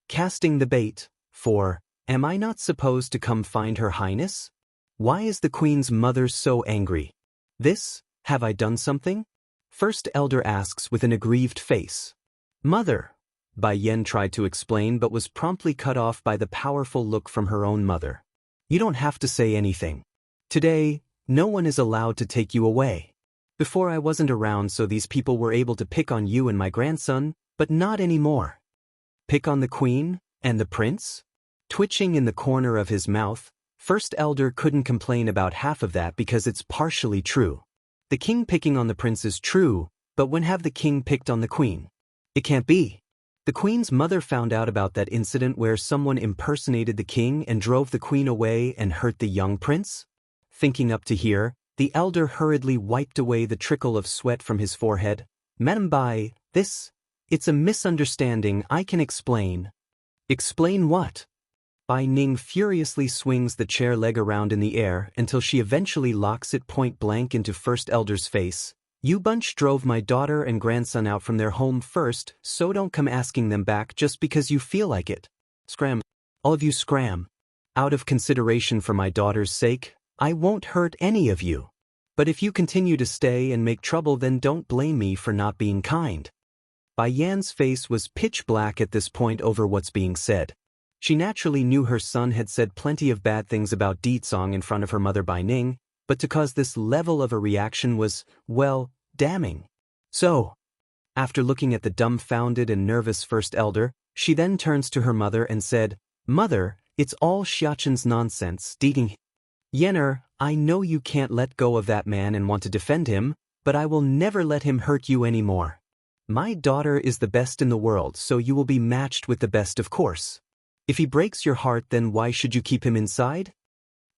Casting the bait. 4. Am I not supposed to come find Her Highness? Why is the Queen's mother so angry? Have I done something? First Elder asks with an aggrieved face. Mother. Bai Yen tried to explain but was promptly cut off by the powerful look from her own mother. You don't have to say anything. Today, no one is allowed to take you away. Before I wasn't around, so these people were able to pick on you and my grandson, but not anymore. Pick on the Queen and the Prince? Twitching in the corner of his mouth, First Elder couldn't complain about half of that because it's partially true. The king picking on the prince is true, but when have the king picked on the queen? It can't be. The queen's mother found out about that incident where someone impersonated the king and drove the queen away and hurt the young prince? Thinking up to here, the elder hurriedly wiped away the trickle of sweat from his forehead. Madam Bai, it's a misunderstanding, I can explain. Explain what? Bai Ning furiously swings the chair leg around in the air until she eventually locks it point blank into First Elder's face. You bunch drove my daughter and grandson out from their home first, so don't come asking them back just because you feel like it. Scram. All of you scram. Out of consideration for my daughter's sake, I won't hurt any of you. But if you continue to stay and make trouble, then don't blame me for not being kind. Bai Yan's face was pitch black at this point over what's being said. She naturally knew her son had said plenty of bad things about Ditsong in front of her mother Bai Ning, but to cause this level of a reaction was, well, damning. So, after looking at the dumbfounded and nervous First Elder, she then turns to her mother and said, Mother, it's all Xiaoqian's nonsense, Diting. Yenner, I know you can't let go of that man and want to defend him, but I will never let him hurt you anymore. My daughter is the best in the world, so you will be matched with the best, of course. If he breaks your heart, then why should you keep him inside?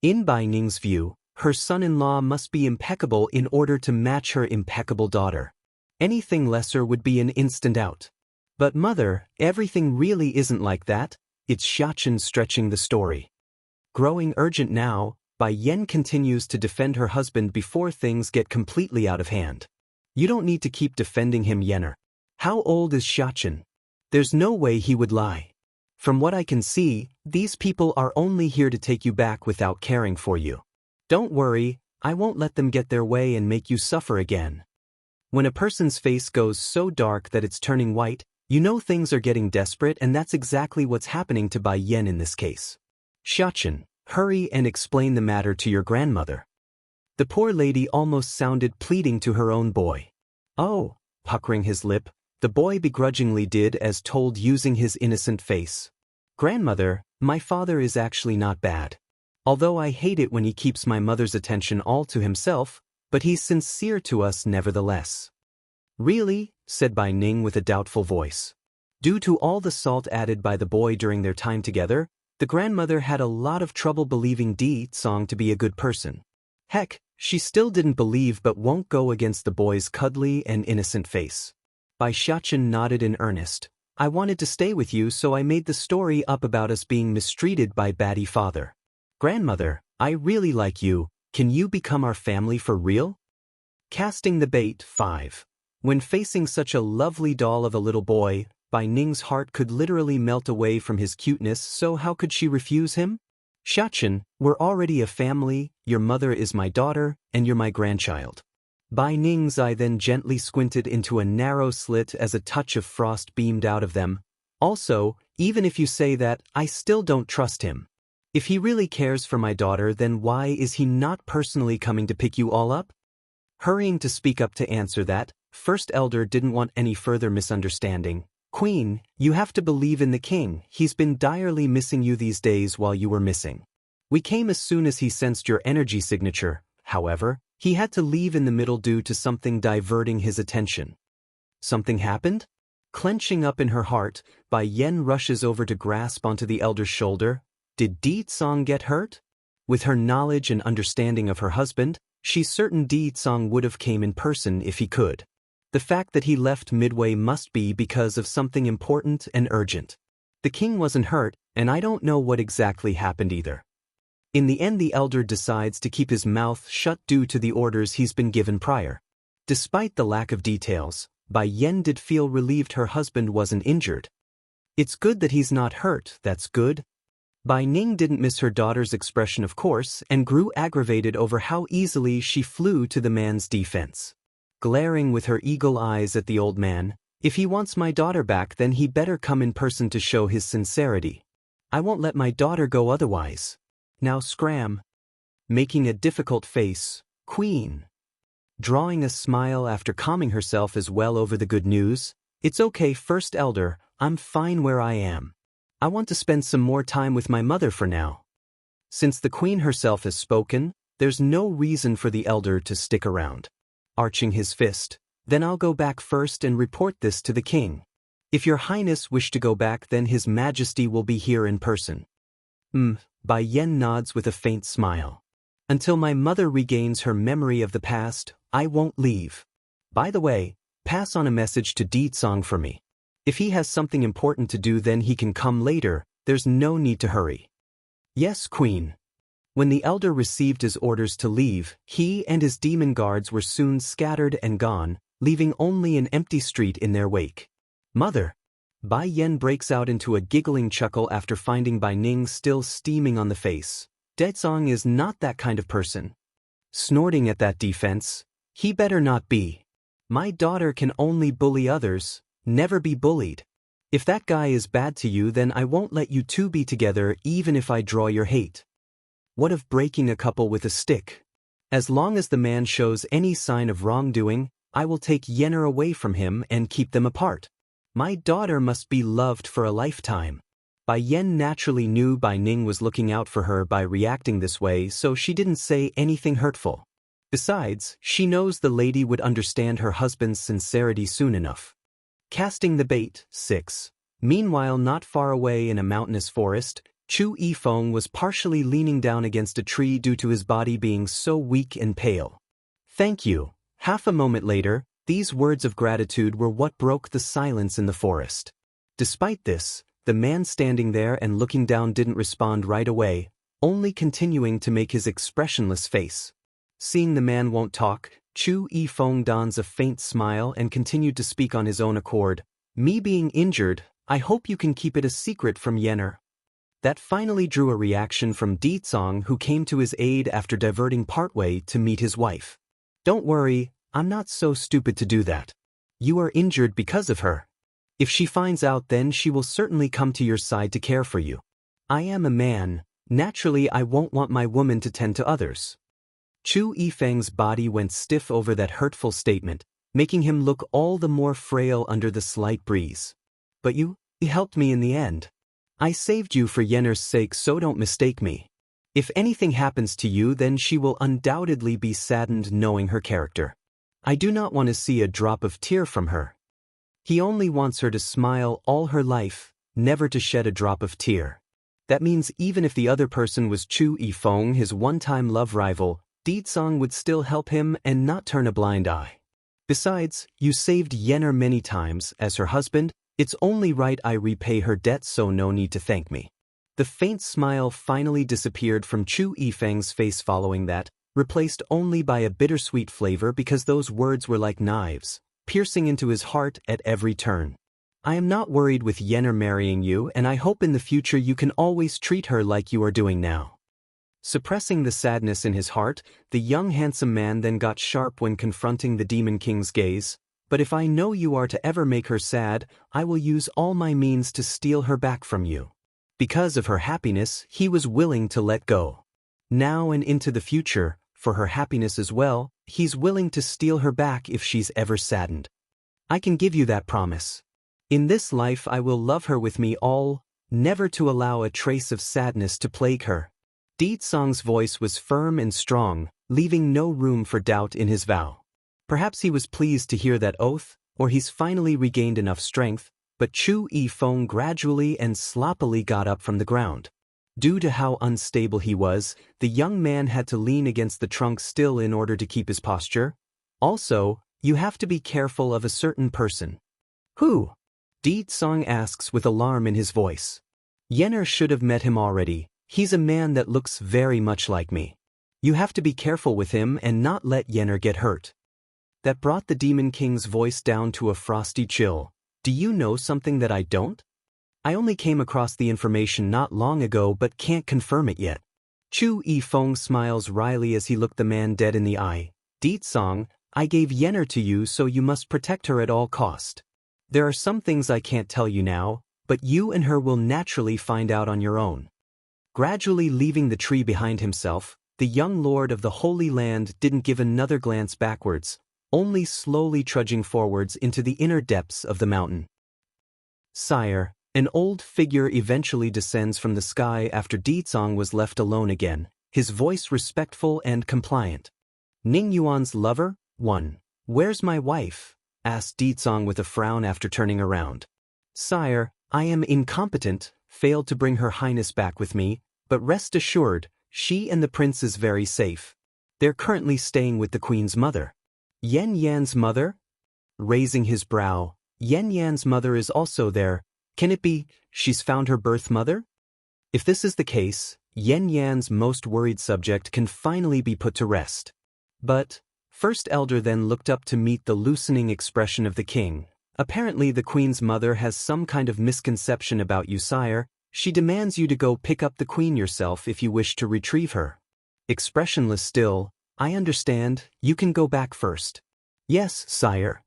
In Bai Ning's view, her son-in-law must be impeccable in order to match her impeccable daughter. Anything lesser would be an instant out. But mother, everything really isn't like that, it's Xiaoqian stretching the story. Growing urgent now, Bai Yen continues to defend her husband before things get completely out of hand. You don't need to keep defending him, Yenner. How old is Xiaoqian? There's no way he would lie. From what I can see, these people are only here to take you back without caring for you. Don't worry, I won't let them get their way and make you suffer again. When a person's face goes so dark that it's turning white, you know things are getting desperate, and that's exactly what's happening to Bai Yen in this case. Xiaoqian, hurry and explain the matter to your grandmother. The poor lady almost sounded pleading to her own boy. Oh, puckering his lip, the boy begrudgingly did as told, using his innocent face. Grandmother, my father is actually not bad. Although I hate it when he keeps my mother's attention all to himself, but he's sincere to us nevertheless. Really? Said Bai Ning with a doubtful voice. Due to all the salt added by the boy during their time together, the grandmother had a lot of trouble believing Ditsong to be a good person. Heck, she still didn't believe but won't go against the boy's cuddly and innocent face. Bai Xiaoqian nodded in earnest. I wanted to stay with you, so I made the story up about us being mistreated by Batty father. Grandmother, I really like you, can you become our family for real? Casting the bait. 5. When facing such a lovely doll of a little boy, Bai Ning's heart could literally melt away from his cuteness, so how could she refuse him? Xiaoqian, we're already a family, your mother is my daughter, and you're my grandchild. Bai Ning's eye then gently squinted into a narrow slit as a touch of frost beamed out of them. Also, even if you say that, I still don't trust him. If he really cares for my daughter, then why is he not personally coming to pick you all up? Hurrying to speak up to answer that, First Elder didn't want any further misunderstanding. Queen, you have to believe in the king, he's been direly missing you these days while you were missing. We came as soon as he sensed your energy signature, however, he had to leave in the middle due to something diverting his attention. Something happened? Clenching up in her heart, Bai Yen rushes over to grasp onto the elder's shoulder. Did Ditsong get hurt? With her knowledge and understanding of her husband, she's certain Ditsong would have came in person if he could. The fact that he left midway must be because of something important and urgent. The king wasn't hurt, and I don't know what exactly happened either. In the end, the elder decides to keep his mouth shut due to the orders he's been given prior. Despite the lack of details, Bai Yen did feel relieved her husband wasn't injured. It's good that he's not hurt, that's good. Bai Ning didn't miss her daughter's expression of course and grew aggravated over how easily she flew to the man's defense. Glaring with her eagle eyes at the old man, if he wants my daughter back then he better come in person to show his sincerity. I won't let my daughter go otherwise. Now scram. Making a difficult face, Queen. Drawing a smile after calming herself as well over the good news, it's okay First Elder, I'm fine where I am. I want to spend some more time with my mother for now. Since the Queen herself has spoken, there's no reason for the Elder to stick around. Arching his fist, then I'll go back first and report this to the King. If your Highness wish to go back then His Majesty will be here in person. Bai Yen nods with a faint smile. Until my mother regains her memory of the past, I won't leave. By the way, pass on a message to Di Tsong for me. If he has something important to do then he can come later, there's no need to hurry. Yes, Queen. When the Elder received his orders to leave, he and his demon guards were soon scattered and gone, leaving only an empty street in their wake. Mother! Bai Yen breaks out into a giggling chuckle after finding Bai Ning still steaming on the face. Di Tsong is not that kind of person. Snorting at that defense, he better not be. My daughter can only bully others, never be bullied. If that guy is bad to you then I won't let you two be together even if I draw your hate. What of breaking a couple with a stick? As long as the man shows any sign of wrongdoing, I will take Yenner away from him and keep them apart. My daughter must be loved for a lifetime. Bai Yen naturally knew Bai Ning was looking out for her by reacting this way, so she didn't say anything hurtful. Besides, she knows the lady would understand her husband's sincerity soon enough. Casting the bait. 6. Meanwhile, not far away in a mountainous forest, Chu Yifeng was partially leaning down against a tree due to his body being so weak and pale. Thank you. Half a moment later, these words of gratitude were what broke the silence in the forest. Despite this, the man standing there and looking down didn't respond right away, only continuing to make his expressionless face. Seeing the man won't talk, Chu Yifeng dons a faint smile and continued to speak on his own accord. Me being injured, I hope you can keep it a secret from Yenner. That finally drew a reaction from Di Tsong, who came to his aid after diverting partway to meet his wife. Don't worry, I'm not so stupid to do that. You are injured because of her. If she finds out then she will certainly come to your side to care for you. I am a man, naturally I won't want my woman to tend to others. Chu Yifeng's body went stiff over that hurtful statement, making him look all the more frail under the slight breeze. But you helped me in the end. I saved you for Yenner's sake, so don't mistake me. If anything happens to you then she will undoubtedly be saddened knowing her character. I do not want to see a drop of tear from her. He only wants her to smile all her life, never to shed a drop of tear. That means even if the other person was Chu Yifeng, his one-time love rival, Di Tsong would still help him and not turn a blind eye. Besides, you saved Yenner many times. As her husband, it's only right I repay her debt, so no need to thank me. The faint smile finally disappeared from Chu Yifeng's face following that, replaced only by a bittersweet flavor because those words were like knives, piercing into his heart at every turn. I am not worried with Yenner marrying you, and I hope in the future you can always treat her like you are doing now. Suppressing the sadness in his heart, the young handsome man then got sharp when confronting the Demon King's gaze. But if I know you are to ever make her sad, I will use all my means to steal her back from you. Because of her happiness, he was willing to let go. Now and into the future, for her happiness as well, he's willing to steal her back if she's ever saddened. I can give you that promise. In this life I will love her with me all, never to allow a trace of sadness to plague her. Di Tsong's voice was firm and strong, leaving no room for doubt in his vow. Perhaps he was pleased to hear that oath, or he's finally regained enough strength, but Chu Yifeng gradually and sloppily got up from the ground. Due to how unstable he was, the young man had to lean against the trunk still in order to keep his posture. Also, you have to be careful of a certain person. Who? Di Tsong asks with alarm in his voice. Yenner should have met him already. He's a man that looks very much like me. You have to be careful with him and not let Yenner get hurt. That brought the Demon King's voice down to a frosty chill. Do you know something that I don't? I only came across the information not long ago but can't confirm it yet. Chu Yifeng smiles wryly as he looked the man dead in the eye. Ditsong, I gave Yenner to you so you must protect her at all cost. There are some things I can't tell you now, but you and her will naturally find out on your own. Gradually leaving the tree behind himself, the young lord of the Holy Land didn't give another glance backwards, only slowly trudging forwards into the inner depths of the mountain. Sire, an old figure eventually descends from the sky after Ditsong was left alone again, his voice respectful and compliant. Ning Yuan's lover? 1. Where's my wife? Asked Ditsong with a frown after turning around. Sire, I am incompetent, failed to bring Her Highness back with me, but rest assured, she and the prince is very safe. They're currently staying with the queen's mother. Yan Yan's mother? Raising his brow, Yan Yan's mother is also there. Can it be she's found her birth mother? If this is the case, Yan Yan's most worried subject can finally be put to rest. But, First Elder then looked up to meet the loosening expression of the king. Apparently the queen's mother has some kind of misconception about you, sire. She demands you to go pick up the queen yourself if you wish to retrieve her. Expressionless still, I understand, you can go back first. Yes, sire.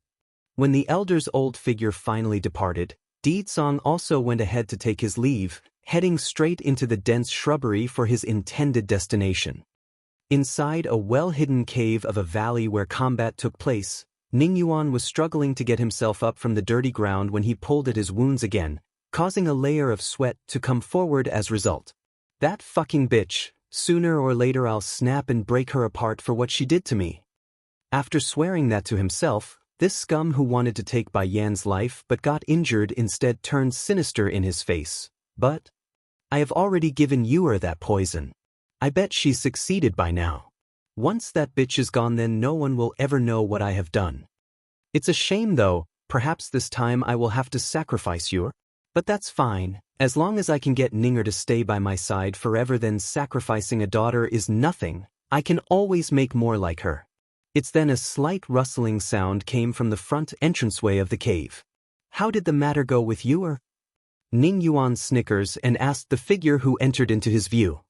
When the elder's old figure finally departed, Ditsong also went ahead to take his leave, heading straight into the dense shrubbery for his intended destination. Inside a well-hidden cave of a valley where combat took place, Ning Yuan was struggling to get himself up from the dirty ground when he pulled at his wounds again, causing a layer of sweat to come forward as result. That fucking bitch, sooner or later I'll snap and break her apart for what she did to me. After swearing that to himself, this scum who wanted to take Bai Yan's life but got injured instead turned sinister in his face. But I have already given you that poison. I bet she's succeeded by now. Once that bitch is gone, then no one will ever know what I have done. It's a shame though, perhaps this time I will have to sacrifice you. But that's fine, as long as I can get Ninger to stay by my side forever, then sacrificing a daughter is nothing, I can always make more like her. It's then a slight rustling sound came from the front entranceway of the cave. How did the matter go with you? Ning Yuan snickers and asked the figure who entered into his view.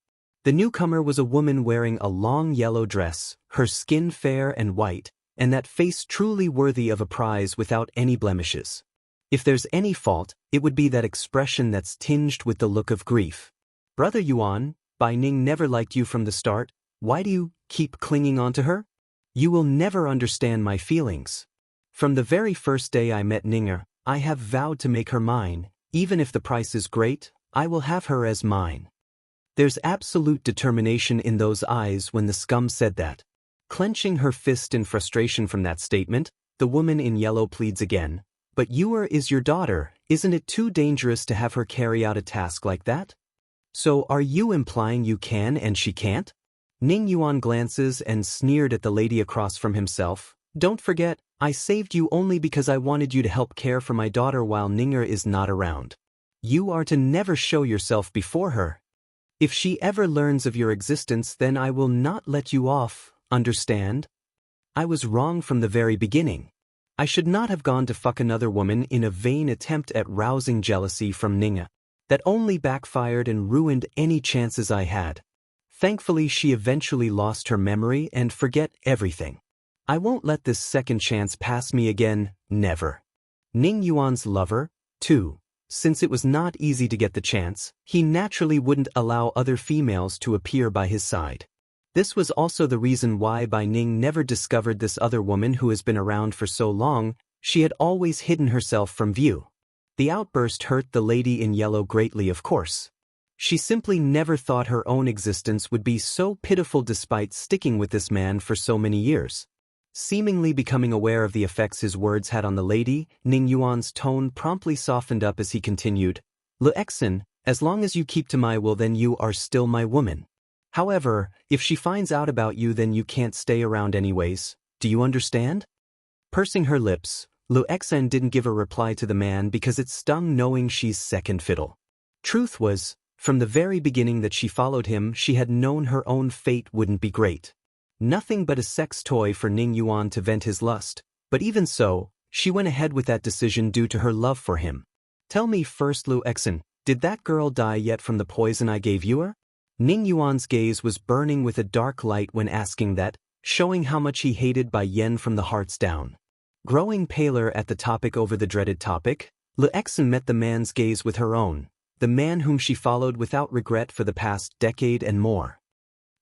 The newcomer was a woman wearing a long yellow dress, her skin fair and white, and that face truly worthy of a prize without any blemishes. If there's any fault, it would be that expression that's tinged with the look of grief. Brother Yuan, Bai Ning never liked you from the start, why do you keep clinging on to her? You will never understand my feelings. From the very first day I met Ninger, I have vowed to make her mine, even if the price is great, I will have her as mine. There's absolute determination in those eyes when the scum said that. Clenching her fist in frustration from that statement, the woman in yellow pleads again. But Yuer is your daughter, isn't it too dangerous to have her carry out a task like that? So are you implying you can and she can't? Ning Yuan glances and sneered at the lady across from himself. Don't forget, I saved you only because I wanted you to help care for my daughter while Ninger is not around. You are to never show yourself before her. If she ever learns of your existence, then I will not let you off, understand? I was wrong from the very beginning. I should not have gone to fuck another woman in a vain attempt at rousing jealousy from Ninga. That only backfired and ruined any chances I had. Thankfully she eventually lost her memory and forget everything. I won't let this second chance pass me again, never. Ning Yuan's lover, too. Since it was not easy to get the chance, he naturally wouldn't allow other females to appear by his side. This was also the reason why Bai Ning never discovered this other woman who has been around for so long. She had always hidden herself from view. The outburst hurt the lady in yellow greatly, of course. She simply never thought her own existence would be so pitiful despite sticking with this man for so many years. Seemingly becoming aware of the effects his words had on the lady, Ning Yuan's tone promptly softened up as he continued, "Le Exen, as long as you keep to my will, then you are still my woman. However, if she finds out about you, then you can't stay around anyways. Do you understand?" Pursing her lips, Le Exen didn't give a reply to the man because it stung knowing she's second fiddle. Truth was, from the very beginning that she followed him, she had known her own fate wouldn't be great. Nothing but a sex toy for Ning Yuan to vent his lust, but even so, she went ahead with that decision due to her love for him. Tell me first, Lu Exen, did that girl die yet from the poison I gave you her? Ning Yuan's gaze was burning with a dark light when asking that, showing how much he hated Bai Yen from the hearts down. Growing paler at the topic over the dreaded topic, Lu Exen met the man's gaze with her own, the man whom she followed without regret for the past decade and more.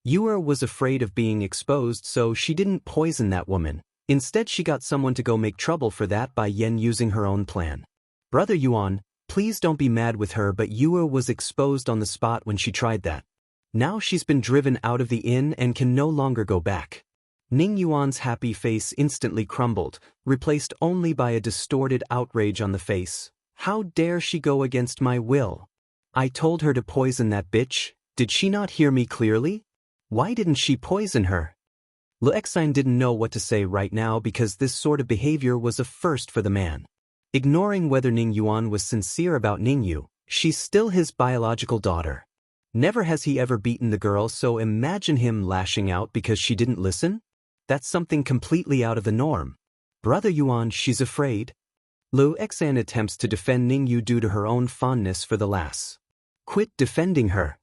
Yuer was afraid of being exposed, so she didn't poison that woman. Instead, she got someone to go make trouble for that by Yen using her own plan. Brother Yuan, please don't be mad with her, but Yuer was exposed on the spot when she tried that. Now she's been driven out of the inn and can no longer go back. Ning Yuan's happy face instantly crumbled, replaced only by a distorted outrage on the face. How dare she go against my will? I told her to poison that bitch. Did she not hear me clearly? Why didn't she poison her? Lu Exine didn't know what to say right now because this sort of behavior was a first for the man. Ignoring whether Ning Yuan was sincere about Ningyu, she's still his biological daughter. Never has he ever beaten the girl, so imagine him lashing out because she didn't listen? That's something completely out of the norm. Brother Yuan, she's afraid. Lu Exan attempts to defend Ningyu due to her own fondness for the lass. Quit defending her.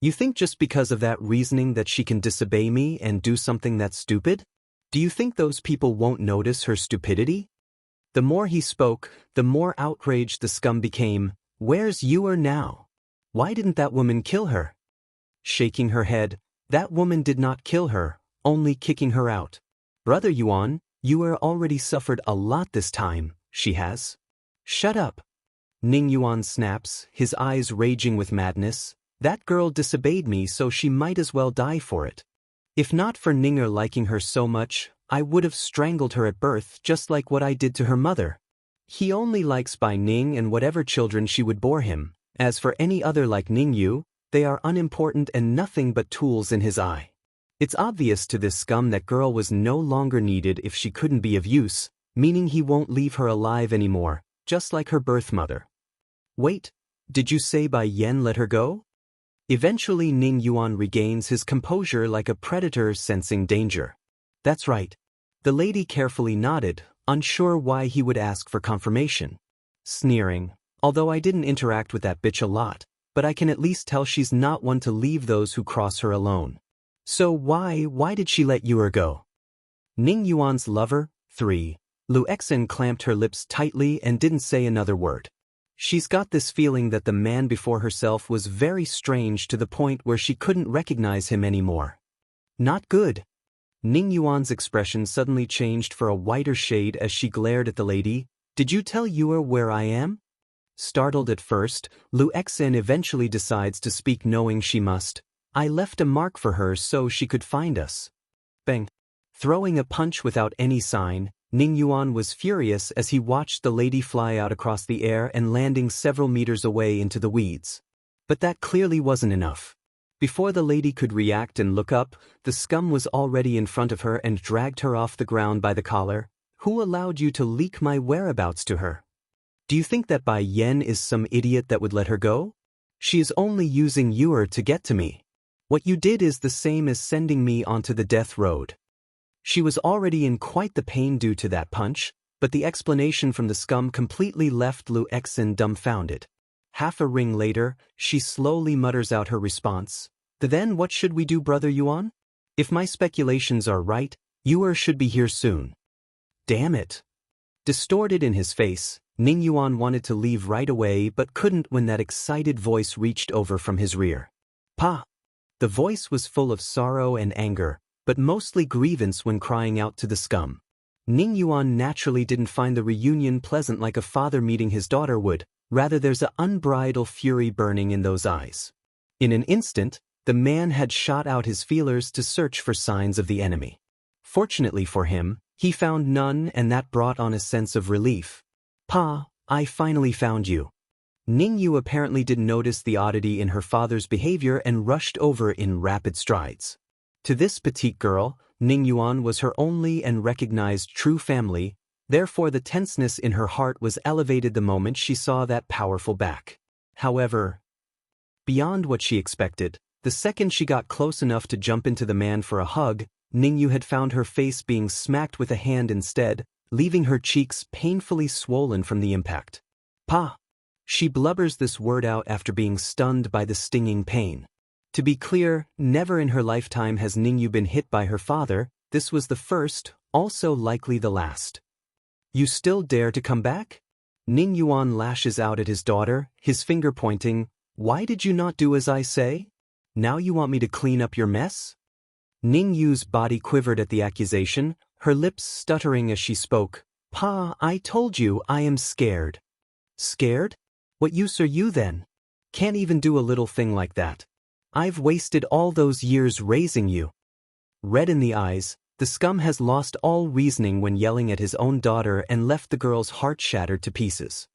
You think just because of that reasoning that she can disobey me and do something that's stupid? Do you think those people won't notice her stupidity? The more he spoke, the more outraged the scum became. Where's Yuer now? Why didn't that woman kill her? Shaking her head, that woman did not kill her, only kicking her out. Brother Yuan, Yuer already suffered a lot this time, she has. Shut up. Ning Yuan snaps, his eyes raging with madness. That girl disobeyed me, so she might as well die for it. If not for Ninger liking her so much, I would have strangled her at birth just like what I did to her mother. He only likes Bai Ning and whatever children she would bore him. As for any other like Ningyu, they are unimportant and nothing but tools in his eye. It's obvious to this scum that girl was no longer needed if she couldn't be of use, meaning he won't leave her alive anymore, just like her birth mother. Wait, did you say Bai Yen let her go? Eventually Ning Yuan regains his composure like a predator sensing danger. That's right. The lady carefully nodded, unsure why he would ask for confirmation. Sneering, although I didn't interact with that bitch a lot, but I can at least tell she's not one to leave those who cross her alone. So why did she let Yuer go? Ning Yuan's lover, 3. Lu Exen clamped her lips tightly and didn't say another word. She's got this feeling that the man before herself was very strange to the point where she couldn't recognize him anymore. Not good. Ning Yuan's expression suddenly changed for a whiter shade as she glared at the lady. Did you tell Yuer where I am? Startled at first, Lu Exen eventually decides to speak knowing she must. I left a mark for her so she could find us. Bang. Throwing a punch without any sign, Ning Yuan was furious as he watched the lady fly out across the air and landing several meters away into the weeds. But that clearly wasn't enough. Before the lady could react and look up, the scum was already in front of her and dragged her off the ground by the collar. Who allowed you to leak my whereabouts to her? Do you think that Bai Yen is some idiot that would let her go? She is only using Yuer to get to me. What you did is the same as sending me onto the death road. She was already in quite the pain due to that punch, but the explanation from the scum completely left Lu Exen dumbfounded. Half a ring later, she slowly mutters out her response. Then what should we do, Brother Yuan? If my speculations are right, Yuer should be here soon. Damn it. Distorted in his face, Ning Yuan wanted to leave right away but couldn't when that excited voice reached over from his rear. Pa! The voice was full of sorrow and anger, but mostly grievance when crying out to the scum. Ning Yuan naturally didn't find the reunion pleasant like a father meeting his daughter would. Rather, there's an unbridled fury burning in those eyes. In an instant, the man had shot out his feelers to search for signs of the enemy. Fortunately for him, he found none, and that brought on a sense of relief. Pa, I finally found you. Ningyu apparently didn't notice the oddity in her father's behavior and rushed over in rapid strides. To this petite girl, Ning Yuan was her only and recognized true family. Therefore the tenseness in her heart was elevated the moment she saw that powerful back. However, beyond what she expected, the second she got close enough to jump into the man for a hug, Ningyu had found her face being smacked with a hand instead, leaving her cheeks painfully swollen from the impact. Pa! She blubbers this word out after being stunned by the stinging pain. To be clear, never in her lifetime has Ningyu been hit by her father. This was the first, also likely the last. You still dare to come back? Ning Yuan lashes out at his daughter, his finger pointing. Why did you not do as I say? Now you want me to clean up your mess? Ning Yu's body quivered at the accusation, her lips stuttering as she spoke. Pa, I told you I am scared. Scared? What use are you then? Can't even do a little thing like that. I've wasted all those years raising you. Red in the eyes, the scum has lost all reasoning when yelling at his own daughter and left the girl's heart shattered to pieces.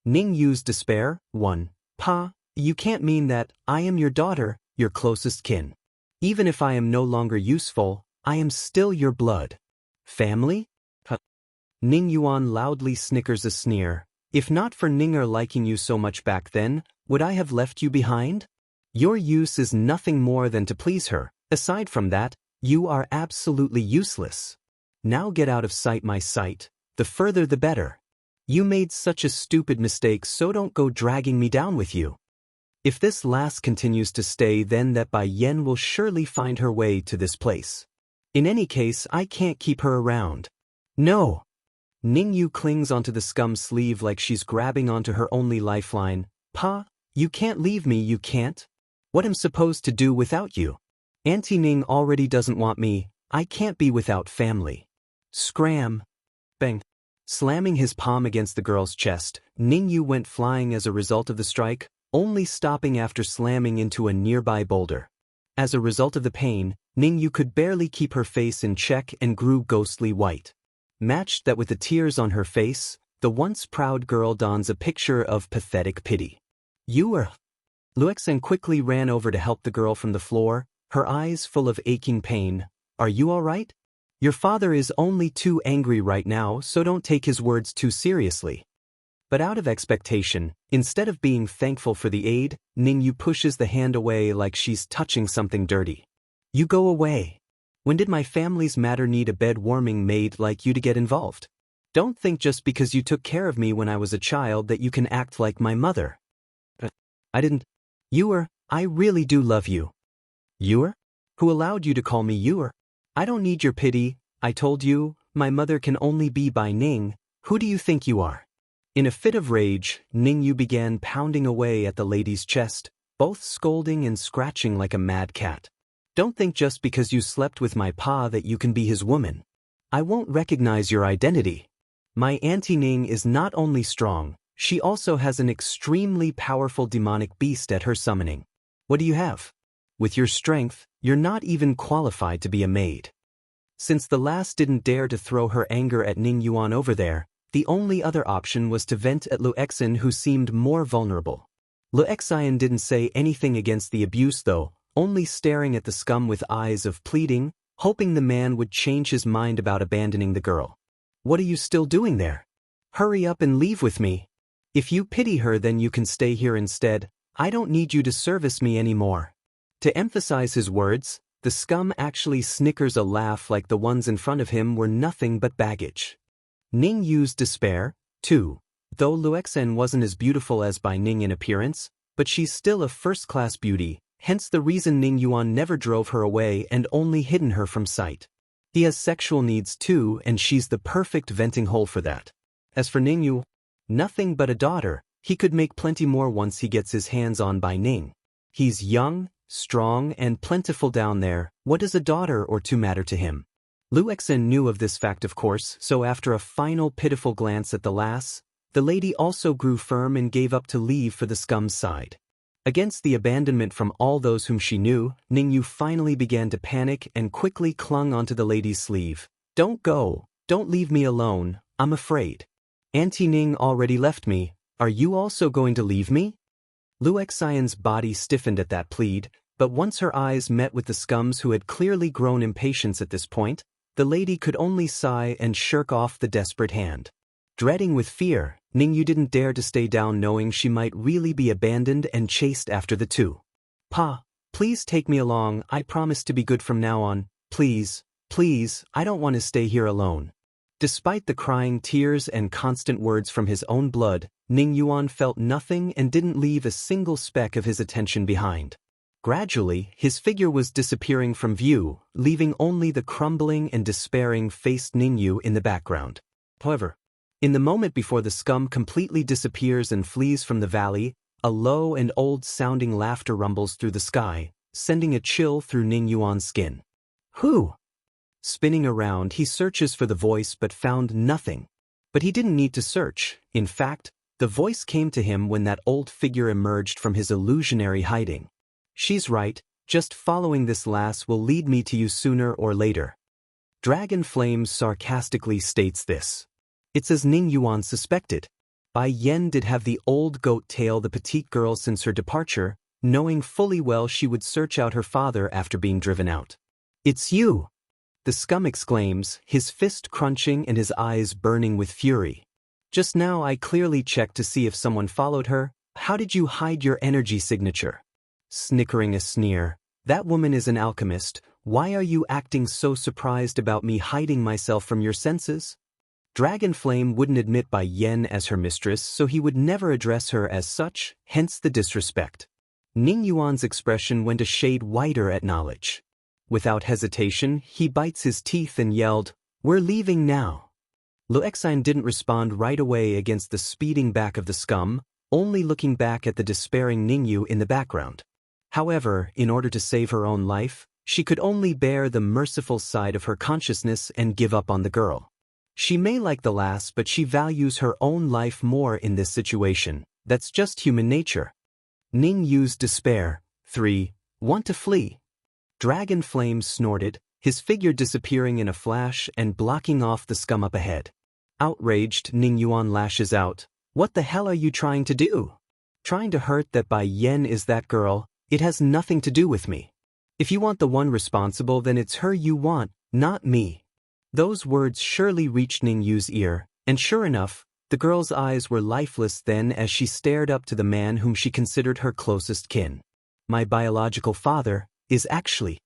Ning Yu's despair. 1. Pa, you can't mean that. I am your daughter, your closest kin. Even if I am no longer useful, I am still your blood. Family? Ning Yuan loudly snickers a sneer. If not for Ninger liking you so much back then, would I have left you behind? Your use is nothing more than to please her. Aside from that, you are absolutely useless. Now get out of sight, my sight. The further the better. You made such a stupid mistake, so don't go dragging me down with you. If this lass continues to stay, then that Bai Yen will surely find her way to this place. In any case, I can't keep her around. No. Ning Yu clings onto the scum's sleeve like she's grabbing onto her only lifeline. Pa, you can't leave me, you can't. What am I supposed to do without you? Auntie Ning already doesn't want me, I can't be without family. Scram. Bang. Slamming his palm against the girl's chest, Ning Yu went flying as a result of the strike, only stopping after slamming into a nearby boulder. As a result of the pain, Ning Yu could barely keep her face in check and grew ghostly white. Matched that with the tears on her face, the once proud girl dons a picture of pathetic pity. You are... Luoxin quickly ran over to help the girl from the floor, her eyes full of aching pain. Are you all right? Your father is only too angry right now, so don't take his words too seriously. But out of expectation, instead of being thankful for the aid, Ning Yu pushes the hand away like she's touching something dirty. You go away. When did my family's matter need a bed-warming maid like you to get involved? Don't think just because you took care of me when I was a child that you can act like my mother. I didn't. I really do love you. Yuer? Who allowed you to call me Yuer? I don't need your pity. I told you, my mother can only be by Ning. Who do you think you are? In a fit of rage, Ning Yu began pounding away at the lady's chest, both scolding and scratching like a mad cat. Don't think just because you slept with my pa that you can be his woman. I won't recognize your identity. My Auntie Ning is not only strong, she also has an extremely powerful demonic beast at her summoning. What do you have? With your strength, you're not even qualified to be a maid. Since the lass didn't dare to throw her anger at Ning Yuan over there, the only other option was to vent at Luoxin, who seemed more vulnerable. Luoxin didn't say anything against the abuse though, only staring at the scum with eyes of pleading, hoping the man would change his mind about abandoning the girl. What are you still doing there? Hurry up and leave with me. If you pity her, then you can stay here instead. I don't need you to service me anymore. To emphasize his words, the scum actually snickers a laugh like the ones in front of him were nothing but baggage. Ning Yu's despair, too. Though Luoxin wasn't as beautiful as Bai Ning in appearance, but she's still a first-class beauty, hence the reason Ning Yuan never drove her away and only hidden her from sight. He has sexual needs too, and she's the perfect venting hole for that. As for Ning Yu, nothing but a daughter, he could make plenty more once he gets his hands on Bai Ning. He's young, strong, and plentiful down there. What does a daughter or two matter to him? Luoxin knew of this fact, of course, so after a final pitiful glance at the lass, the lady also grew firm and gave up to leave for the scum's side. Against the abandonment from all those whom she knew, Ning Yu finally began to panic and quickly clung onto the lady's sleeve. Don't go. Don't leave me alone. I'm afraid. Auntie Ning already left me. Are you also going to leave me? Luoxian's body stiffened at that plead, but once her eyes met with the scum's, who had clearly grown impatient at this point, the lady could only sigh and shirk off the desperate hand. Dreading with fear, Ning Yu didn't dare to stay down, knowing she might really be abandoned and chased after the two. Pa, please take me along. I promise to be good from now on. Please, please, I don't want to stay here alone. Despite the crying, tears, and constant words from his own blood, Ning Yuan felt nothing and didn't leave a single speck of his attention behind. Gradually, his figure was disappearing from view, leaving only the crumbling and despairing-faced Ningyu in the background. However, in the moment before the scum completely disappears and flees from the valley, a low and old-sounding laughter rumbles through the sky, sending a chill through Ning Yuan's skin. Who? Spinning around, he searches for the voice but found nothing. But he didn't need to search. In fact, the voice came to him when that old figure emerged from his illusionary hiding. She's right, just following this lass will lead me to you sooner or later. Dragon Flame sarcastically states this. It's as Ning Yuan suspected. Bai Yen did have the old goat tail the petite girl since her departure, knowing fully well she would search out her father after being driven out. It's you! The scum exclaims, his fist crunching and his eyes burning with fury. Just now I clearly checked to see if someone followed her. How did you hide your energy signature? Snickering a sneer. That woman is an alchemist. Why are you acting so surprised about me hiding myself from your senses? Dragon Flame wouldn't admit Bai Yen as her mistress, so he would never address her as such, hence the disrespect. Ning Yuan's expression went a shade whiter at knowledge. Without hesitation, he bites his teeth and yelled, "We're leaving now." Luoxin didn't respond right away against the speeding back of the scum, only looking back at the despairing Ningyu in the background. However, in order to save her own life, she could only bear the merciful side of her consciousness and give up on the girl. She may like the lass, but she values her own life more in this situation. That's just human nature. Ningyu's despair. 3. Want to flee. Dragon Flame snorted, his figure disappearing in a flash and blocking off the scum up ahead. Outraged, Ning Yuan lashes out. What the hell are you trying to do? Trying to hurt that Bai Yen is that girl? It has nothing to do with me. If you want the one responsible, then it's her you want, not me. Those words surely reached Ningyu's ear, and sure enough, the girl's eyes were lifeless then as she stared up to the man whom she considered her closest kin. My biological father is actually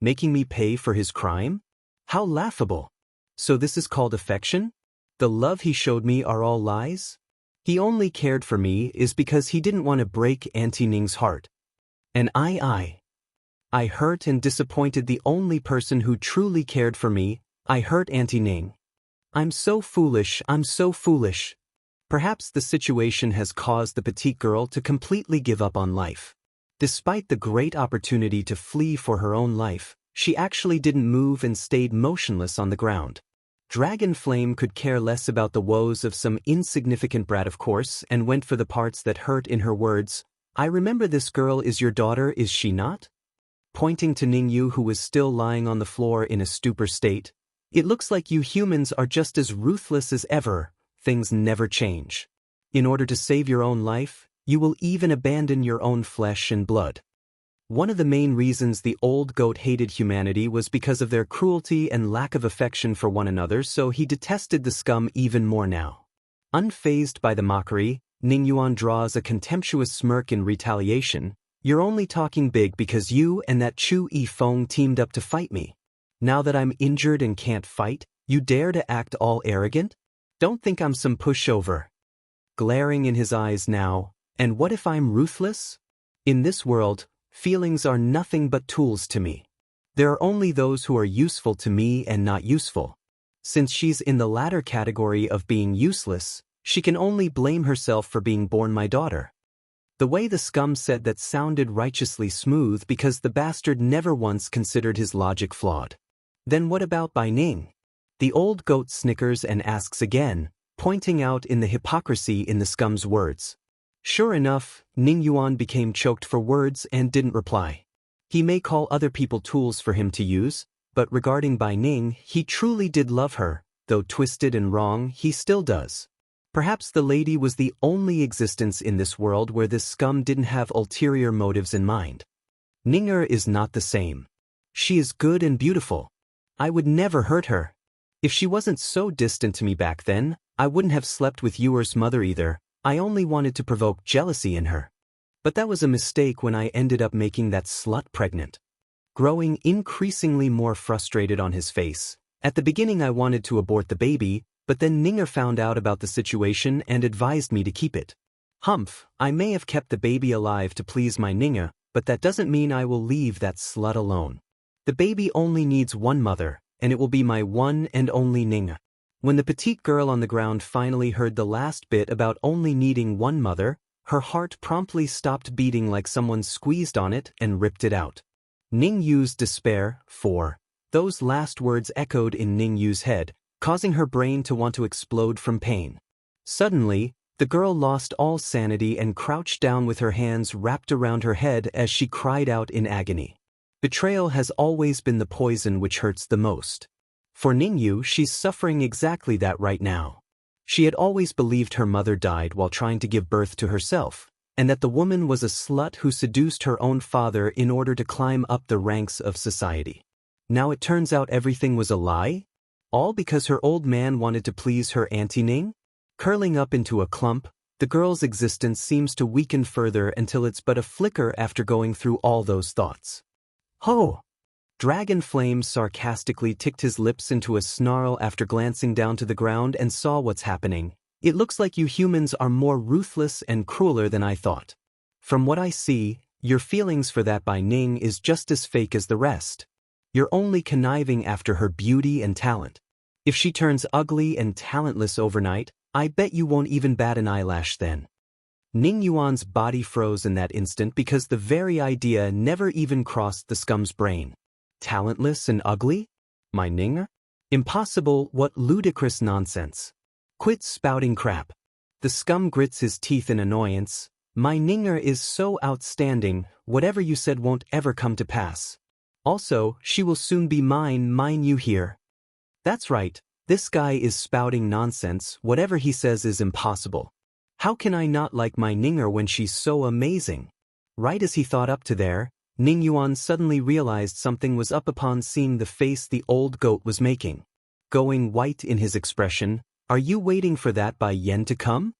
making me pay for his crime? How laughable! So this is called affection? The love he showed me are all lies? He only cared for me is because he didn't want to break Auntie Ning's heart. And I hurt and disappointed the only person who truly cared for me. I hurt Auntie Ning. I'm so foolish, I'm so foolish. Perhaps the situation has caused the petite girl to completely give up on life. Despite the great opportunity to flee for her own life, she actually didn't move and stayed motionless on the ground. Dragon Flame could care less about the woes of some insignificant brat, of course, and went for the parts that hurt in her words. I remember this girl is your daughter, is she not? Pointing to Ningyu, who was still lying on the floor in a stupor state. It looks like you humans are just as ruthless as ever. Things never change. In order to save your own life, you will even abandon your own flesh and blood. One of the main reasons the old goat hated humanity was because of their cruelty and lack of affection for one another, so he detested the scum even more now. Unfazed by the mockery, Ning Yuan draws a contemptuous smirk in retaliation. You're only talking big because you and that Chu Yifeng teamed up to fight me. Now that I'm injured and can't fight, you dare to act all arrogant? Don't think I'm some pushover. Glaring in his eyes now, and what if I'm ruthless? In this world, feelings are nothing but tools to me. There are only those who are useful to me and not useful. Since she's in the latter category of being useless, she can only blame herself for being born my daughter. The way the scum said that sounded righteously smooth because the bastard never once considered his logic flawed. Then what about Bai Ning? The old goat snickers and asks again, pointing out in the hypocrisy in the scum's words. Sure enough, Ning Yuan became choked for words and didn't reply. He may call other people tools for him to use, but regarding Bai Ning, he truly did love her, though twisted and wrong, he still does. Perhaps the lady was the only existence in this world where this scum didn't have ulterior motives in mind. Ninger is not the same. She is good and beautiful. I would never hurt her. If she wasn't so distant to me back then, I wouldn't have slept with Yuer's mother either. I only wanted to provoke jealousy in her. But that was a mistake when I ended up making that slut pregnant. Growing increasingly more frustrated on his face. At the beginning I wanted to abort the baby, but then Ninger found out about the situation and advised me to keep it. Humph, I may have kept the baby alive to please my Ninger, but that doesn't mean I will leave that slut alone. The baby only needs one mother, and it will be my one and only Ninger. When the petite girl on the ground finally heard the last bit about only needing one mother, her heart promptly stopped beating like someone squeezed on it and ripped it out. Ning Yu's despair, those last words echoed in Ning Yu's head, causing her brain to want to explode from pain. Suddenly, the girl lost all sanity and crouched down with her hands wrapped around her head as she cried out in agony. Betrayal has always been the poison which hurts the most. For Ning Yu, she's suffering exactly that right now. She had always believed her mother died while trying to give birth to herself, and that the woman was a slut who seduced her own father in order to climb up the ranks of society. Now it turns out everything was a lie? All because her old man wanted to please her Auntie Ning? Curling up into a clump, the girl's existence seems to weaken further until it's but a flicker after going through all those thoughts. Ho! Dragon Flame sarcastically ticked his lips into a snarl after glancing down to the ground and saw what's happening. It looks like you humans are more ruthless and crueler than I thought. From what I see, your feelings for that by Ning is just as fake as the rest. You're only conniving after her beauty and talent. If she turns ugly and talentless overnight, I bet you won't even bat an eyelash then. Ning Yuan's body froze in that instant because the very idea never even crossed the scum's brain. Talentless and ugly? My Ninger? Impossible, what ludicrous nonsense. Quit spouting crap. The scum grits his teeth in annoyance. My Ninger is so outstanding, whatever you said won't ever come to pass. Also, she will soon be mine you hear. That's right, this guy is spouting nonsense, whatever he says is impossible. How can I not like my Ninger when she's so amazing? Right as he thought up to there, Ning Yuan suddenly realized something was up upon seeing the face the old goat was making. Going white in his expression, are you waiting for that Bai Yen to come?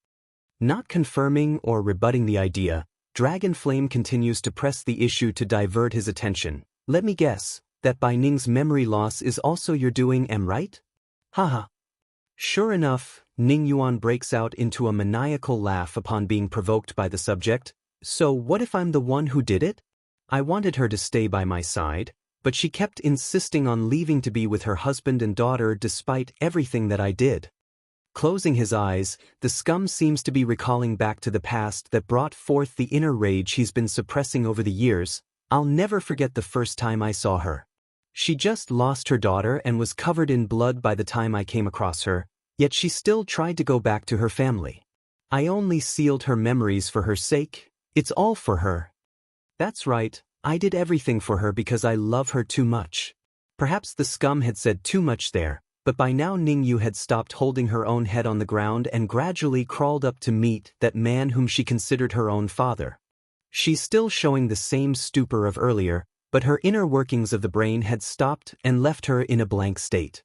Not confirming or rebutting the idea, Dragon Flame continues to press the issue to divert his attention. Let me guess, that Bai Ning's memory loss is also your doing, am right? Haha. Sure enough, Ning Yuan breaks out into a maniacal laugh upon being provoked by the subject. So what if I'm the one who did it? I wanted her to stay by my side, but she kept insisting on leaving to be with her husband and daughter despite everything that I did. Closing his eyes, the scum seems to be recalling back to the past that brought forth the inner rage he's been suppressing over the years. I'll never forget the first time I saw her. She just lost her daughter and was covered in blood by the time I came across her, yet she still tried to go back to her family. I only sealed her memories for her sake. It's all for her. That's right, I did everything for her because I love her too much. Perhaps the scum had said too much there, but by now Ning Yu had stopped holding her own head on the ground and gradually crawled up to meet that man whom she considered her own father. She's still showing the same stupor of earlier, but her inner workings of the brain had stopped and left her in a blank state.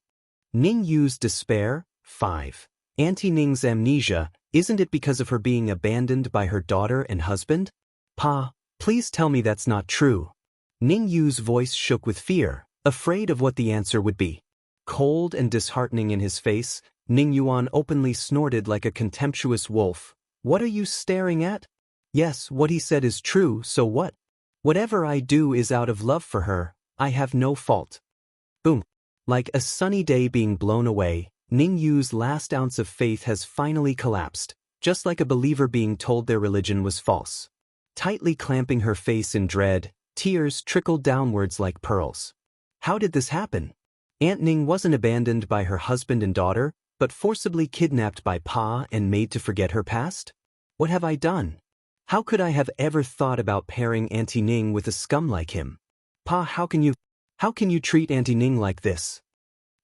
Ning Yu's despair? 5. Auntie Ning's amnesia, isn't it because of her being abandoned by her daughter and husband? Pa, please tell me that's not true. Ning Yu's voice shook with fear, afraid of what the answer would be. Cold and disheartening in his face, Ning Yuan openly snorted like a contemptuous wolf. What are you staring at? Yes, what he said is true, so what? Whatever I do is out of love for her, I have no fault. Boom. Like a sunny day being blown away, Ning Yu's last ounce of faith has finally collapsed, just like a believer being told their religion was false. Tightly clamping her face in dread, tears trickled downwards like pearls. How did this happen? Aunt Ning wasn't abandoned by her husband and daughter, but forcibly kidnapped by Pa and made to forget her past? What have I done? How could I have ever thought about pairing Auntie Ning with a scum like him? Pa, how can you treat Auntie Ning like this?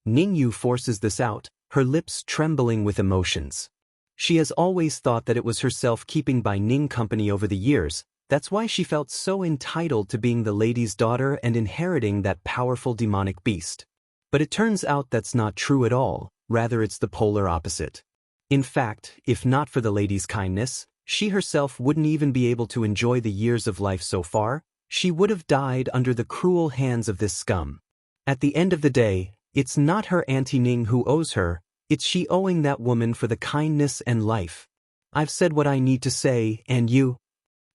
Ning Yu forces this out, her lips trembling with emotions. She has always thought that it was herself keeping Bai Ning company over the years. That's why she felt so entitled to being the lady's daughter and inheriting that powerful demonic beast. But it turns out that's not true at all, rather it's the polar opposite. In fact, if not for the lady's kindness, she herself wouldn't even be able to enjoy the years of life so far. She would have died under the cruel hands of this scum. At the end of the day, it's not her Auntie Ning who owes her, It's she owing that woman for the kindness and life. I've said what I need to say, and you?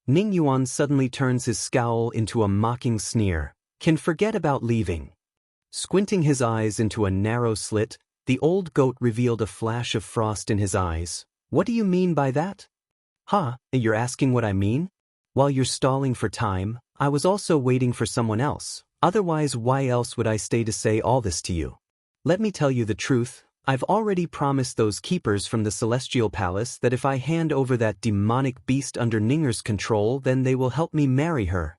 Ning Yuan suddenly turns his scowl into a mocking sneer. Can forget about leaving. Squinting his eyes into a narrow slit, the old goat revealed a flash of frost in his eyes. What do you mean by that? Ha, you're asking what I mean? While you're stalling for time, I was also waiting for someone else. Otherwise, why else would I stay to say all this to you? Let me tell you the truth. I've already promised those keepers from the Celestial Palace that if I hand over that demonic beast under Ninger's control, then they will help me marry her.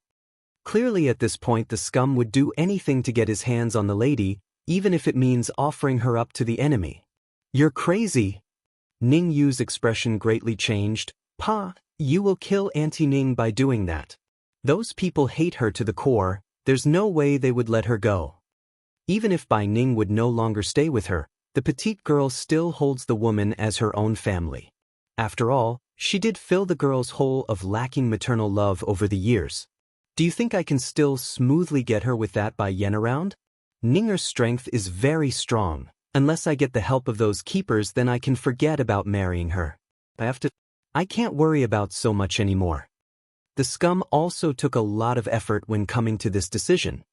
Clearly at this point the scum would do anything to get his hands on the lady, even if it means offering her up to the enemy. You're crazy. Ning Yu's expression greatly changed. Pa, you will kill Auntie Ning by doing that. Those people hate her to the core, there's no way they would let her go. Even if Bai Ning would no longer stay with her, the petite girl still holds the woman as her own family. After all, she did fill the girl's hole of lacking maternal love over the years. Do you think I can still smoothly get her with that Bai Yen around? Ninger's strength is very strong. Unless I get the help of those keepers, then I can forget about marrying her. I can't worry about so much anymore. The scum also took a lot of effort when coming to this decision.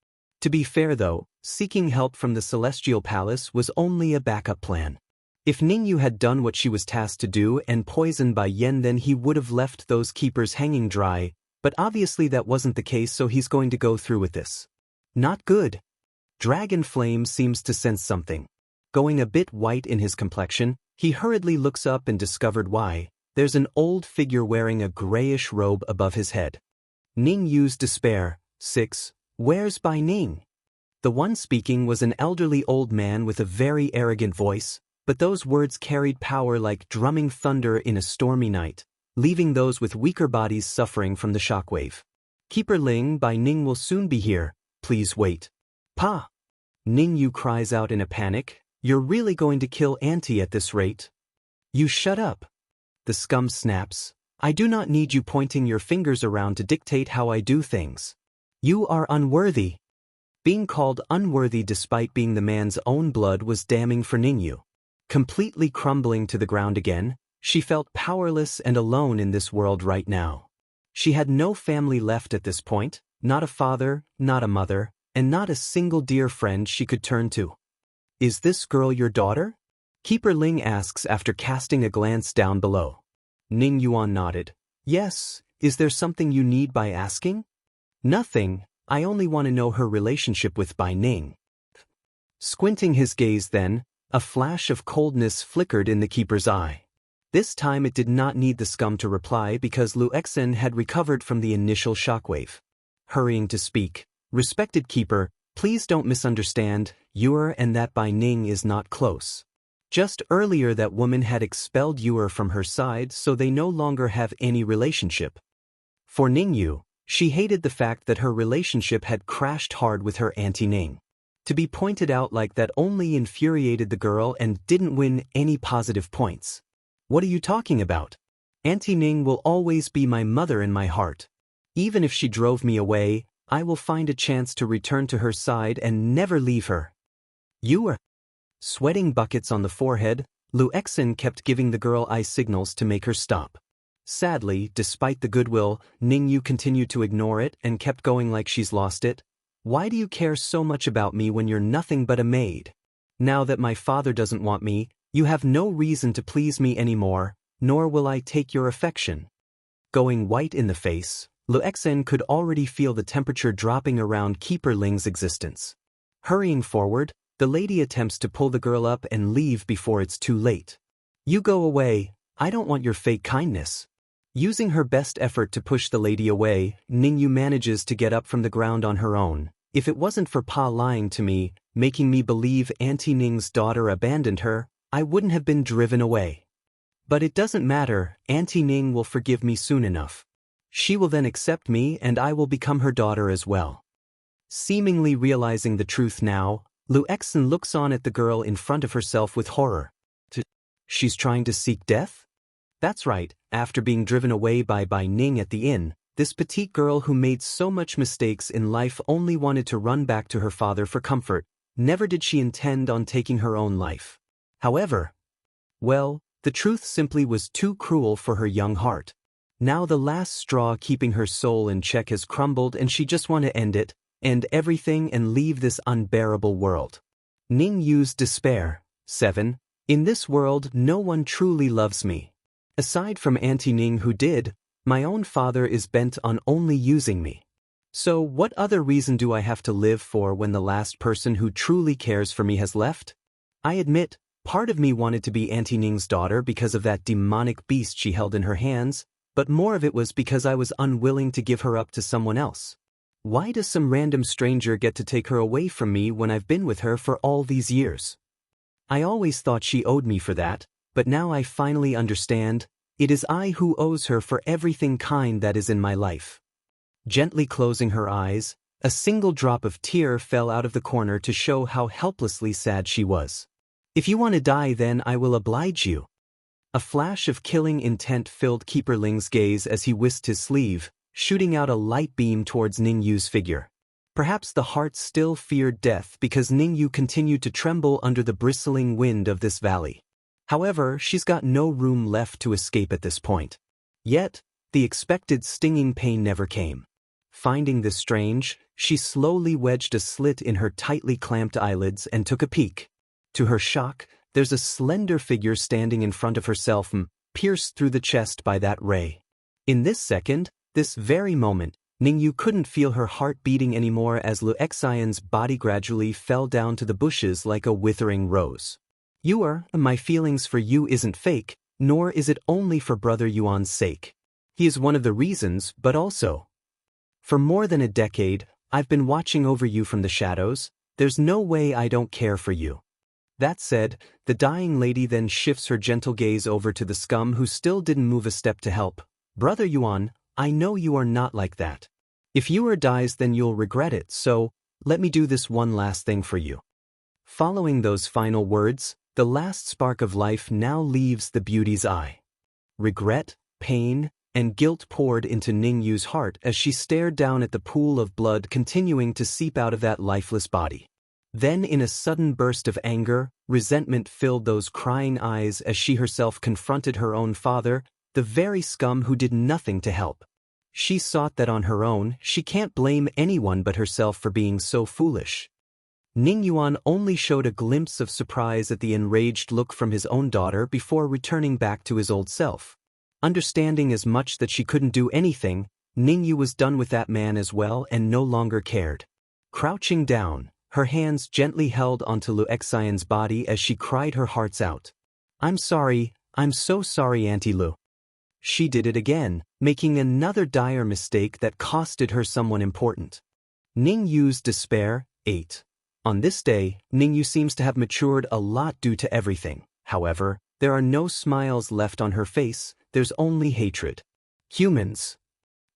To be fair though, seeking help from the Celestial Palace was only a backup plan. If Ningyu had done what she was tasked to do and poisoned Bai Yen, then he would have left those keepers hanging dry, but obviously that wasn't the case, so he's going to go through with this. Not good. Dragon Flame seems to sense something. Going a bit white in his complexion, he hurriedly looks up and discovered why. There's an old figure wearing a grayish robe above his head. Ning Yu's despair. 6. Where's Bai Ning? The one speaking was an elderly old man with a very arrogant voice, but those words carried power like drumming thunder in a stormy night, leaving those with weaker bodies suffering from the shockwave. Keeper Ling, Bai Ning will soon be here. Please wait. Pa! Ning Yu cries out in a panic. You're really going to kill Auntie at this rate? You shut up. The scum snaps. I do not need you pointing your fingers around to dictate how I do things. You are unworthy. Being called unworthy despite being the man's own blood was damning for Ningyu. Completely crumbling to the ground again, she felt powerless and alone in this world right now. She had no family left at this point, not a father, not a mother, and not a single dear friend she could turn to. Is this girl your daughter? Keeper Ling asks after casting a glance down below. Ning Yuan nodded. Yes, is there something you need by asking? Nothing, I only want to know her relationship with Bai Ning. Squinting his gaze then, a flash of coldness flickered in the keeper's eye. This time it did not need the scum to reply because Lu Exen had recovered from the initial shockwave. Hurrying to speak, respected keeper, please don't misunderstand, Yuer and that Bai Ning is not close. Just earlier that woman had expelled Yuer from her side, so they no longer have any relationship. For Ningyu, she hated the fact that her relationship had crashed hard with her Auntie Ning. To be pointed out like that only infuriated the girl and didn't win any positive points. What are you talking about? Auntie Ning will always be my mother in my heart. Even if she drove me away, I will find a chance to return to her side and never leave her. You are... Sweating buckets on the forehead, Lu Exen kept giving the girl eye signals to make her stop. Sadly, despite the goodwill, Ningyu continued to ignore it and kept going like she's lost it. Why do you care so much about me when you're nothing but a maid? Now that my father doesn't want me, you have no reason to please me anymore, nor will I take your affection. Going white in the face, Lu Exen could already feel the temperature dropping around Keeper Ling's existence. Hurrying forward, the lady attempts to pull the girl up and leave before it's too late. You go away, I don't want your fake kindness. Using her best effort to push the lady away, Ningyu manages to get up from the ground on her own. If it wasn't for Pa lying to me, making me believe Auntie Ning's daughter abandoned her, I wouldn't have been driven away. But it doesn't matter, Auntie Ning will forgive me soon enough. She will then accept me and I will become her daughter as well. Seemingly realizing the truth now, Lu Exen looks on at the girl in front of herself with horror. She's trying to seek death? That's right, after being driven away by Bai Ning at the inn, this petite girl who made so much mistakes in life only wanted to run back to her father for comfort. Never did she intend on taking her own life. However, well, the truth simply was too cruel for her young heart. Now the last straw keeping her soul in check has crumbled and she just want to end it, end everything and leave this unbearable world. Ning Yu's despair. 7. In this world no one truly loves me. Aside from Auntie Ning who did, my own father is bent on only using me. So what other reason do I have to live for when the last person who truly cares for me has left? I admit, part of me wanted to be Auntie Ning's daughter because of that demonic beast she held in her hands, but more of it was because I was unwilling to give her up to someone else. Why does some random stranger get to take her away from me when I've been with her for all these years? I always thought she owed me for that, but now I finally understand, it is I who owes her for everything kind that is in my life. Gently closing her eyes, a single drop of tear fell out of the corner to show how helplessly sad she was. If you want to die then I will oblige you. A flash of killing intent filled Keeper Ling's gaze as he whisked his sleeve, shooting out a light beam towards Ning Yu's figure. Perhaps the heart still feared death because Ning Yu continued to tremble under the bristling wind of this valley. However, she's got no room left to escape at this point. Yet, the expected stinging pain never came. Finding this strange, she slowly wedged a slit in her tightly clamped eyelids and took a peek. To her shock, there's a slender figure standing in front of herself, pierced through the chest by that ray. In this second, this very moment, Ning Yu couldn't feel her heart beating anymore as Lu Xian's body gradually fell down to the bushes like a withering rose. My feelings for you isn't fake, nor is it only for Brother Yuan's sake. He is one of the reasons, but also. For more than a decade, I've been watching over you from the shadows, there's no way I don't care for you. That said, the dying lady then shifts her gentle gaze over to the scum who still didn't move a step to help. Brother Yuan, I know you are not like that. If Yuer dies then you'll regret it, so, let me do this one last thing for you. Following those final words, the last spark of life now leaves the beauty's eye. Regret, pain, and guilt poured into Ning Yu's heart as she stared down at the pool of blood continuing to seep out of that lifeless body. Then in a sudden burst of anger, resentment filled those crying eyes as she herself confronted her own father, the very scum who did nothing to help. She saw that on her own, she can't blame anyone but herself for being so foolish. Ning Yuan only showed a glimpse of surprise at the enraged look from his own daughter before returning back to his old self. Understanding as much that she couldn't do anything, Ning Yu was done with that man as well and no longer cared. Crouching down, her hands gently held onto Lu Xian's body as she cried her hearts out. I'm sorry, I'm so sorry Auntie Lu. She did it again, making another dire mistake that costed her someone important. Ning Yu's despair. 8. On this day, Ning Yu seems to have matured a lot due to everything. However, there are no smiles left on her face, there's only hatred. Humans.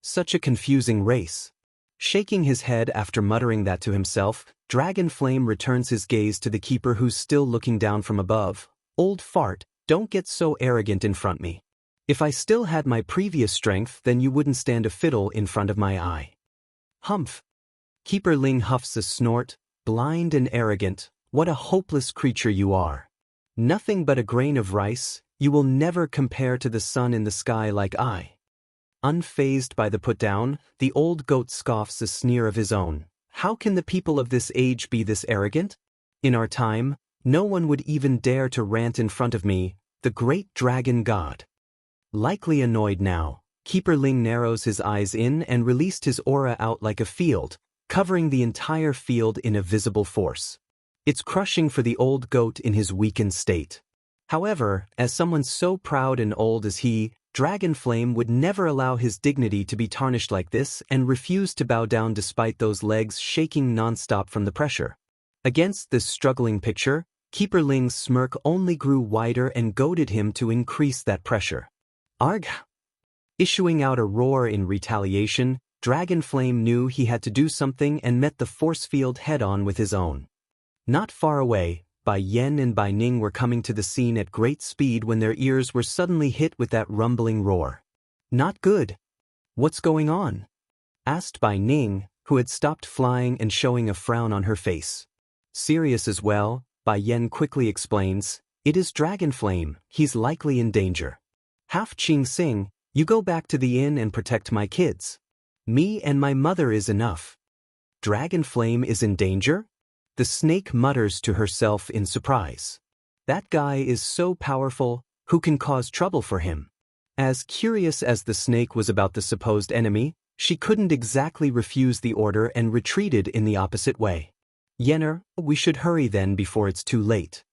Such a confusing race. Shaking his head after muttering that to himself, Dragon Flame returns his gaze to the keeper who's still looking down from above. Old fart, don't get so arrogant in front me. If I still had my previous strength then you wouldn't stand a fiddle in front of my eye. Humph. Keeper Ling huffs a snort, blind and arrogant, what a hopeless creature you are. Nothing but a grain of rice, you will never compare to the sun in the sky like I. Unfazed by the put-down, the old goat scoffs a sneer of his own. How can the people of this age be this arrogant? In our time, no one would even dare to rant in front of me, the great dragon god. Likely annoyed now, Keeper Ling narrows his eyes in and released his aura out like a field, covering the entire field in a visible force. It's crushing for the old goat in his weakened state. However, as someone so proud and old as he, Dragon Flame would never allow his dignity to be tarnished like this and refused to bow down despite those legs shaking non-stop from the pressure. Against this struggling picture, Keeper Ling's smirk only grew wider and goaded him to increase that pressure. Argh! Issuing out a roar in retaliation, Dragon Flame knew he had to do something and met the force field head-on with his own. Not far away, Bai Yen and Bai Ning were coming to the scene at great speed when their ears were suddenly hit with that rumbling roar. Not good. What's going on? Asked Bai Ning, who had stopped flying and showing a frown on her face. Serious as well, Bai Yen quickly explains, It is Dragon Flame, he's likely in danger. Half Xianxia, you go back to the inn and protect my kids. Me and my mother is enough. Dragon Flame is in danger? The snake mutters to herself in surprise. That guy is so powerful, who can cause trouble for him? As curious as the snake was about the supposed enemy, she couldn't exactly refuse the order and retreated in the opposite way. Yenner, we should hurry then before it's too late.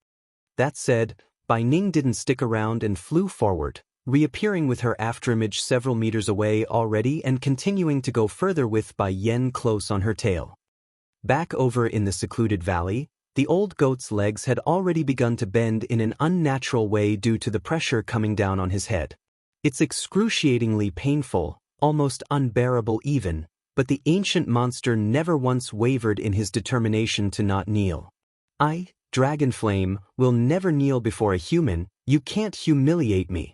That said, Bai Ning didn't stick around and flew forward, reappearing with her afterimage several meters away already and continuing to go further with Bai Yen close on her tail. Back over in the secluded valley, the old goat's legs had already begun to bend in an unnatural way due to the pressure coming down on his head. It's excruciatingly painful, almost unbearable even, but the ancient monster never once wavered in his determination to not kneel. I, Dragon Flame, will never kneel before a human, you can't humiliate me.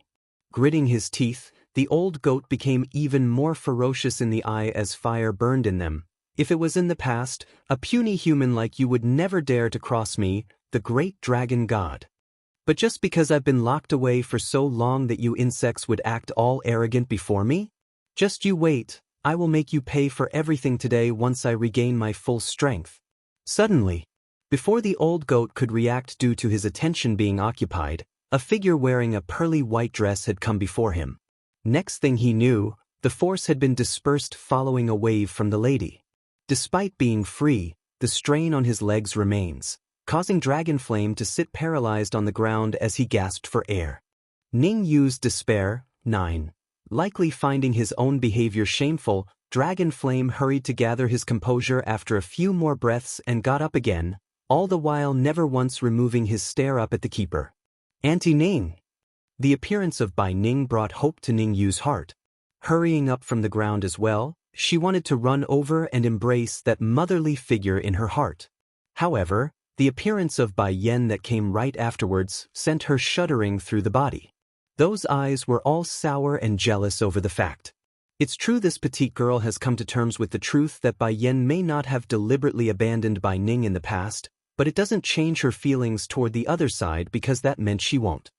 Gritting his teeth, the old goat became even more ferocious in the eye as fire burned in them. If it was in the past, a puny human like you would never dare to cross me, the great dragon god. But just because I've been locked away for so long that you insects would act all arrogant before me? Just you wait, I will make you pay for everything today once I regain my full strength. Suddenly, before the old goat could react due to his attention being occupied, a figure wearing a pearly white dress had come before him. Next thing he knew, the force had been dispersed following a wave from the lady. Despite being free, the strain on his legs remains, causing Dragon Flame to sit paralyzed on the ground as he gasped for air. Ning used despair, 9. Likely finding his own behavior shameful, Dragon Flame hurried to gather his composure after a few more breaths and got up again, all the while never once removing his stare up at the keeper. Auntie Ning! The appearance of Bai Ning brought hope to Ning Yu's heart. Hurrying up from the ground as well, she wanted to run over and embrace that motherly figure in her heart. However, the appearance of Bai Yen that came right afterwards sent her shuddering through the body. Those eyes were all sour and jealous over the fact. It's true this petite girl has come to terms with the truth that Bai Yen may not have deliberately abandoned Bai Ning in the past, but it doesn't change her feelings toward the other side because that meant she won't.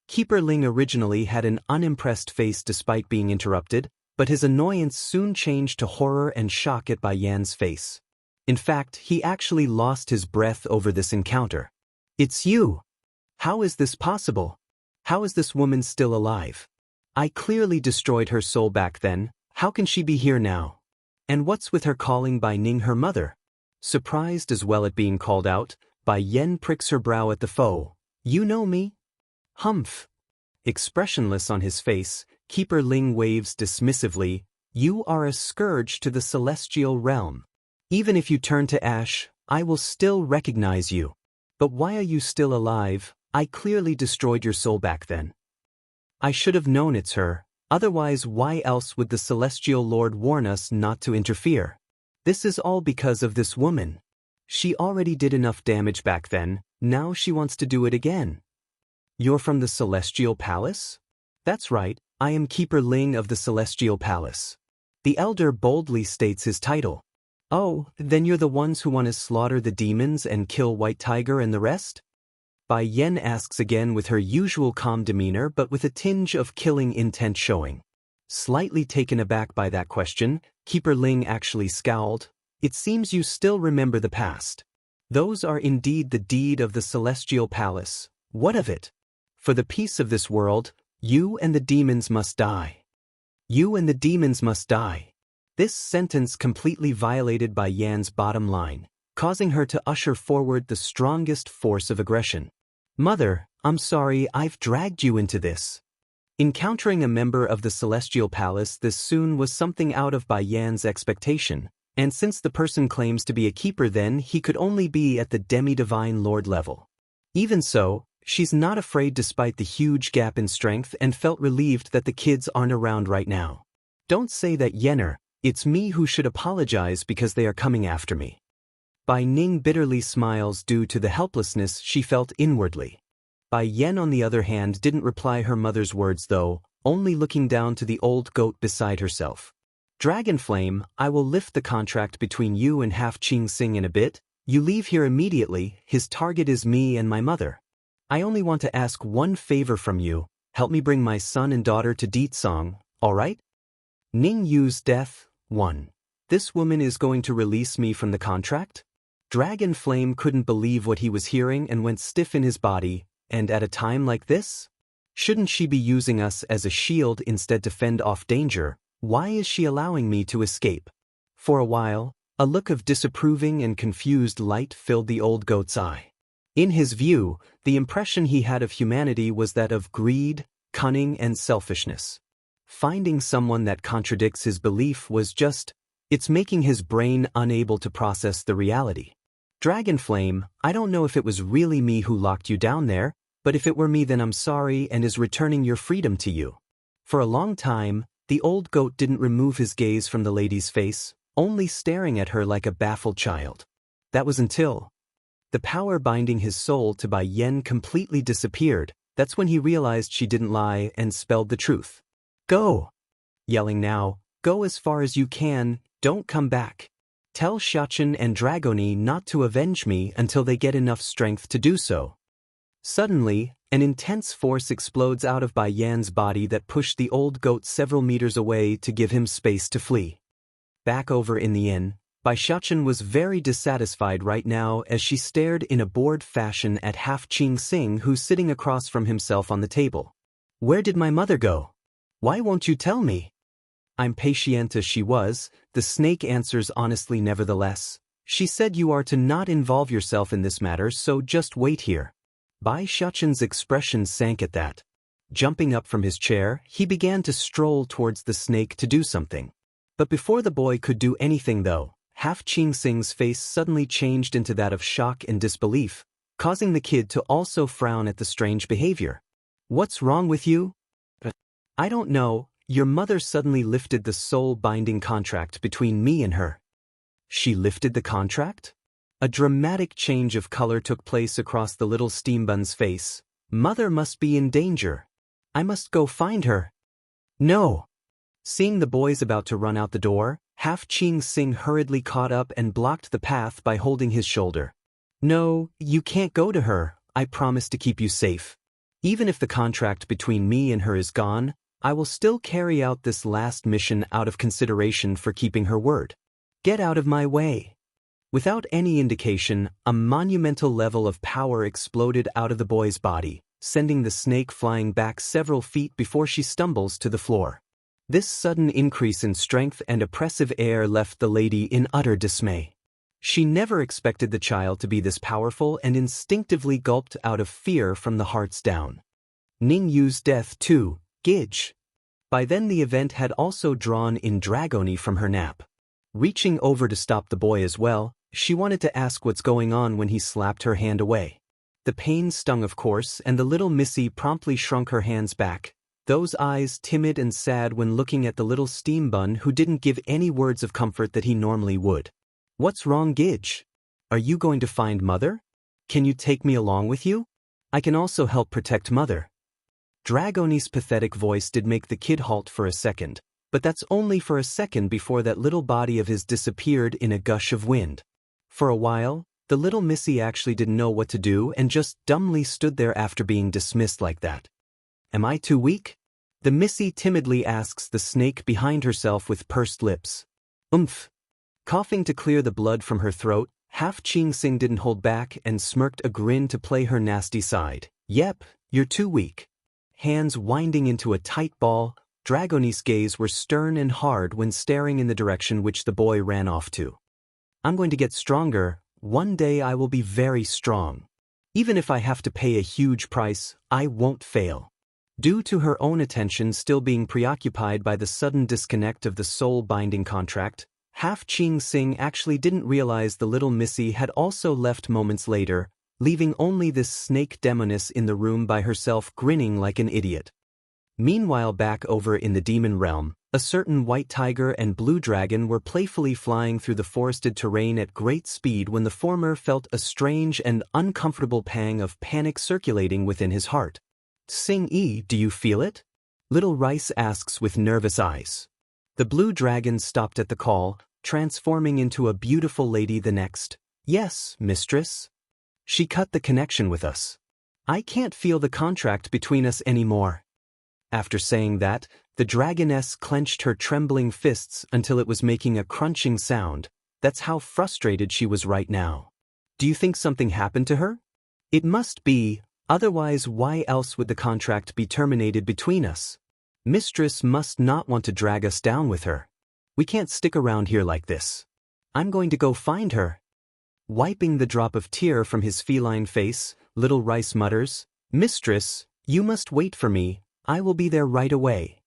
Keeper Ling originally had an unimpressed face despite being interrupted, but his annoyance soon changed to horror and shock at Bai Yan's face. In fact, he actually lost his breath over this encounter. It's you! How is this possible? How is this woman still alive? I clearly destroyed her soul back then, how can she be here now? And what's with her calling Bai Ning her mother? Surprised as well at being called out, Bai Yen pricks her brow at the foe. You know me? Humph. Expressionless on his face, Keeper Ling waves dismissively, you are a scourge to the celestial realm. Even if you turn to ash, I will still recognize you. But why are you still alive? I clearly destroyed your soul back then. I should have known it's her, otherwise why else would the celestial lord warn us not to interfere? This is all because of this woman. She already did enough damage back then, now she wants to do it again. You're from the Celestial Palace? That's right, I am Keeper Ling of the Celestial Palace. The elder boldly states his title. Oh, then you're the ones who want to slaughter the demons and kill White Tiger and the rest? Bai Yen asks again with her usual calm demeanor but with a tinge of killing intent showing. Slightly taken aback by that question, Keeper Ling actually scowled. It seems you still remember the past. Those are indeed the deed of the Celestial Palace. What of it? For the peace of this world, you and the demons must die. You and the demons must die. This sentence completely violated Bai Yan's bottom line, causing her to usher forward the strongest force of aggression. Mother, I'm sorry I've dragged you into this. Encountering a member of the Celestial Palace this soon was something out of Bai Yan's expectation, and since the person claims to be a keeper then he could only be at the demi-divine lord level. Even so, she's not afraid despite the huge gap in strength and felt relieved that the kids aren't around right now. Don't say that, Yenner. It's me who should apologize because they are coming after me. Bai Ning bitterly smiles due to the helplessness she felt inwardly. Bai Yen on the other hand didn't reply her mother's words though, only looking down to the old goat beside herself. Dragon Flame, I will lift the contract between you and half Xianxia in a bit. You leave here immediately, his target is me and my mother. I only want to ask one favor from you. Help me bring my son and daughter to Deetsong, alright? Ning Yu's death. 1. This woman is going to release me from the contract? Dragon Flame couldn't believe what he was hearing and went stiff in his body, and at a time like this? Shouldn't she be using us as a shield instead to fend off danger? Why is she allowing me to escape? For a while, a look of disapproving and confused light filled the old goat's eye. In his view, the impression he had of humanity was that of greed, cunning, and selfishness. Finding someone that contradicts his belief was it's making his brain unable to process the reality. Dragonflame, I don't know if it was really me who locked you down there, but if it were me then I'm sorry and is returning your freedom to you. For a long time, the old goat didn't remove his gaze from the lady's face, only staring at her like a baffled child. That was until the power binding his soul to Bai Yen completely disappeared. That's when he realized she didn't lie and spelled the truth. Go! Yelling now, go as far as you can, don't come back. Tell Xianxia and Dragoni not to avenge me until they get enough strength to do so. Suddenly, an intense force explodes out of Bai Yan's body that pushed the old goat several meters away to give him space to flee. Back over in the inn, Bai Xianxia was very dissatisfied right now as she stared in a bored fashion at Half Qing Xing who's sitting across from himself on the table. Where did my mother go? Why won't you tell me? I'm patient as she was, the snake answers honestly nevertheless. She said you are to not involve yourself in this matter, so just wait here. Bai Xiaoqian's expression sank at that. Jumping up from his chair, he began to stroll towards the snake to do something. But before the boy could do anything though, Half Qing Xing's face suddenly changed into that of shock and disbelief, causing the kid to also frown at the strange behavior. What's wrong with you? I don't know, your mother suddenly lifted the soul-binding contract between me and her. She lifted the contract? A dramatic change of color took place across the little steambun's face. Mother must be in danger. I must go find her. No. Seeing the boys about to run out the door, Half Qing Xing hurriedly caught up and blocked the path by holding his shoulder. No, you can't go to her, I promise to keep you safe. Even if the contract between me and her is gone, I will still carry out this last mission out of consideration for keeping her word. Get out of my way. Without any indication, a monumental level of power exploded out of the boy's body, sending the snake flying back several feet before she stumbles to the floor. This sudden increase in strength and oppressive air left the lady in utter dismay. She never expected the child to be this powerful and instinctively gulped out of fear from the hearts down. Ning Yu's death too, Gidge. By then the event had also drawn in Dragoni from her nap. Reaching over to stop the boy as well, she wanted to ask what's going on when he slapped her hand away. The pain stung of course, and the little missy promptly shrunk her hands back, those eyes timid and sad when looking at the little steambun who didn't give any words of comfort that he normally would. What's wrong, Gidge? Are you going to find Mother? Can you take me along with you? I can also help protect Mother. Dragoni's pathetic voice did make the kid halt for a second, but that's only for a second before that little body of his disappeared in a gush of wind. For a while, the little missy actually didn't know what to do and just dumbly stood there after being dismissed like that. Am I too weak? The missy timidly asks the snake behind herself with pursed lips. Oomph. Coughing to clear the blood from her throat, Half Qing Xing didn't hold back and smirked a grin to play her nasty side. Yep, you're too weak. Hands winding into a tight ball, Dragoni's gaze were stern and hard when staring in the direction which the boy ran off to. I'm going to get stronger. One day I will be very strong. Even if I have to pay a huge price, I won't fail. Due to her own attention still being preoccupied by the sudden disconnect of the soul-binding contract, Half Qing Xing actually didn't realize the little missy had also left moments later, leaving only this snake demoness in the room by herself grinning like an idiot. Meanwhile back over in the demon realm, a certain white tiger and blue dragon were playfully flying through the forested terrain at great speed when the former felt a strange and uncomfortable pang of panic circulating within his heart. Xing-yi, do you feel it? Little Rice asks with nervous eyes. The blue dragon stopped at the call, transforming into a beautiful lady the next. Yes, mistress. She cut the connection with us. I can't feel the contract between us anymore. After saying that, the dragoness clenched her trembling fists until it was making a crunching sound. That's how frustrated she was right now. Do you think something happened to her? It must be, otherwise why else would the contract be terminated between us? Mistress must not want to drag us down with her. We can't stick around here like this. I'm going to go find her. Wiping the drop of tear from his feline face, Little Rice mutters, Mistress, you must wait for me, I will be there right away.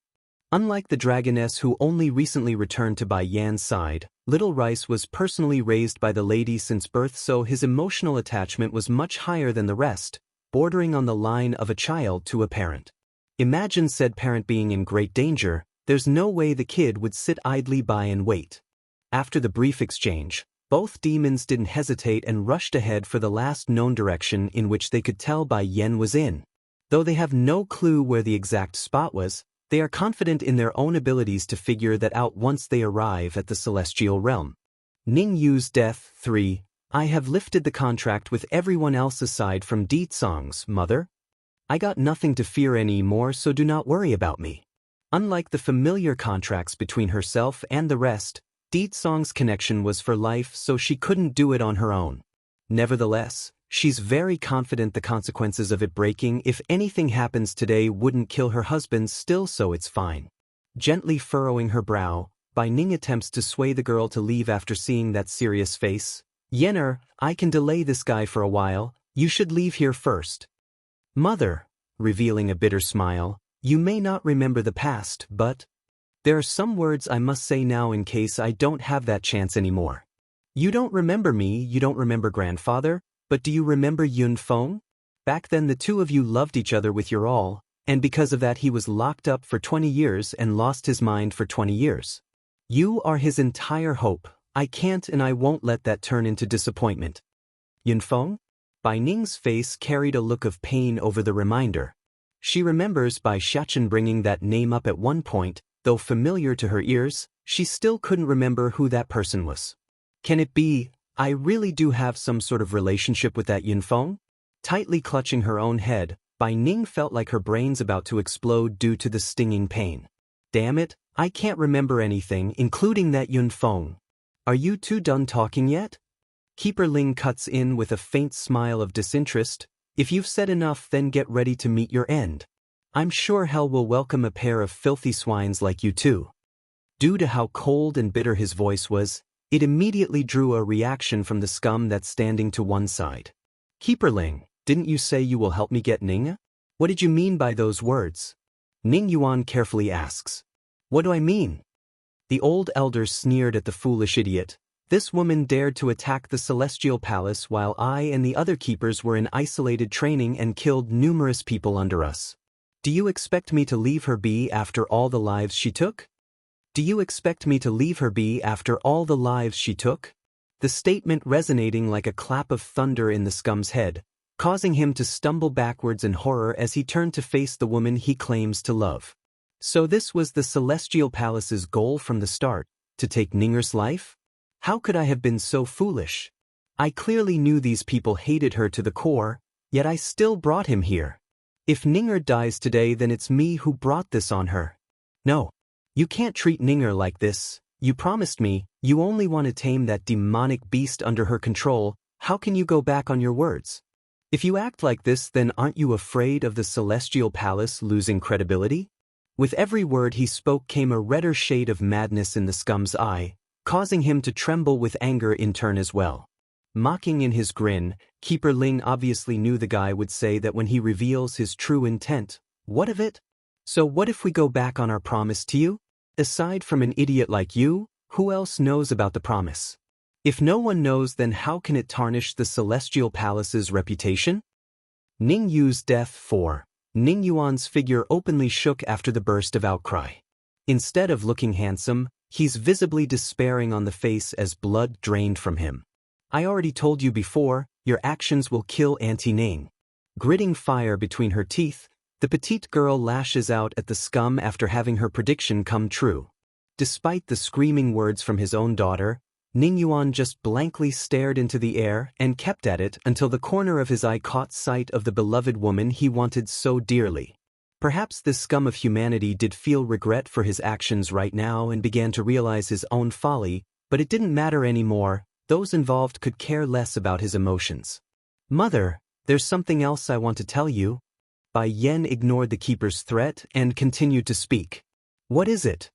Unlike the dragoness who only recently returned to Bai Yan's side, Little Rice was personally raised by the lady since birth, so his emotional attachment was much higher than the rest, bordering on the line of a child to a parent. Imagine said parent being in great danger, there's no way the kid would sit idly by and wait. After the brief exchange, both demons didn't hesitate and rushed ahead for the last known direction in which they could tell Bai Yan was in. Though they have no clue where the exact spot was, they are confident in their own abilities to figure that out once they arrive at the celestial realm. Ning Yu's death. 3. I have lifted the contract with everyone else aside from Deetsong's mother. I got nothing to fear anymore, so do not worry about me. Unlike the familiar contracts between herself and the rest, Deetsong's connection was for life, so she couldn't do it on her own. Nevertheless, she's very confident the consequences of it breaking if anything happens today wouldn't kill her husband still, so it's fine. Gently furrowing her brow, Bai Ning attempts to sway the girl to leave after seeing that serious face. Yenner, I can delay this guy for a while, you should leave here first. Mother, revealing a bitter smile, you may not remember the past, but there are some words I must say now in case I don't have that chance anymore. You don't remember me, you don't remember grandfather, but do you remember Yun Feng? Back then the two of you loved each other with your all, and because of that he was locked up for 20 years and lost his mind for 20 years. You are his entire hope. I can't and I won't let that turn into disappointment. Yun Feng? Bai Ning's face carried a look of pain over the reminder. She remembers Bai Xiachen bringing that name up at one point, though familiar to her ears, she still couldn't remember who that person was. Can it be, I really do have some sort of relationship with that Yun Feng? Tightly clutching her own head, Bai Ning felt like her brain's about to explode due to the stinging pain. Damn it, I can't remember anything, including that Yun Feng. Are you two done talking yet? Keeper Ling cuts in with a faint smile of disinterest. If you've said enough, then get ready to meet your end. I'm sure hell will welcome a pair of filthy swines like you two. Due to how cold and bitter his voice was, it immediately drew a reaction from the scum that's standing to one side. Keeper Ling, didn't you say you will help me get Ning? What did you mean by those words? Ning Yuan carefully asks. What do I mean? The old elder sneered at the foolish idiot. This woman dared to attack the Celestial Palace while I and the other keepers were in isolated training and killed numerous people under us. Do you expect me to leave her be after all the lives she took? Do you expect me to leave her be after all the lives she took? The statement resonating like a clap of thunder in the scum's head, causing him to stumble backwards in horror as he turned to face the woman he claims to love. So this was the Celestial Palace's goal from the start, to take Ninger's life? How could I have been so foolish? I clearly knew these people hated her to the core, yet I still brought him here. If Ninger dies today, then it's me who brought this on her. No. You can't treat Ninger like this. You promised me, you only want to tame that demonic beast under her control. How can you go back on your words? If you act like this, then aren't you afraid of the Celestial Palace losing credibility? With every word he spoke came a redder shade of madness in the scum's eye, causing him to tremble with anger in turn as well. Mocking in his grin, Keeper Ling obviously knew the guy would say that when he reveals his true intent. What of it? So what if we go back on our promise to you? Aside from an idiot like you, who else knows about the promise? If no one knows, then how can it tarnish the Celestial Palace's reputation? Ning Yu's death. 4. Ning Yuan's figure openly shook after the burst of outcry. Instead of looking handsome, he's visibly despairing on the face as blood drained from him. I already told you before, your actions will kill Auntie Ning. Gritting fire between her teeth, the petite girl lashes out at the scum after having her prediction come true. Despite the screaming words from his own daughter, Ning Yuan just blankly stared into the air and kept at it until the corner of his eye caught sight of the beloved woman he wanted so dearly. Perhaps this scum of humanity did feel regret for his actions right now and began to realize his own folly, but it didn't matter anymore. Those involved could care less about his emotions. Mother, there's something else I want to tell you. Bai Yen ignored the keeper's threat and continued to speak. What is it?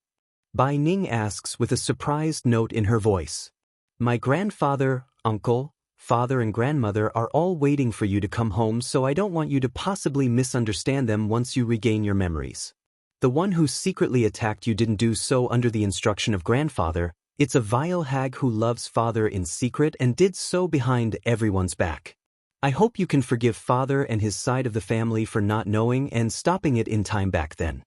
Bai Ning asks with a surprised note in her voice. My grandfather, uncle, father and grandmother are all waiting for you to come home, so I don't want you to possibly misunderstand them once you regain your memories. The one who secretly attacked you didn't do so under the instruction of grandfather. It's a vile hag who loves father in secret and did so behind everyone's back. I hope you can forgive father and his side of the family for not knowing and stopping it in time back then.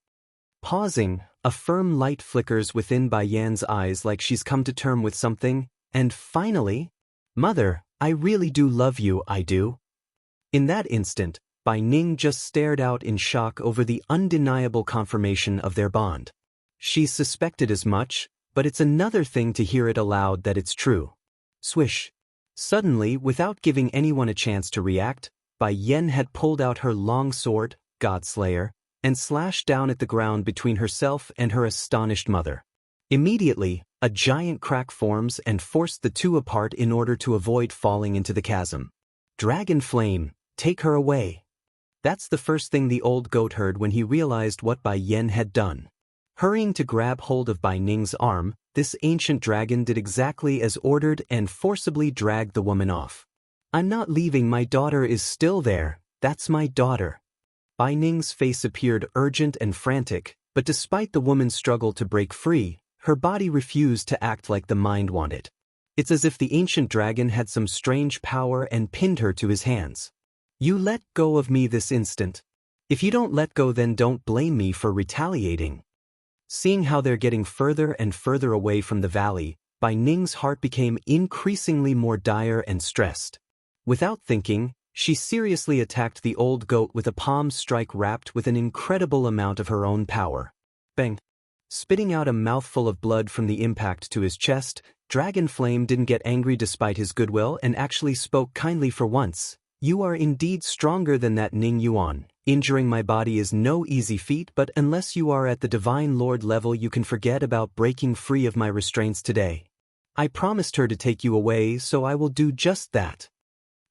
Pausing, a firm light flickers within Bai Yan's eyes like she's come to terms with something, and finally, Mother, I really do love you, I do. In that instant, Bai Ning just stared out in shock over the undeniable confirmation of their bond. She suspected as much, but it's another thing to hear it aloud that it's true. Swish. Suddenly, without giving anyone a chance to react, Bai Yen had pulled out her long sword, Godslayer, and slashed down at the ground between herself and her astonished mother. Immediately, a giant crack forms and forced the two apart in order to avoid falling into the chasm. Dragon Flame, take her away. That's the first thing the old goat heard when he realized what Bai Yen had done. Hurrying to grab hold of Bai Ning's arm, this ancient dragon did exactly as ordered and forcibly dragged the woman off. I'm not leaving, my daughter is still there, that's my daughter. Bai Ning's face appeared urgent and frantic, but despite the woman's struggle to break free, her body refused to act like the mind wanted. It's as if the ancient dragon had some strange power and pinned her to his hands. You let go of me this instant. If you don't let go, then don't blame me for retaliating. Seeing how they're getting further and further away from the valley, Bai Ning's heart became increasingly more dire and stressed. Without thinking, she seriously attacked the old goat with a palm strike wrapped with an incredible amount of her own power. Bang! Spitting out a mouthful of blood from the impact to his chest, Dragon Flame didn't get angry despite his goodwill and actually spoke kindly for once. You are indeed stronger than that, Ning Yuan. Injuring my body is no easy feat, but unless you are at the Divine Lord level, you can forget about breaking free of my restraints today. I promised her to take you away, so I will do just that.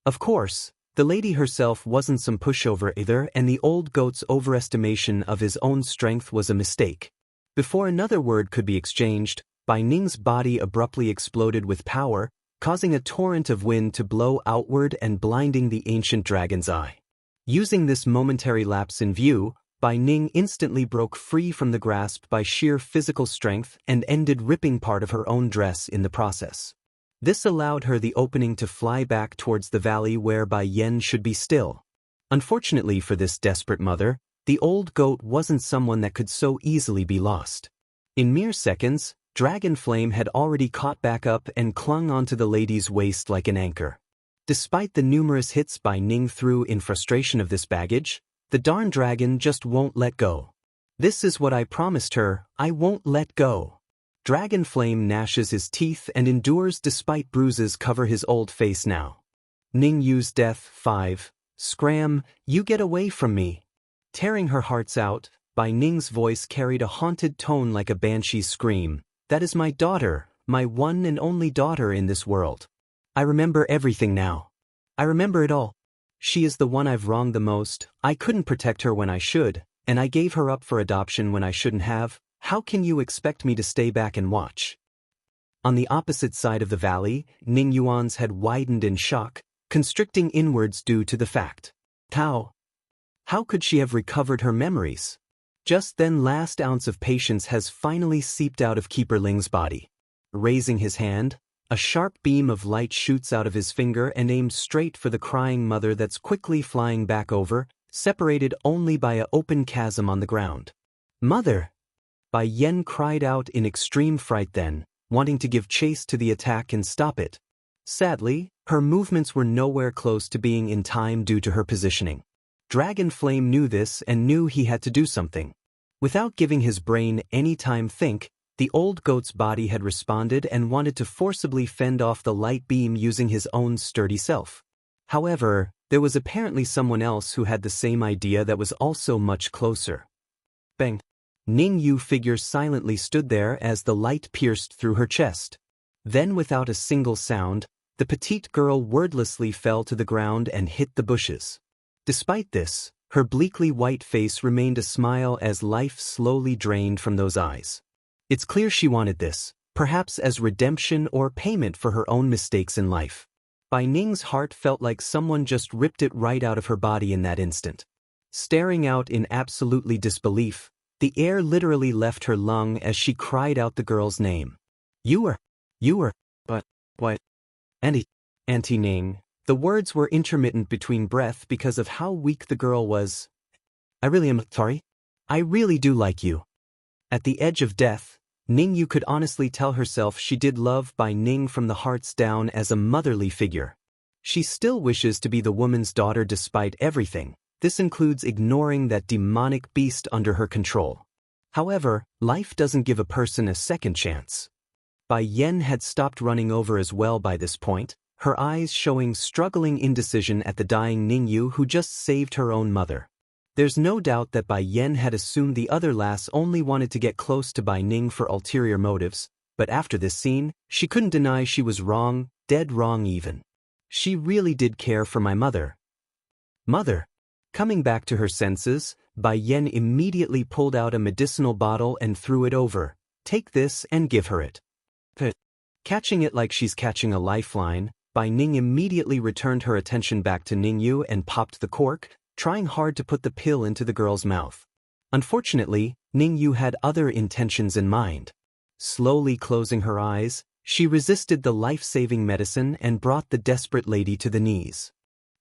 Of course, the lady herself wasn't some pushover either, and the old goat's overestimation of his own strength was a mistake. Before another word could be exchanged, Bai Ning's body abruptly exploded with power, causing a torrent of wind to blow outward and blinding the ancient dragon's eye. Using this momentary lapse in view, Bai Ning instantly broke free from the grasp by sheer physical strength and ended ripping part of her own dress in the process. This allowed her the opening to fly back towards the valley where Bai Yen should be still. Unfortunately for this desperate mother, the old goat wasn't someone that could so easily be lost. In mere seconds, Dragon Flame had already caught back up and clung onto the lady's waist like an anchor. Despite the numerous hits Bai Ning threw in frustration of this baggage, the darn dragon just won't let go. This is what I promised her, I won't let go. Dragon Flame gnashes his teeth and endures despite bruises cover his old face now. Ning Yu's death. 5. Scram, you get away from me. Tearing her hearts out, Bai Ning's voice carried a haunted tone like a banshee's scream. That is my daughter, my one and only daughter in this world. I remember everything now. I remember it all. She is the one I've wronged the most. I couldn't protect her when I should, and I gave her up for adoption when I shouldn't have. How can you expect me to stay back and watch? On the opposite side of the valley, Ning Yuan's head widened in shock, constricting inwards due to the fact. How could she have recovered her memories? Just then, last ounce of patience has finally seeped out of Keeper Ling's body. Raising his hand, a sharp beam of light shoots out of his finger and aims straight for the crying mother that's quickly flying back over, separated only by an open chasm on the ground. Mother! Bai Yen cried out in extreme fright then, wanting to give chase to the attack and stop it. Sadly, her movements were nowhere close to being in time due to her positioning. Dragon Flame knew this and knew he had to do something. Without giving his brain any time think, The old goat's body had responded and wanted to forcibly fend off the light beam using his own sturdy self. However, there was apparently someone else who had the same idea that was also much closer. Bang! Ning Yu figure silently stood there as the light pierced through her chest. Then without a single sound, the petite girl wordlessly fell to the ground and hit the bushes. Despite this, her bleakly white face remained a smile as life slowly drained from those eyes. It's clear she wanted this, perhaps as redemption or payment for her own mistakes in life. Bai Ning's heart felt like someone just ripped it right out of her body in that instant. Staring out in absolutely disbelief, the air literally left her lung as she cried out the girl's name. You were, but, what? Auntie Ning. The words were intermittent between breath because of how weak the girl was. I really am sorry. I really do like you. At the edge of death, Ning Yu could honestly tell herself she did love Bai Ning from the hearts down as a motherly figure. She still wishes to be the woman's daughter despite everything. This includes ignoring that demonic beast under her control. However, life doesn't give a person a second chance. Bai Yen had stopped running over as well by this point, her eyes showing struggling indecision at the dying Ning Yu who just saved her own mother. There's no doubt that Bai Yen had assumed the other lass only wanted to get close to Bai Ning for ulterior motives, but after this scene, she couldn't deny she was wrong, dead wrong even. She really did care for my mother. Mother! Coming back to her senses, Bai Yen immediately pulled out a medicinal bottle and threw it over. Take this and give her it. Catching it like she's catching a lifeline, Bai Ning immediately returned her attention back to Ning Yu and popped the cork, trying hard to put the pill into the girl's mouth. Unfortunately, Ning Yu had other intentions in mind. Slowly closing her eyes, she resisted the life-saving medicine and brought the desperate lady to the knees.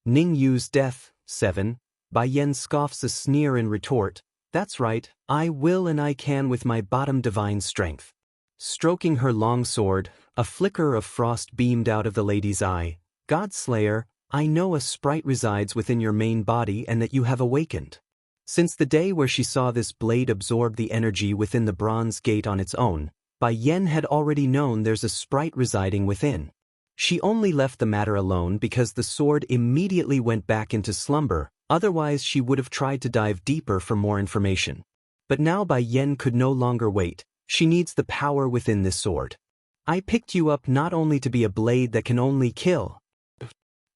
Ning Yu's death, 7. Bai Yen scoffs a sneer in retort, that's right, I will and I can with my bottom divine strength. Stroking her long sword, a flicker of frost beamed out of the lady's eye. Godslayer, I know a sprite resides within your main body and that you have awakened. Since the day where she saw this blade absorb the energy within the bronze gate on its own, Bai Yen had already known there's a sprite residing within. She only left the matter alone because the sword immediately went back into slumber, otherwise she would have tried to dive deeper for more information. But now Bai Yen could no longer wait, she needs the power within this sword. I picked you up not only to be a blade that can only kill.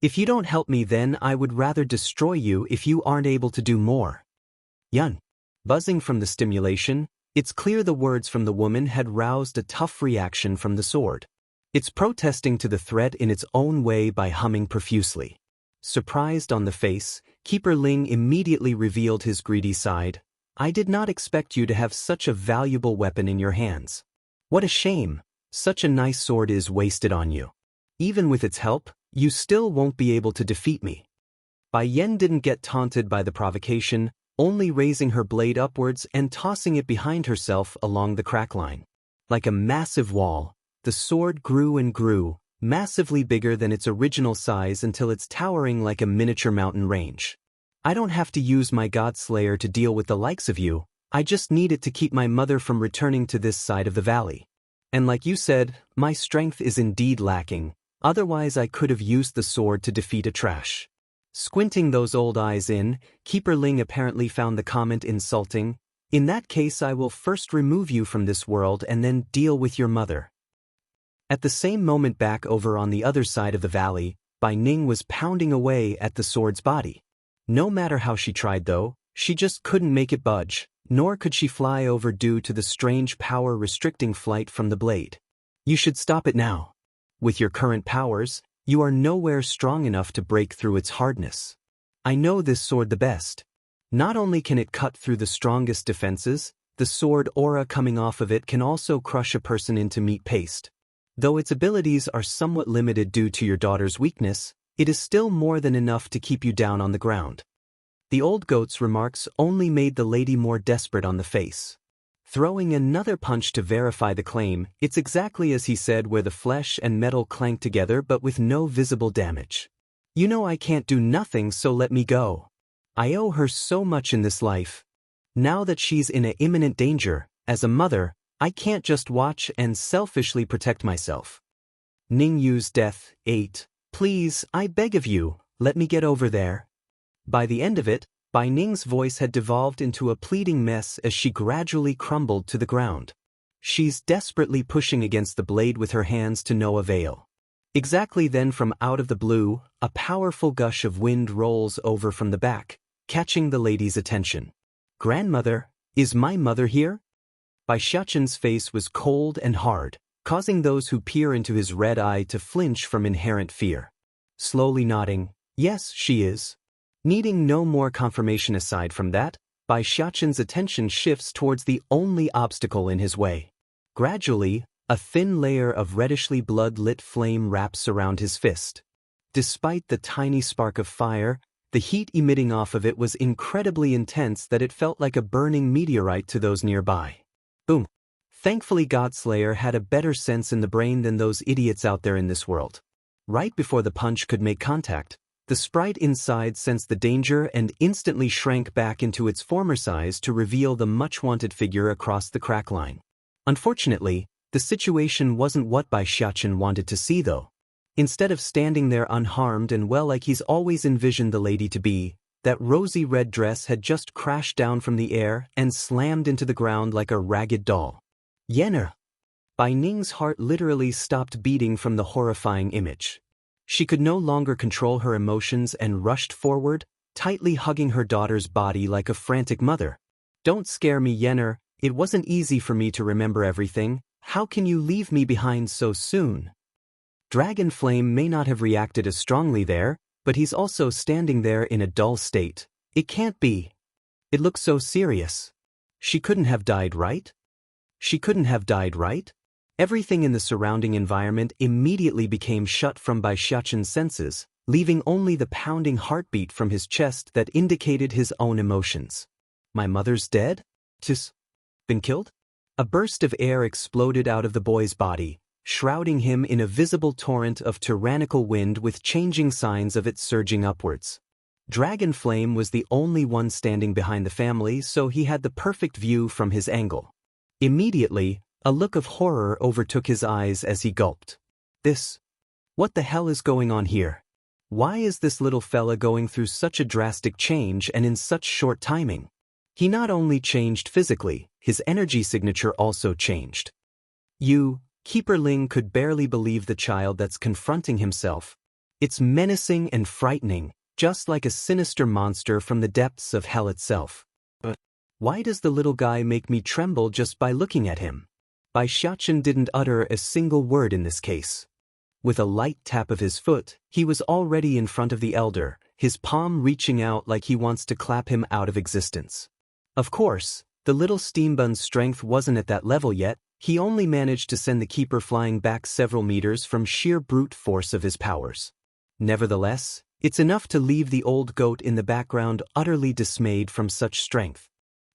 If you don't help me then I would rather destroy you if you aren't able to do more. Yun. Buzzing from the stimulation, it's clear the words from the woman had roused a tough reaction from the sword. It's protesting to the threat in its own way by humming profusely. Surprised on the face, Keeper Ling immediately revealed his greedy side. I did not expect you to have such a valuable weapon in your hands. What a shame, such a nice sword is wasted on you. Even with its help, you still won't be able to defeat me. Bai Yen didn't get taunted by the provocation, only raising her blade upwards and tossing it behind herself along the crack line. Like a massive wall, the sword grew and grew, massively bigger than its original size until it's towering like a miniature mountain range. I don't have to use my Godslayer to deal with the likes of you, I just need it to keep my mother from returning to this side of the valley. And like you said, my strength is indeed lacking, otherwise I could have used the sword to defeat a trash. Squinting those old eyes in, Keeper Ling apparently found the comment insulting. In that case I will first remove you from this world and then deal with your mother. At the same moment back over on the other side of the valley, Bai Ning was pounding away at the sword's body. No matter how she tried though, she just couldn't make it budge, nor could she fly over due to the strange power restricting flight from the blade. You should stop it now. With your current powers, you are nowhere strong enough to break through its hardness. I know this sword the best. Not only can it cut through the strongest defenses, the sword aura coming off of it can also crush a person into meat paste. Though its abilities are somewhat limited due to your daughter's weakness, it is still more than enough to keep you down on the ground. The old goat's remarks only made the lady more desperate on the face. Throwing another punch to verify the claim, it's exactly as he said where the flesh and metal clanked together but with no visible damage. You know I can't do nothing so let me go. I owe her so much in this life. Now that she's in a imminent danger, as a mother, I can't just watch and selfishly protect myself. Ning Yu's death. 8. Please, I beg of you, let me get over there. By the end of it, Bai Ning's voice had devolved into a pleading mess as she gradually crumbled to the ground. She's desperately pushing against the blade with her hands to no avail. Exactly then, from out of the blue, a powerful gush of wind rolls over from the back, catching the lady's attention. Grandmother, is my mother here? Bai Xiaoqin's face was cold and hard, causing those who peer into his red eye to flinch from inherent fear. Slowly nodding, yes, she is. Needing no more confirmation aside from that, Bai Xiaoqin's attention shifts towards the only obstacle in his way. Gradually, a thin layer of reddishly blood-lit flame wraps around his fist. Despite the tiny spark of fire, the heat emitting off of it was incredibly intense that it felt like a burning meteorite to those nearby. Boom. Thankfully, Godslayer had a better sense in the brain than those idiots out there in this world. Right before the punch could make contact, the sprite inside sensed the danger and instantly shrank back into its former size to reveal the much-wanted figure across the crack line. Unfortunately, the situation wasn't what Bai Xiaoqin wanted to see though. Instead of standing there unharmed and well like he's always envisioned the lady to be, that rosy red dress had just crashed down from the air and slammed into the ground like a ragged doll. Yenner! Bai Ning's heart literally stopped beating from the horrifying image. She could no longer control her emotions and rushed forward, tightly hugging her daughter's body like a frantic mother. Don't scare me, Yenner, it wasn't easy for me to remember everything. How can you leave me behind so soon? Dragon Flame may not have reacted as strongly there, but he's also standing there in a dull state. It can't be. It looks so serious. She couldn't have died, right? She couldn't have died, right? Everything in the surrounding environment immediately became shut from Bai Xiaoqin's senses, leaving only the pounding heartbeat from his chest that indicated his own emotions. My mother's dead? Tis been killed? A burst of air exploded out of the boy's body, shrouding him in a visible torrent of tyrannical wind with changing signs of it surging upwards. Dragon Flame was the only one standing behind the family, so he had the perfect view from his angle. Immediately, a look of horror overtook his eyes as he gulped. What the hell is going on here? Why is this little fella going through such a drastic change and in such short timing? He not only changed physically, his energy signature also changed. Keeper Ling could barely believe the child that's confronting himself. It's menacing and frightening, just like a sinister monster from the depths of hell itself. But why does the little guy make me tremble just by looking at him? Bai Xiaoqin didn't utter a single word in this case. With a light tap of his foot, he was already in front of the elder, his palm reaching out like he wants to clap him out of existence. Of course, the little steambun's strength wasn't at that level yet. He only managed to send the keeper flying back several meters from sheer brute force of his powers. Nevertheless, it's enough to leave the old goat in the background utterly dismayed from such strength.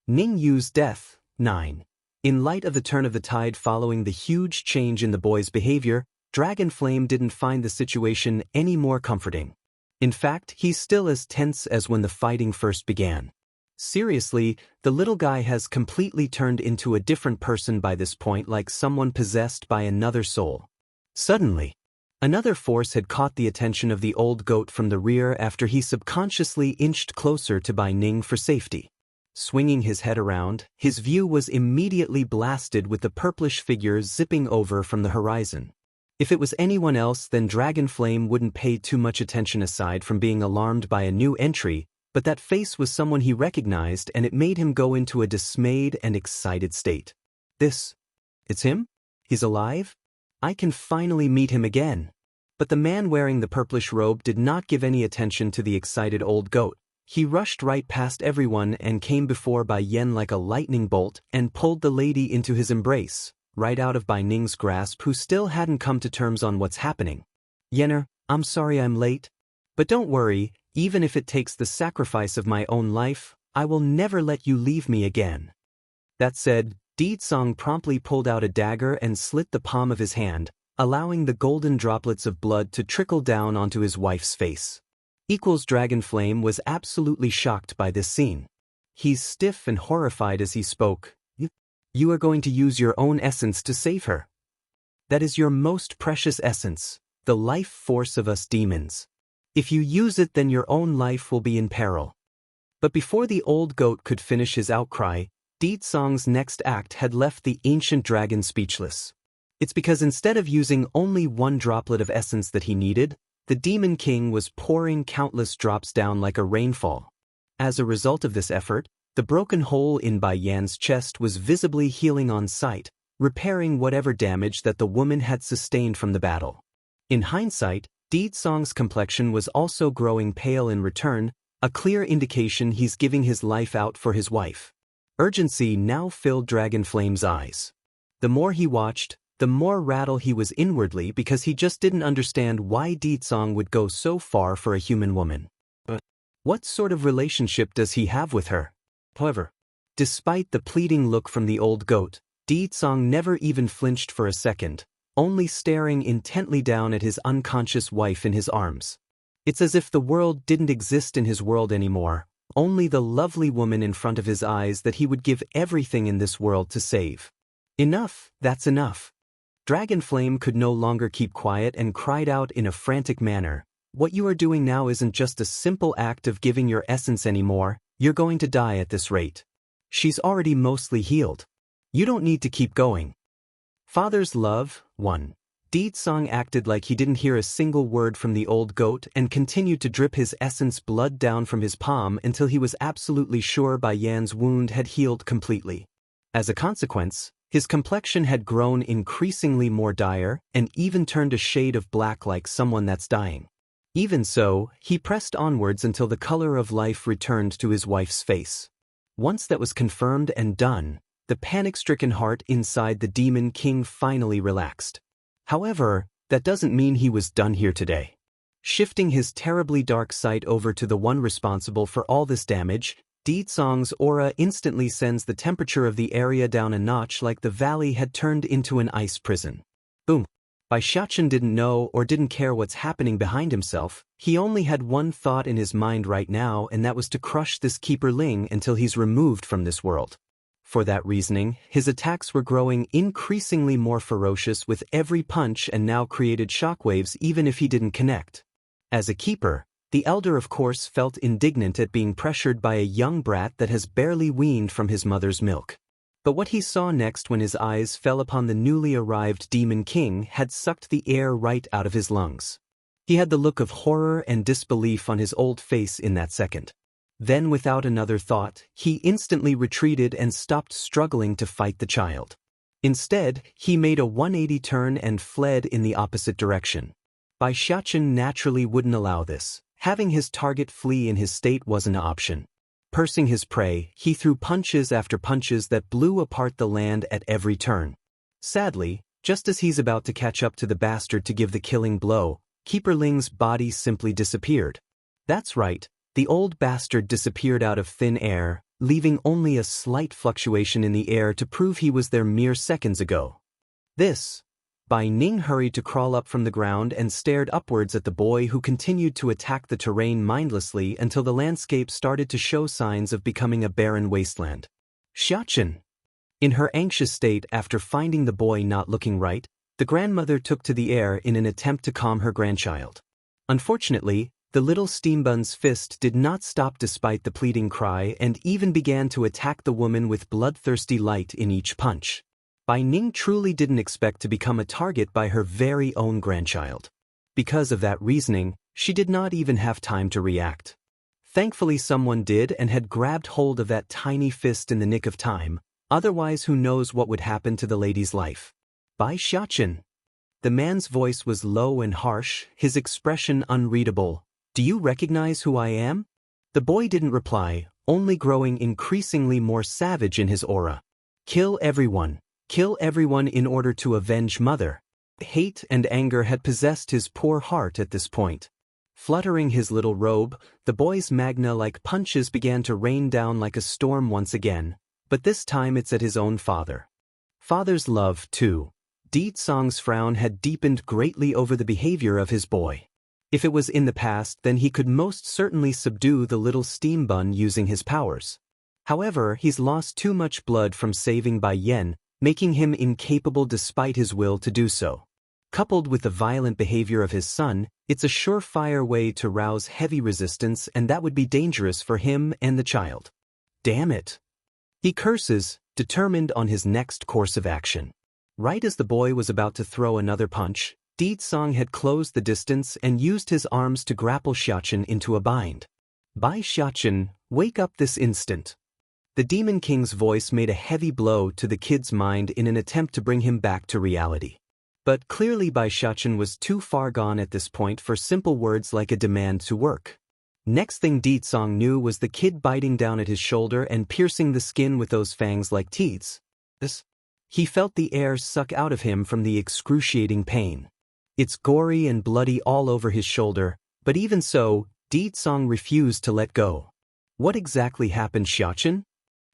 Ning Yu's death. 9. In light of the turn of the tide following the huge change in the boy's behavior, Dragon Flame didn't find the situation any more comforting. In fact, he's still as tense as when the fighting first began. Seriously, the little guy has completely turned into a different person by this point, like someone possessed by another soul. Suddenly, another force had caught the attention of the old goat from the rear after he subconsciously inched closer to Bai Ning for safety. Swinging his head around, his view was immediately blasted with the purplish figure zipping over from the horizon. If it was anyone else, then Dragon Flame wouldn't pay too much attention aside from being alarmed by a new entry, but that face was someone he recognized and it made him go into a dismayed and excited state. It's him? He's alive? I can finally meet him again. But the man wearing the purplish robe did not give any attention to the excited old goat. He rushed right past everyone and came before Bai Yen like a lightning bolt and pulled the lady into his embrace, right out of Bai Ning's grasp, who still hadn't come to terms on what's happening. Yenner, I'm sorry I'm late. But don't worry, even if it takes the sacrifice of my own life, I will never let you leave me again. That said, Deedsong promptly pulled out a dagger and slit the palm of his hand, allowing the golden droplets of blood to trickle down onto his wife's face. Dragon Flame was absolutely shocked by this scene. He's stiff and horrified as he spoke. You are going to use your own essence to save her. That is your most precious essence, the life force of us demons. If you use it, then your own life will be in peril. But before the old goat could finish his outcry, Song's next act had left the ancient dragon speechless. It's because instead of using only one droplet of essence that he needed, the Demon King was pouring countless drops down like a rainfall. As a result of this effort, the broken hole in Bai Yan's chest was visibly healing on sight, repairing whatever damage that the woman had sustained from the battle. In hindsight, Song's complexion was also growing pale in return, a clear indication he's giving his life out for his wife. Urgency now filled Dragonflame's eyes. The more he watched, the more rattled he was inwardly because he just didn't understand why Song would go so far for a human woman. But what sort of relationship does he have with her? However, despite the pleading look from the old goat, Song never even flinched for a second, only staring intently down at his unconscious wife in his arms. It's as if the world didn't exist in his world anymore, only the lovely woman in front of his eyes that he would give everything in this world to save. Enough, that's enough. Dragonflame could no longer keep quiet and cried out in a frantic manner, "What you are doing now isn't just a simple act of giving your essence anymore, you're going to die at this rate. She's already mostly healed. You don't need to keep going." Father's love, 1. Song acted like he didn't hear a single word from the old goat and continued to drip his essence blood down from his palm until he was absolutely sure Bai Yan's wound had healed completely. As a consequence, his complexion had grown increasingly more dire and even turned a shade of black like someone that's dying. Even so, he pressed onwards until the color of life returned to his wife's face. Once that was confirmed and done, the panic-stricken heart inside the Demon King finally relaxed. However, that doesn't mean he was done here today. Shifting his terribly dark sight over to the one responsible for all this damage, Song's aura instantly sends the temperature of the area down a notch like the valley had turned into an ice prison. Boom. Bai Xianxia didn't know or didn't care what's happening behind himself, he only had one thought in his mind right now, and that was to crush this Keeper Ling until he's removed from this world. For that reasoning, his attacks were growing increasingly more ferocious with every punch and now created shockwaves even if he didn't connect. As a keeper, the elder of course felt indignant at being pressured by a young brat that has barely weaned from his mother's milk. But what he saw next when his eyes fell upon the newly arrived Demon King had sucked the air right out of his lungs. He had the look of horror and disbelief on his old face in that second. Then without another thought, he instantly retreated and stopped struggling to fight the child. Instead, he made a 180 turn and fled in the opposite direction. Bai Xianxia naturally wouldn't allow this. Having his target flee in his state wasn't an option. Pursing his prey, he threw punches after punches that blew apart the land at every turn. Sadly, just as he's about to catch up to the bastard to give the killing blow, Keeper Ling's body simply disappeared. That's right. The old bastard disappeared out of thin air, leaving only a slight fluctuation in the air to prove he was there mere seconds ago. Bai Ning hurried to crawl up from the ground and stared upwards at the boy who continued to attack the terrain mindlessly until the landscape started to show signs of becoming a barren wasteland. Xianxia. In her anxious state after finding the boy not looking right, the grandmother took to the air in an attempt to calm her grandchild. Unfortunately, the little steambun's fist did not stop despite the pleading cry and even began to attack the woman with bloodthirsty light in each punch. Bai Ning truly didn't expect to become a target by her very own grandchild. Because of that reasoning, she did not even have time to react. Thankfully someone did and had grabbed hold of that tiny fist in the nick of time, otherwise who knows what would happen to the lady's life. Bai Xianxia. The man's voice was low and harsh, his expression unreadable. "Do you recognize who I am?" The boy didn't reply, only growing increasingly more savage in his aura. Kill everyone in order to avenge mother. Hate and anger had possessed his poor heart at this point. Fluttering his little robe, the boy's magna-like punches began to rain down like a storm once again, but this time it's at his own father. Father's love, too. Song's frown had deepened greatly over the behavior of his boy. If it was in the past, then he could most certainly subdue the little steam bun using his powers. However, he's lost too much blood from saving Bai Yan, making him incapable despite his will to do so. Coupled with the violent behavior of his son, it's a surefire way to rouse heavy resistance, and that would be dangerous for him and the child. Damn it! He curses, determined on his next course of action. Right as the boy was about to throw another punch, Song had closed the distance and used his arms to grapple Xianxia into a bind. Bai Xianxia, wake up this instant. The Demon King's voice made a heavy blow to the kid's mind in an attempt to bring him back to reality. But clearly Bai Xianxia was too far gone at this point for simple words like a demand to work. Next thing Song knew was the kid biting down at his shoulder and piercing the skin with those fangs like teeth. He felt the air suck out of him from the excruciating pain. It's gory and bloody all over his shoulder, but even so, Song refused to let go. What exactly happened, Xianxia?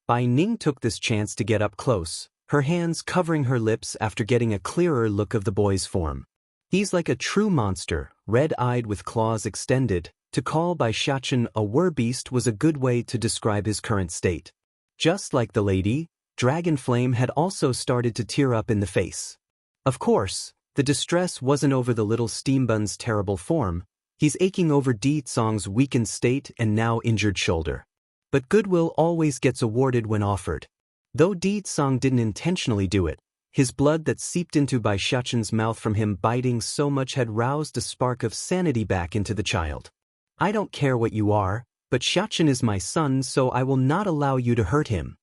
Bai Ning took this chance to get up close, her hands covering her lips after getting a clearer look of the boy's form. He's like a true monster, red-eyed with claws extended. To call Bai Xianxia a werbeast was a good way to describe his current state. Just like the lady, Dragon Flame had also started to tear up in the face. Of course, the distress wasn't over the little steambun's terrible form. He's aching over Song's weakened state and now injured shoulder. But goodwill always gets awarded when offered. Though Song didn't intentionally do it, his blood that seeped into Bai Xianxia's mouth from him biting so much had roused a spark of sanity back into the child. I don't care what you are, but Xianxia is my son, so I will not allow you to hurt him.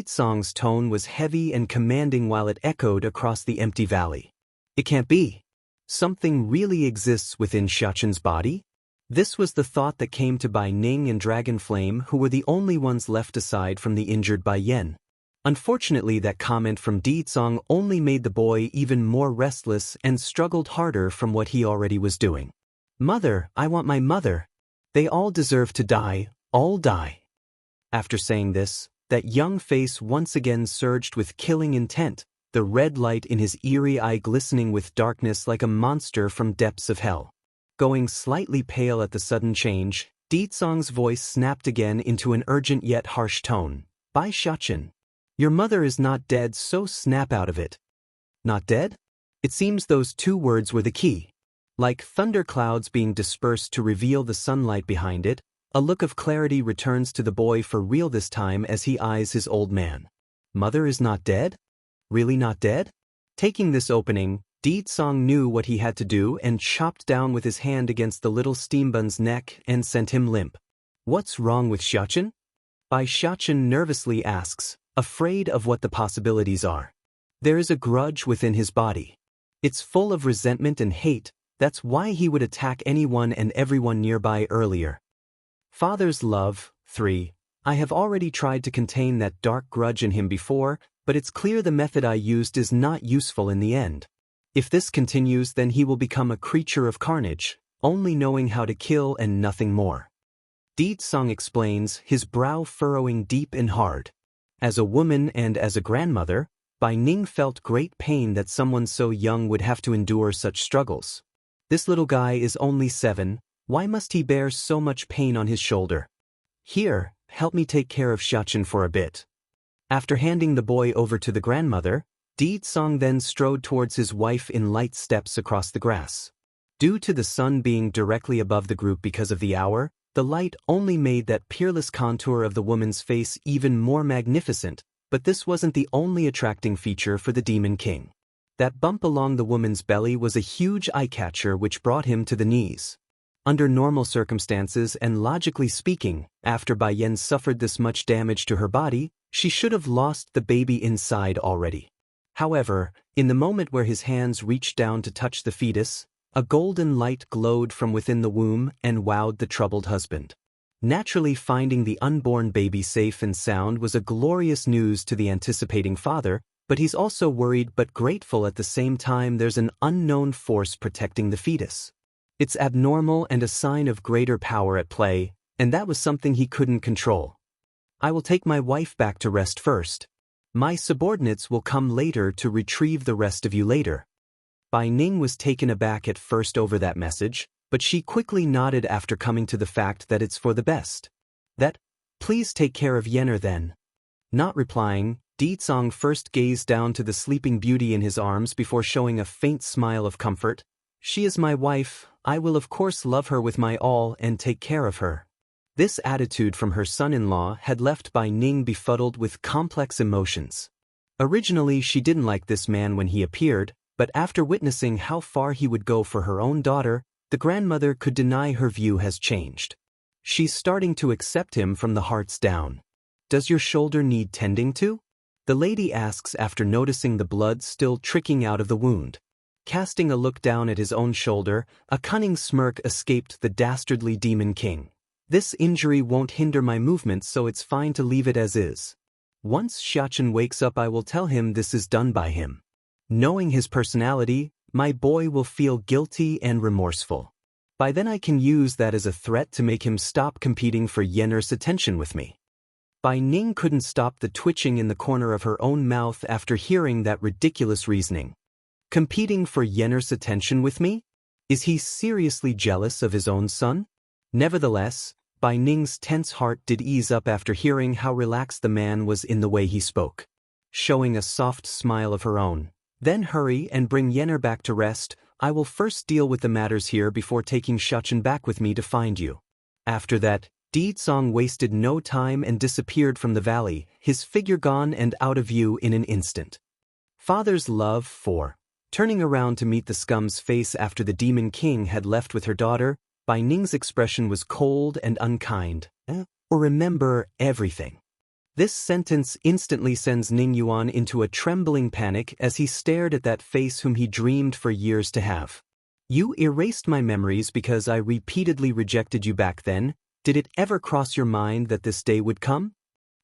Song's tone was heavy and commanding while it echoed across the empty valley. It can't be. Something really exists within Xianxia's body? This was the thought that came to Bai Ning and Dragon Flame, who were the only ones left aside from the injured Bai Yan. Unfortunately, that comment from Song only made the boy even more restless and struggled harder from what he already was doing. Mother, I want my mother. They all deserve to die, all die. After saying this, that young face once again surged with killing intent, the red light in his eerie eye glistening with darkness like a monster from depths of hell. Going slightly pale at the sudden change, Song's voice snapped again into an urgent yet harsh tone. Bai Xianxia, your mother is not dead, so snap out of it. Not dead? It seems those two words were the key. Like thunderclouds being dispersed to reveal the sunlight behind it, a look of clarity returns to the boy for real this time as he eyes his old man. Mother is not dead? Really not dead? Taking this opening, Song knew what he had to do and chopped down with his hand against the little steambun's neck and sent him limp. What's wrong with Xianxia? Bai Xianxia nervously asks, afraid of what the possibilities are. There is a grudge within his body. It's full of resentment and hate. That's why he would attack anyone and everyone nearby earlier. Father's love. 3. I have already tried to contain that dark grudge in him before, but it's clear the method I used is not useful in the end. If this continues, then he will become a creature of carnage, only knowing how to kill and nothing more. Song explains, his brow furrowing deep and hard. As a woman and as a grandmother, Bai Ning felt great pain that someone so young would have to endure such struggles. This little guy is only 7, why must he bear so much pain on his shoulder? Here, help me take care of Xianxia for a bit. After handing the boy over to the grandmother, Song then strode towards his wife in light steps across the grass. Due to the sun being directly above the group because of the hour, the light only made that peerless contour of the woman's face even more magnificent, but this wasn't the only attracting feature for the Demon King. That bump along the woman's belly was a huge eye-catcher which brought him to the knees. Under normal circumstances and logically speaking, after Bai Yan suffered this much damage to her body, she should have lost the baby inside already. However, in the moment where his hands reached down to touch the fetus, a golden light glowed from within the womb and wowed the troubled husband. Naturally, finding the unborn baby safe and sound was a glorious news to the anticipating father, but he's also worried but grateful at the same time. There's an unknown force protecting the fetus. It's abnormal and a sign of greater power at play, and that was something he couldn't control. I will take my wife back to rest first. My subordinates will come later to retrieve the rest of you later. Bai Ning was taken aback at first over that message, but she quickly nodded after coming to the fact that it's for the best. That Please take care of Yenner then. Not replying, Ditsong first gazed down to the sleeping beauty in his arms before showing a faint smile of comfort. She is my wife, I will of course love her with my all and take care of her. This attitude from her son-in-law had left Bai Ning befuddled with complex emotions. Originally she didn't like this man when he appeared, but after witnessing how far he would go for her own daughter, the grandmother could deny her view has changed. She's starting to accept him from the hearts down. Does your shoulder need tending to? The lady asks after noticing the blood still trickling out of the wound. Casting a look down at his own shoulder, a cunning smirk escaped the dastardly demon king. This injury won't hinder my movements, so it's fine to leave it as is. Once Xianxia wakes up I will tell him this is done by him. Knowing his personality, my boy will feel guilty and remorseful. By then I can use that as a threat to make him stop competing for Yenner's attention with me. Bai Ning couldn't stop the twitching in the corner of her own mouth after hearing that ridiculous reasoning. Competing for Yenner's attention with me? Is he seriously jealous of his own son? Nevertheless, Bai Ning's tense heart did ease up after hearing how relaxed the man was in the way he spoke. Showing a soft smile of her own. Then hurry and bring Yenner back to rest. I will first deal with the matters here before taking Xianxia back with me to find you. After that, Ditsong wasted no time and disappeared from the valley, his figure gone and out of view in an instant. Father's love for. Turning around to meet the scum's face after the demon king had left with her daughter, Bai Ning's expression was cold and unkind. Or remember everything. This sentence instantly sends Ning Yuan into a trembling panic as he stared at that face whom he dreamed for years to have. You erased my memories because I repeatedly rejected you back then. Did it ever cross your mind that this day would come?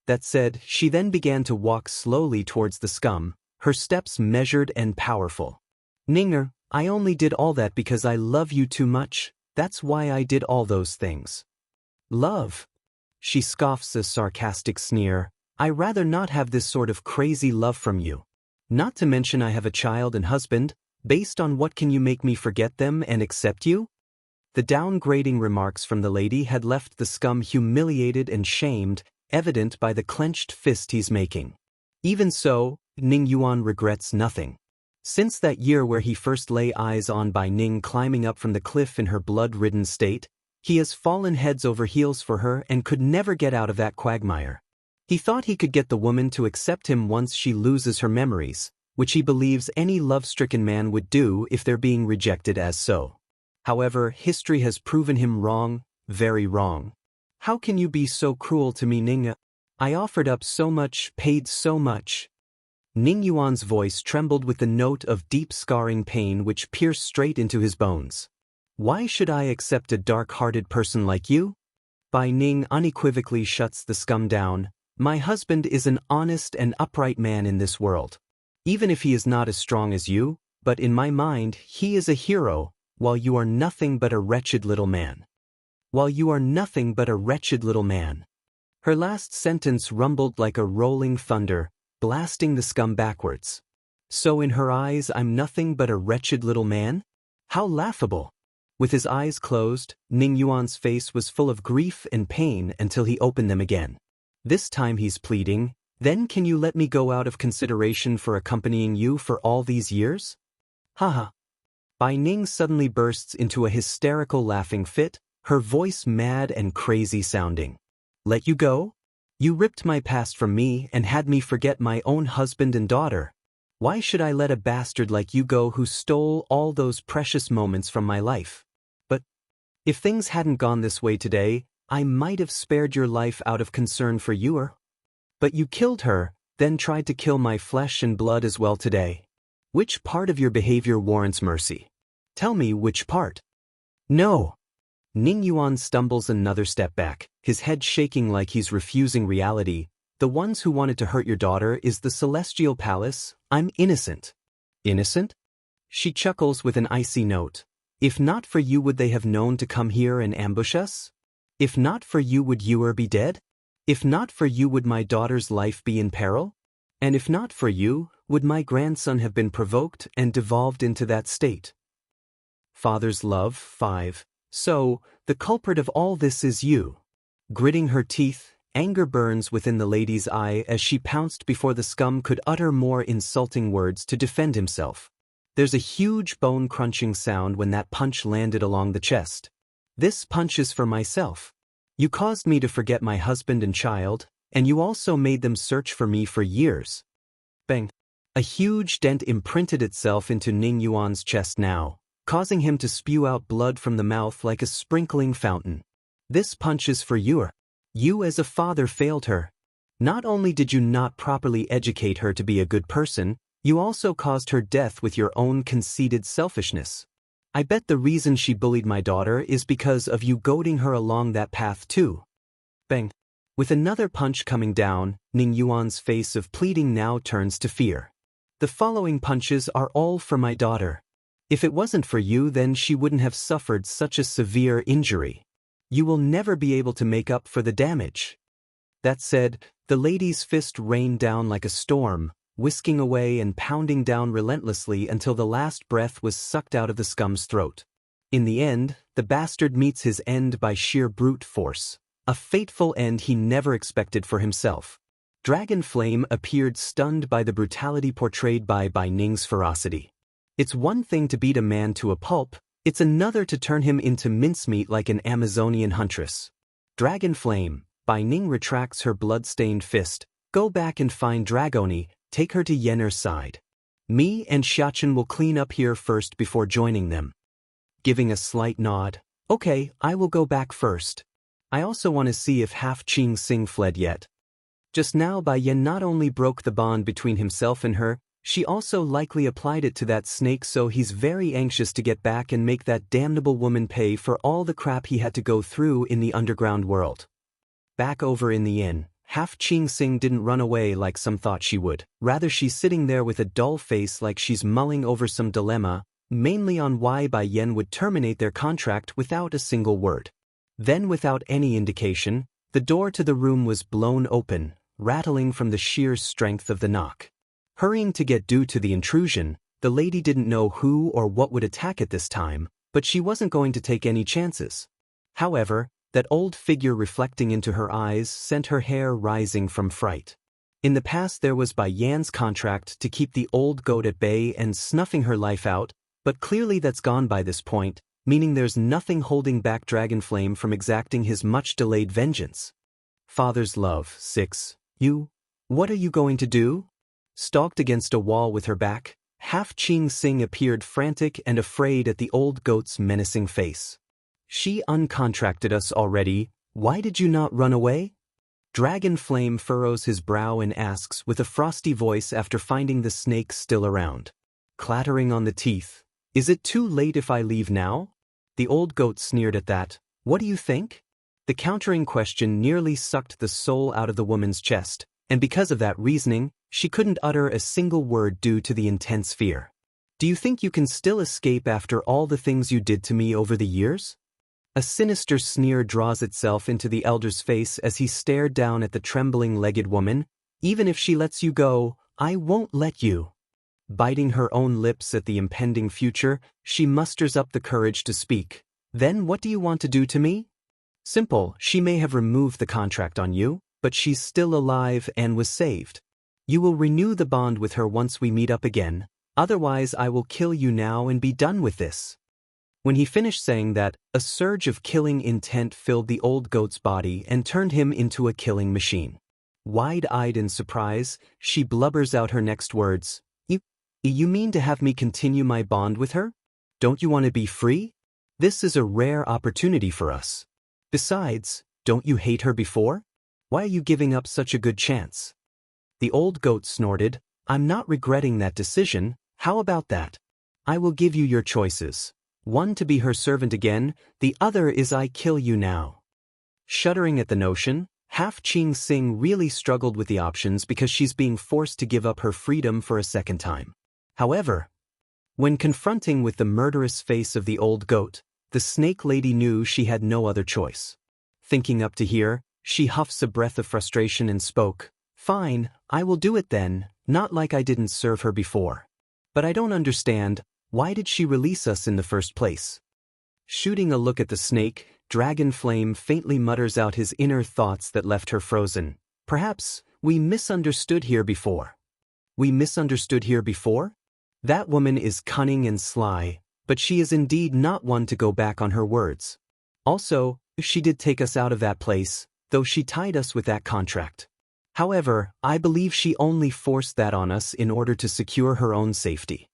That said, she then began to walk slowly towards the scum, her steps measured and powerful. Ninger, I only did all that because I love you too much. That's why I did all those things. Love? She scoffs a sarcastic sneer. I rather not have this sort of crazy love from you. Not to mention I have a child and husband. Based on what can you make me forget them and accept you? The downgrading remarks from the lady had left the scum humiliated and shamed, evident by the clenched fist he's making. Even so, Ning Yuan regrets nothing. Since that year where he first lay eyes on Bai Ning climbing up from the cliff in her blood-ridden state, he has fallen heads over heels for her and could never get out of that quagmire. He thought he could get the woman to accept him once she loses her memories, which he believes any love-stricken man would do if they're being rejected as so. However, history has proven him wrong, very wrong. How can you be so cruel to me, Ning? I offered up so much, paid so much. Ning Yuan's voice trembled with the note of deep scarring pain which pierced straight into his bones. Why should I accept a dark-hearted person like you? Bai Ning unequivocally shuts the scum down. My husband is an honest and upright man in this world. Even if he is not as strong as you, but in my mind, he is a hero, while you are nothing but a wretched little man. While you are nothing but a wretched little man. Her last sentence rumbled like a rolling thunder, blasting the scum backwards. So in her eyes I'm nothing but a wretched little man? How laughable! With his eyes closed, Ning Yuan's face was full of grief and pain until he opened them again. This time he's pleading, then can you let me go out of consideration for accompanying you for all these years? Haha. Bai Ning suddenly bursts into a hysterical laughing fit, her voice mad and crazy sounding. Let you go? You ripped my past from me and had me forget my own husband and daughter. Why should I let a bastard like you go who stole all those precious moments from my life? But if things hadn't gone this way today, I might have spared your life out of concern for you. But you killed her, then tried to kill my flesh and blood as well today. Which part of your behavior warrants mercy? Tell me which part. No. Ning Yuan stumbles another step back, his head shaking like he's refusing reality. The ones who wanted to hurt your daughter is the Celestial Palace. I'm innocent. Innocent? She chuckles with an icy note. If not for you would they have known to come here and ambush us? If not for you would Yuer be dead? If not for you would my daughter's life be in peril? And if not for you, would my grandson have been provoked and devolved into that state? Father's love, 5. So, the culprit of all this is you. Gritting her teeth, Anger burns within the lady's eye as she pounced before the scum could utter more insulting words to defend himself. There's a huge bone-crunching sound when that punch landed along the chest. This punch is for myself. You caused me to forget my husband and child, and you also made them search for me for years. Bang. A huge dent imprinted itself into Ning Yuan's chest now, causing him to spew out blood from the mouth like a sprinkling fountain. This punch is for you. You as a father failed her. Not only did you not properly educate her to be a good person, you also caused her death with your own conceited selfishness. I bet the reason she bullied my daughter is because of you goading her along that path too. Bang. With another punch coming down, Ning Yuan's face of pleading now turns to fear. The following punches are all for my daughter. If it wasn't for you, then she wouldn't have suffered such a severe injury. You will never be able to make up for the damage. That said, the lady's fist rained down like a storm, whisking away and pounding down relentlessly until the last breath was sucked out of the scum's throat. In the end, the bastard meets his end by sheer brute force, a fateful end he never expected for himself. Dragon Flame appeared stunned by the brutality portrayed by Ning's ferocity. It's one thing to beat a man to a pulp, it's another to turn him into mincemeat like an Amazonian huntress. Dragon Flame, Ning retracts her blood-stained fist. Go back and find Dragoni, take her to Yenner's side. Me and Xianxia will clean up here first before joining them. Giving a slight nod. Okay, I will go back first. I also want to see if half Qing fled yet. Just now Bai Yan not only broke the bond between himself and her, she also likely applied it to that snake, so he's very anxious to get back and make that damnable woman pay for all the crap he had to go through in the underground world. Back over in the inn, half Qing didn't run away like some thought she would. Rather, she's sitting there with a dull face like she's mulling over some dilemma, mainly on why Bai Yan would terminate their contract without a single word. Then, without any indication, the door to the room was blown open, rattling from the sheer strength of the knock. Hurrying to get due to the intrusion, the lady didn't know who or what would attack at this time, but she wasn't going to take any chances. However, that old figure reflecting into her eyes sent her hair rising from fright. In the past there was Bai Yan's contract to keep the old goat at bay and snuffing her life out, but clearly that's gone by this point, meaning there's nothing holding back Dragonflame from exacting his much-delayed vengeance. Father's love. 6. You? What are you going to do? Stalked against a wall with her back, half Qing appeared frantic and afraid at the old goat's menacing face. She uncontracted us already, why did you not run away? Dragonflame furrows his brow and asks with a frosty voice after finding the snake still around. Clattering on the teeth, is it too late if I leave now? The old goat sneered at that. What do you think? The countering question nearly sucked the soul out of the woman's chest, and because of that reasoning, she couldn't utter a single word due to the intense fear. Do you think you can still escape after all the things you did to me over the years? A sinister sneer draws itself into the elder's face as he stared down at the trembling-legged woman. Even if she lets you go, I won't let you. Biting her own lips at the impending future, she musters up the courage to speak. Then what do you want to do to me? Simple, she may have removed the contract on you, but she's still alive and was saved. You will renew the bond with her once we meet up again, otherwise I will kill you now and be done with this. When he finished saying that, a surge of killing intent filled the old goat's body and turned him into a killing machine. Wide-eyed in surprise, she blubbers out her next words. You mean to have me continue my bond with her? Don't you want to be free? This is a rare opportunity for us. Besides, don't you hate her before? Why are you giving up such a good chance? The old goat snorted. I'm not regretting that decision, how about that? I will give you your choices. One to be her servant again, the other is I kill you now. Shuddering at the notion, half Qing really struggled with the options because she's being forced to give up her freedom for a second time. However, when confronting with the murderous face of the old goat, the snake lady knew she had no other choice. Thinking up to here, she huffs a breath of frustration and spoke. Fine, I will do it then, not like I didn't serve her before. But I don't understand, why did she release us in the first place? Shooting a look at the snake, Dragon Flame faintly mutters out his inner thoughts that left her frozen. Perhaps, we misunderstood here before. We misunderstood here before? That woman is cunning and sly, but she is indeed not one to go back on her words. Also, she did take us out of that place, though she tied us with that contract. However, I believe she only forced that on us in order to secure her own safety.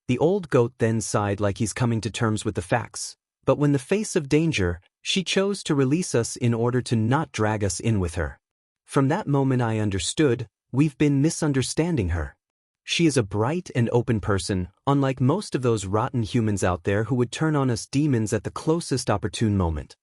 The old goat then sighed like he's coming to terms with the facts, but when the face of danger, she chose to release us in order to not drag us in with her. From that moment I understood, we've been misunderstanding her. She is a bright and open person, unlike most of those rotten humans out there who would turn on us demons at the closest opportune moment.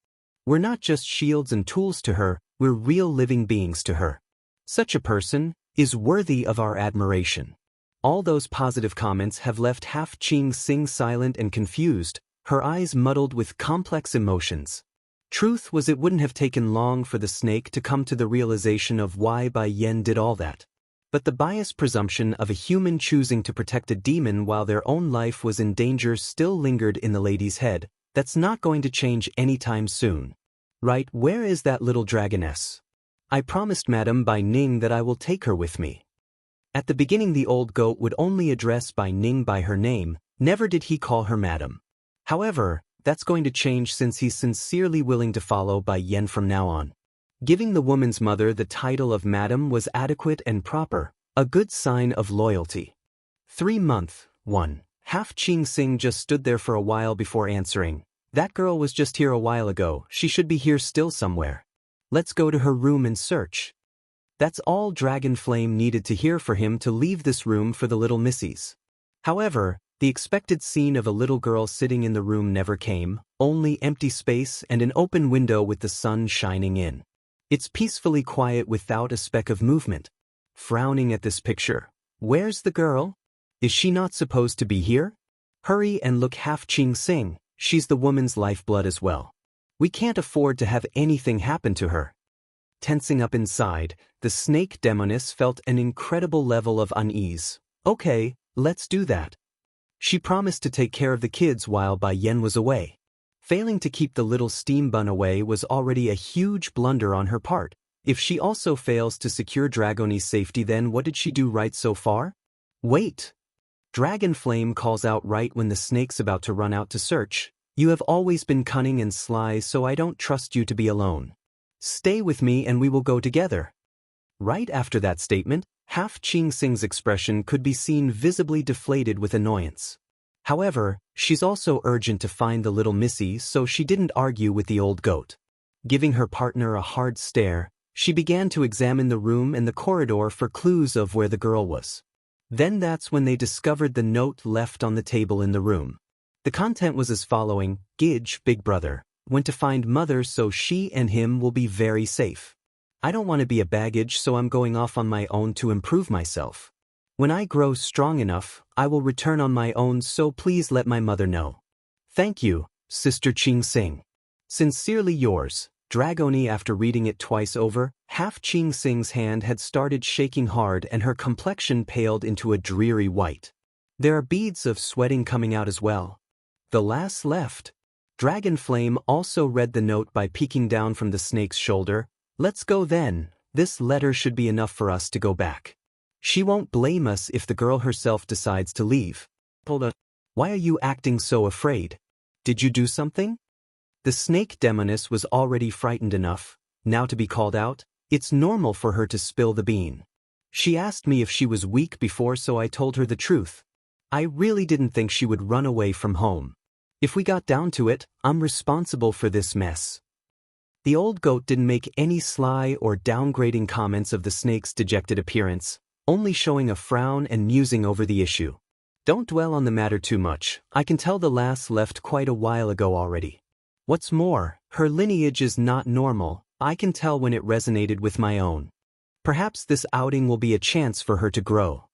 We're not just shields and tools to her, we're real living beings to her. Such a person is worthy of our admiration. All those positive comments have left Xianxia silent and confused, her eyes muddled with complex emotions. Truth was, it wouldn't have taken long for the snake to come to the realization of why Bai Yan did all that. But the biased presumption of a human choosing to protect a demon while their own life was in danger still lingered in the lady's head. That's not going to change anytime soon. Right, where is that little dragoness? I promised Madame Bai Ning that I will take her with me. At the beginning the old goat would only address Bai Ning by her name, never did he call her Madame. However, that's going to change since he's sincerely willing to follow Bai Yan from now on. Giving the woman's mother the title of Madam was adequate and proper, a good sign of loyalty. 3-month, 1. Xianxia just stood there for a while before answering. That girl was just here a while ago, she should be here still somewhere. Let's go to her room and search. That's all Dragon Flame needed to hear for him to leave this room for the little missies. However, the expected scene of a little girl sitting in the room never came, only empty space and an open window with the sun shining in. It's peacefully quiet without a speck of movement. Frowning at this picture. Where's the girl? Is she not supposed to be here? Hurry and look Xianxia, she's the woman's lifeblood as well. We can't afford to have anything happen to her. Tensing up inside, the snake demoness felt an incredible level of unease. Okay, let's do that. She promised to take care of the kids while Bai Yan was away. Failing to keep the little steam bun away was already a huge blunder on her part. If she also fails to secure Dragoni's safety, then what did she do right so far? Wait! Dragon Flame calls out right when the snake's about to run out to search. You have always been cunning and sly, so I don't trust you to be alone. Stay with me and we will go together. Right after that statement, Xianxia's expression could be seen visibly deflated with annoyance. However, she's also urgent to find the little missy, so she didn't argue with the old goat. Giving her partner a hard stare, she began to examine the room and the corridor for clues of where the girl was. Then that's when they discovered the note left on the table in the room. The content was as following: Gidge, big brother, went to find mother so she and him will be very safe. I don't want to be a baggage, so I'm going off on my own to improve myself. When I grow strong enough, I will return on my own, so please let my mother know. Thank you, Sister Xianxia. Sincerely yours, Dragoni. After reading it twice over, Xianxia's hand had started shaking hard and her complexion paled into a dreary white. There are beads of sweating coming out as well. The last left. Dragon Flame also read the note by peeking down from the snake's shoulder. Let's go then, this letter should be enough for us to go back. She won't blame us if the girl herself decides to leave. Why are you acting so afraid? Did you do something? The snake demoness was already frightened enough. Now to be called out, it's normal for her to spill the bean. She asked me if she was weak before, so I told her the truth. I really didn't think she would run away from home. If we got down to it, I'm responsible for this mess. The old goat didn't make any sly or downgrading comments of the snake's dejected appearance, only showing a frown and musing over the issue. Don't dwell on the matter too much, I can tell the lass left quite a while ago already. What's more, her lineage is not normal, I can tell when it resonated with my own. Perhaps this outing will be a chance for her to grow.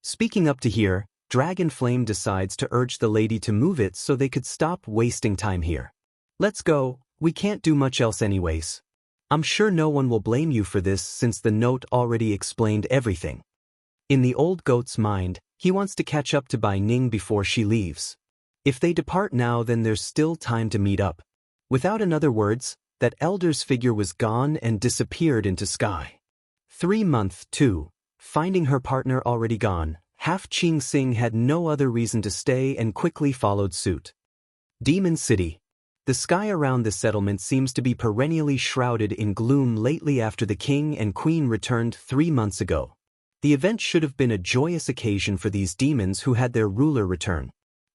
Speaking up to here, Dragon Flame decides to urge the lady to move it so they could stop wasting time here. Let's go, we can't do much else anyways. I'm sure no one will blame you for this since the note already explained everything. In the old goat's mind, he wants to catch up to Bai Ning before she leaves. If they depart now, then there's still time to meet up. Without another words, that elder's figure was gone and disappeared into sky. 3-month 2. Finding her partner already gone, half Qingxing had no other reason to stay and quickly followed suit. Demon City. The sky around the settlement seems to be perennially shrouded in gloom lately after the king and queen returned 3 months ago. The event should have been a joyous occasion for these demons who had their ruler return.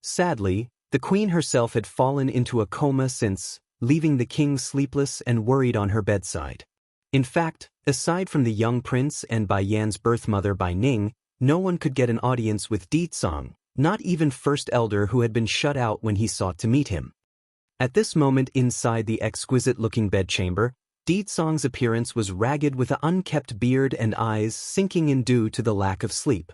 Sadly, the queen herself had fallen into a coma since, leaving the king sleepless and worried on her bedside. In fact, aside from the young prince and Bai Yan's birth mother Bai Ning, no one could get an audience with Ditsong, not even First Elder who had been shut out when he sought to meet him. At this moment inside the exquisite-looking bedchamber, Ditsong's appearance was ragged with an unkempt beard and eyes sinking in due to the lack of sleep.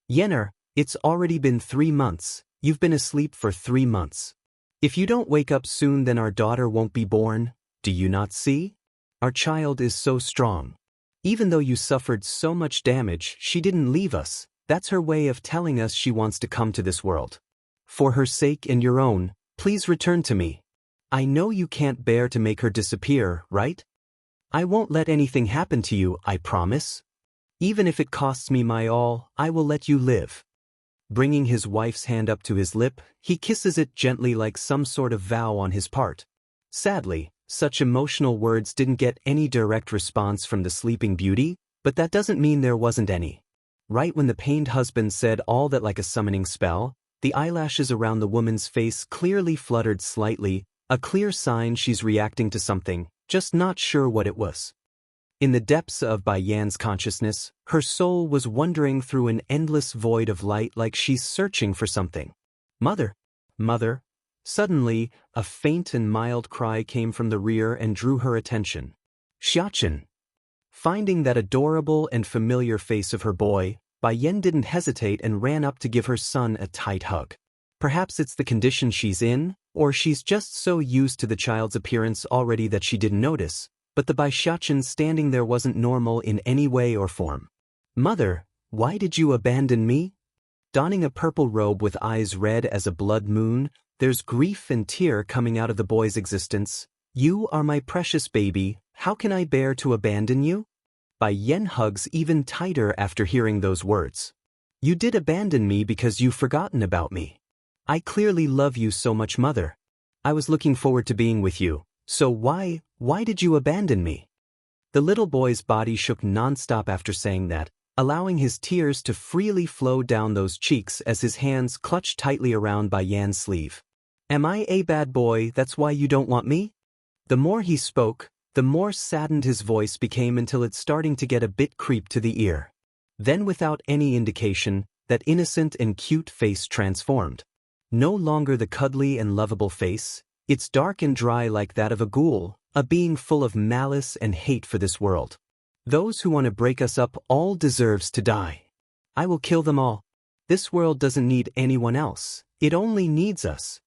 "Yenner, it's already been 3 months, you've been asleep for 3 months. If you don't wake up soon, then our daughter won't be born, do you not see? Our child is so strong. Even though you suffered so much damage, she didn't leave us. That's her way of telling us she wants to come to this world. For her sake and your own, please return to me. I know you can't bear to make her disappear, right? I won't let anything happen to you, I promise. Even if it costs me my all, I will let you live." Bringing his wife's hand up to his lip, he kisses it gently like some sort of vow on his part. Sadly, such emotional words didn't get any direct response from the sleeping beauty, but that doesn't mean there wasn't any. Right when the pained husband said all that like a summoning spell, the eyelashes around the woman's face clearly fluttered slightly, a clear sign she's reacting to something, just not sure what it was. In the depths of Bai Yan's consciousness, her soul was wandering through an endless void of light like she's searching for something. "Mother! Mother!" Suddenly, a faint and mild cry came from the rear and drew her attention. "Xianxia!" Finding that adorable and familiar face of her boy, Bai Yan didn't hesitate and ran up to give her son a tight hug. Perhaps it's the condition she's in, or she's just so used to the child's appearance already that she didn't notice, but the Bai Xianxia standing there wasn't normal in any way or form. "Mother, why did you abandon me?" Donning a purple robe with eyes red as a blood moon, there's grief and tear coming out of the boy's existence. "You are my precious baby, how can I bear to abandon you?" Bai Yan hugs even tighter after hearing those words. "You did abandon me because you've forgotten about me. I clearly love you so much, mother. I was looking forward to being with you, so why did you abandon me?" The little boy's body shook nonstop after saying that, allowing his tears to freely flow down those cheeks as his hands clutched tightly around Bai Yan's sleeve. "Am I a bad boy, that's why you don't want me?" The more he spoke, the more saddened his voice became until it's starting to get a bit creep to the ear. Then without any indication, that innocent and cute face transformed. No longer the cuddly and lovable face, it's dark and dry like that of a ghoul, a being full of malice and hate for this world. "Those who want to break us up all deserves to die. I will kill them all. This world doesn't need anyone else, it only needs us."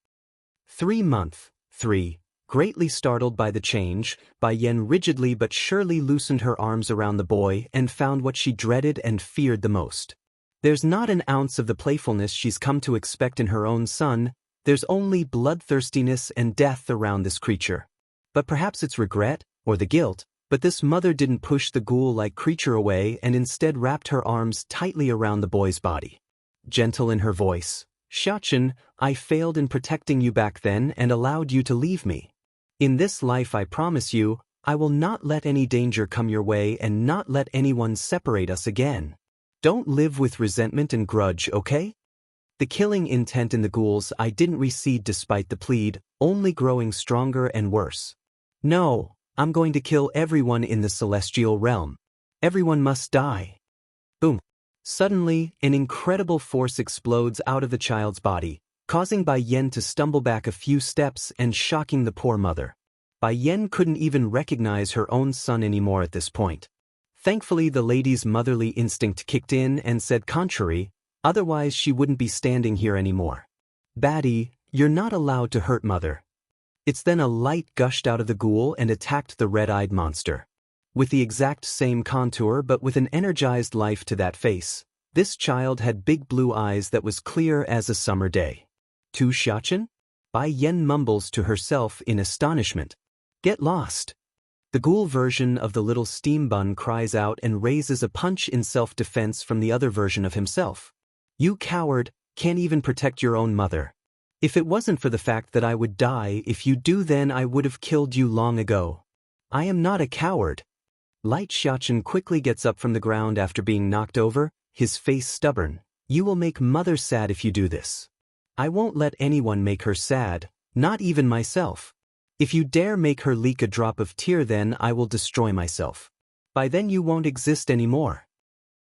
3-month 3. Greatly startled by the change, Bai Yan rigidly but surely loosened her arms around the boy and found what she dreaded and feared the most. There's not an ounce of the playfulness she's come to expect in her own son, there's only bloodthirstiness and death around this creature. But perhaps it's regret, or the guilt, but this mother didn't push the ghoul-like creature away and instead wrapped her arms tightly around the boy's body. Gentle in her voice, "Xianxia, I failed in protecting you back then and allowed you to leave me. In this life I promise you, I will not let any danger come your way and not let anyone separate us again. Don't live with resentment and grudge, okay?" The killing intent in the ghoul's eye didn't recede despite the plead, only growing stronger and worse. "No, I'm going to kill everyone in the celestial realm. Everyone must die." Boom. Suddenly, an incredible force explodes out of the child's body, causing Bai Yan to stumble back a few steps and shocking the poor mother. Bai Yan couldn't even recognize her own son anymore at this point. Thankfully, the lady's motherly instinct kicked in and said contrary, otherwise she wouldn't be standing here anymore. "Baddie, you're not allowed to hurt mother." It's then a light gushed out of the ghoul and attacked the red-eyed monster. With the exact same contour but with an energized life to that face, this child had big blue eyes that was clear as a summer day. To Xiachen? Bai Yan mumbles to herself in astonishment. Get lost. The ghoul version of the little steam bun cries out and raises a punch in self-defense from the other version of himself. You coward, can't even protect your own mother. If it wasn't for the fact that I would die if you do, then I would have killed you long ago. I am not a coward. Light Xiachen quickly gets up from the ground after being knocked over, his face stubborn. You will make mother sad if you do this. I won't let anyone make her sad, not even myself. If you dare make her leak a drop of tear, then I will destroy myself. By then you won't exist anymore.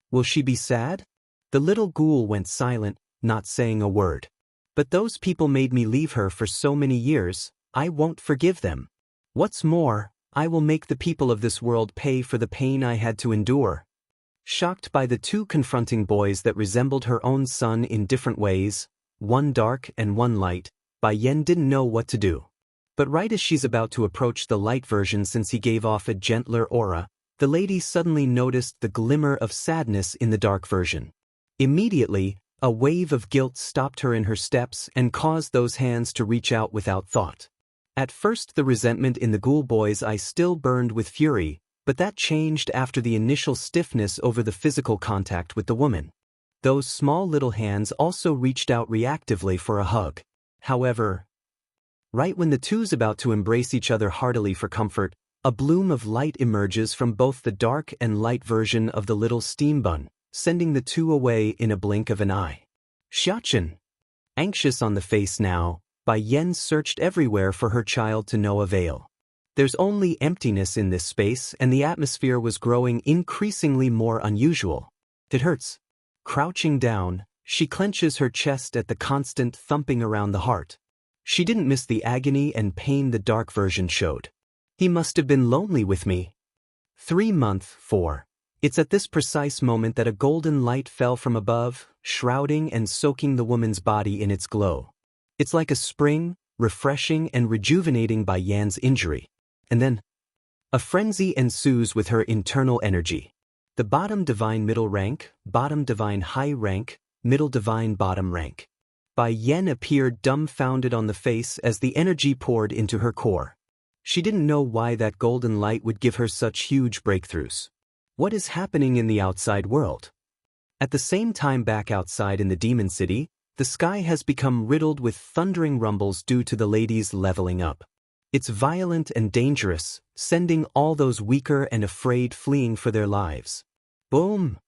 Will she be sad? The little ghoul went silent, not saying a word. But those people made me leave her for so many years, I won't forgive them. What's more, I will make the people of this world pay for the pain I had to endure. Shocked by the two confronting boys that resembled her own son in different ways, one dark and one light, Bai Yan didn't know what to do. But right as she's about to approach the light version, since he gave off a gentler aura, the lady suddenly noticed the glimmer of sadness in the dark version. Immediately, a wave of guilt stopped her in her steps and caused those hands to reach out without thought. At first the resentment in the ghoul boy's eye still burned with fury, but that changed after the initial stiffness over the physical contact with the woman. Those small little hands also reached out reactively for a hug. However, right when the two's about to embrace each other heartily for comfort, a bloom of light emerges from both the dark and light version of the little steam bun, sending the two away in a blink of an eye. Xiachen. Anxious on the face now, Bai Yan searched everywhere for her child to no avail. There's only emptiness in this space, and the atmosphere was growing increasingly more unusual. It hurts. Crouching down, she clenches her chest at the constant thumping around the heart. She didn't miss the agony and pain the dark version showed. He must have been lonely with me. 3-4. It's at this precise moment that a golden light fell from above, shrouding and soaking the woman's body in its glow. It's like a spring, refreshing and rejuvenating Bai Yan's injury. And then, a frenzy ensues with her internal energy. The bottom divine middle rank, bottom divine high rank, middle divine bottom rank. Bai Yan appeared dumbfounded on the face as the energy poured into her core. She didn't know why that golden light would give her such huge breakthroughs. What is happening in the outside world? At the same time, back outside in the demon city, the sky has become riddled with thundering rumbles due to the ladies leveling up. It's violent and dangerous, sending all those weaker and afraid fleeing for their lives. Boom!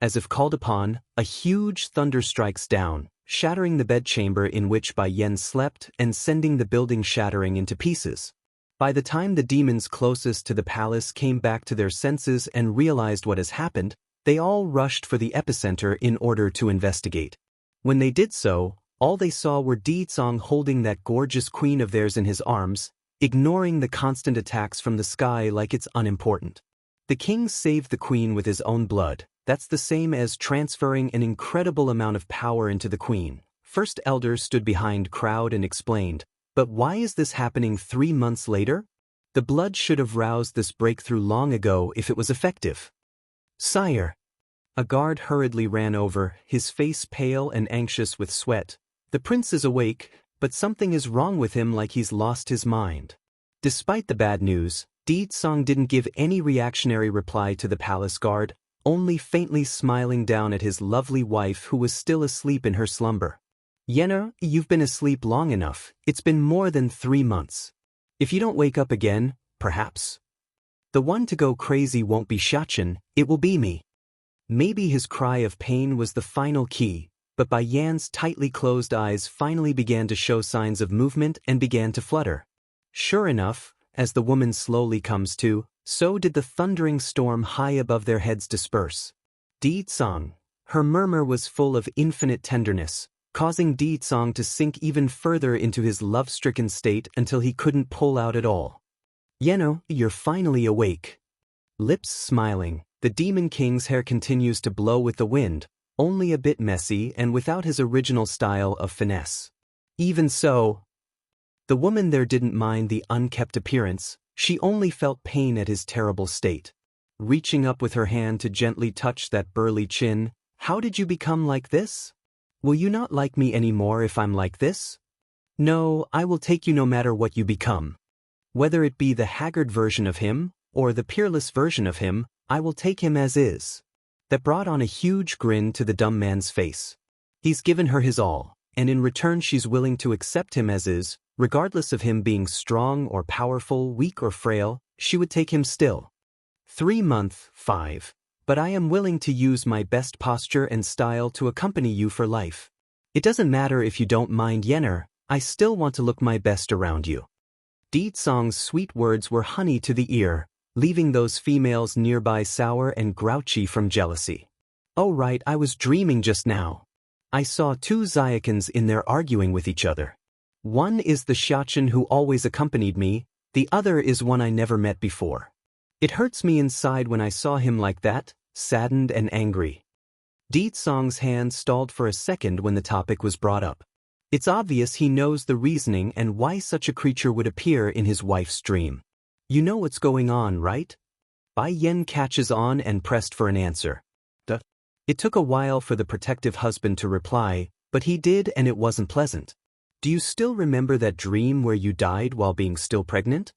As if called upon, a huge thunder strikes down, shattering the bedchamber in which Bai Yan slept and sending the building shattering into pieces. By the time the demons closest to the palace came back to their senses and realized what has happened, they all rushed for the epicenter in order to investigate. When they did so, all they saw were Dicong holding that gorgeous queen of theirs in his arms, ignoring the constant attacks from the sky like it's unimportant. The king saved the queen with his own blood. That's the same as transferring an incredible amount of power into the queen. First elder stood behind crowd and explained, but why is this happening 3 months later? The blood should have roused this breakthrough long ago if it was effective. Sire. A guard hurriedly ran over, his face pale and anxious with sweat. The prince is awake, but something is wrong with him, like he's lost his mind. Despite the bad news, Dicong didn't give any reactionary reply to the palace guard, only faintly smiling down at his lovely wife who was still asleep in her slumber. Yenna, you've been asleep long enough. It's been more than 3 months. If you don't wake up again, perhaps the one to go crazy won't be Xiachen, it will be me. Maybe his cry of pain was the final key, but Bai Yan's tightly closed eyes finally began to show signs of movement and began to flutter. Sure enough, as the woman slowly comes to, so did the thundering storm high above their heads disperse. Dicong. Her murmur was full of infinite tenderness, causing Dicong to sink even further into his love-stricken state until he couldn't pull out at all. Yeno, you're finally awake. Lips smiling, the Demon King's hair continues to blow with the wind, only a bit messy and without his original style of finesse. Even so, the woman there didn't mind the unkempt appearance, she only felt pain at his terrible state. Reaching up with her hand to gently touch that burly chin, "How did you become like this?" Will you not like me anymore if I'm like this? No, I will take you no matter what you become. Whether it be the haggard version of him, or the peerless version of him, I will take him as is. That brought on a huge grin to the dumb man's face. He's given her his all, and in return she's willing to accept him as is, regardless of him being strong or powerful, weak or frail, she would take him still. 3 month, 5. But I am willing to use my best posture and style to accompany you for life. It doesn't matter if you don't mind Yenner, I still want to look my best around you. Song's sweet words were honey to the ear, leaving those females nearby sour and grouchy from jealousy. Oh right, I was dreaming just now. I saw 2 Xiankins in there arguing with each other. One is the Xianxia who always accompanied me, the other is one I never met before. It hurts me inside when I saw him like that, saddened and angry. Song's hand stalled for a second when the topic was brought up. It's obvious he knows the reasoning and why such a creature would appear in his wife's dream. You know what's going on, right? Bai Yan catches on and pressed for an answer. Duh. It took a while for the protective husband to reply, but he did, and it wasn't pleasant. Do you still remember that dream where you died while being still pregnant?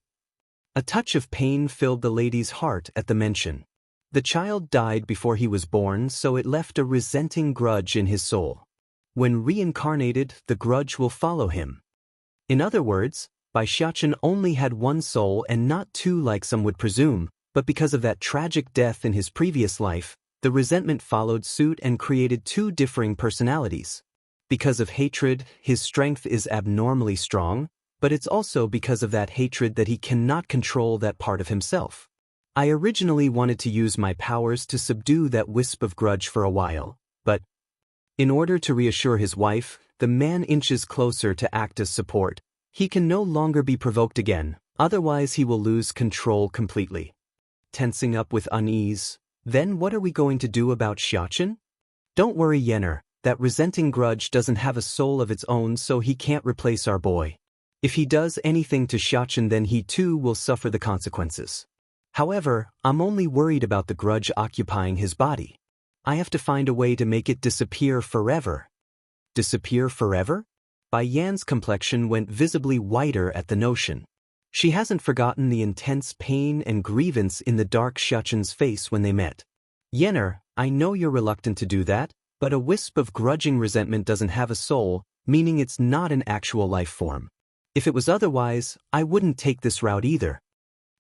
A touch of pain filled the lady's heart at the mention. The child died before he was born, so it left a resenting grudge in his soul. When reincarnated, the grudge will follow him. In other words, Bai Xianxia only had one soul and not 2 like some would presume, but because of that tragic death in his previous life, the resentment followed suit and created 2 differing personalities. Because of hatred, his strength is abnormally strong, but it's also because of that hatred that he cannot control that part of himself. I originally wanted to use my powers to subdue that wisp of grudge for a while, but in order to reassure his wife, the man inches closer to act as support. He can no longer be provoked again, otherwise he will lose control completely. Tensing up with unease, then what are we going to do about Xianxia? Don't worry, Yenner, that resenting grudge doesn't have a soul of its own, so he can't replace our boy. If he does anything to Xianxia, then he too will suffer the consequences. However, I'm only worried about the grudge occupying his body. I have to find a way to make it disappear forever. Disappear forever? Bai Yan's complexion went visibly whiter at the notion. She hasn't forgotten the intense pain and grievance in the dark Xianxia's face when they met. Yenner, I know you're reluctant to do that, but a wisp of grudging resentment doesn't have a soul, meaning it's not an actual life form. If it was otherwise, I wouldn't take this route either.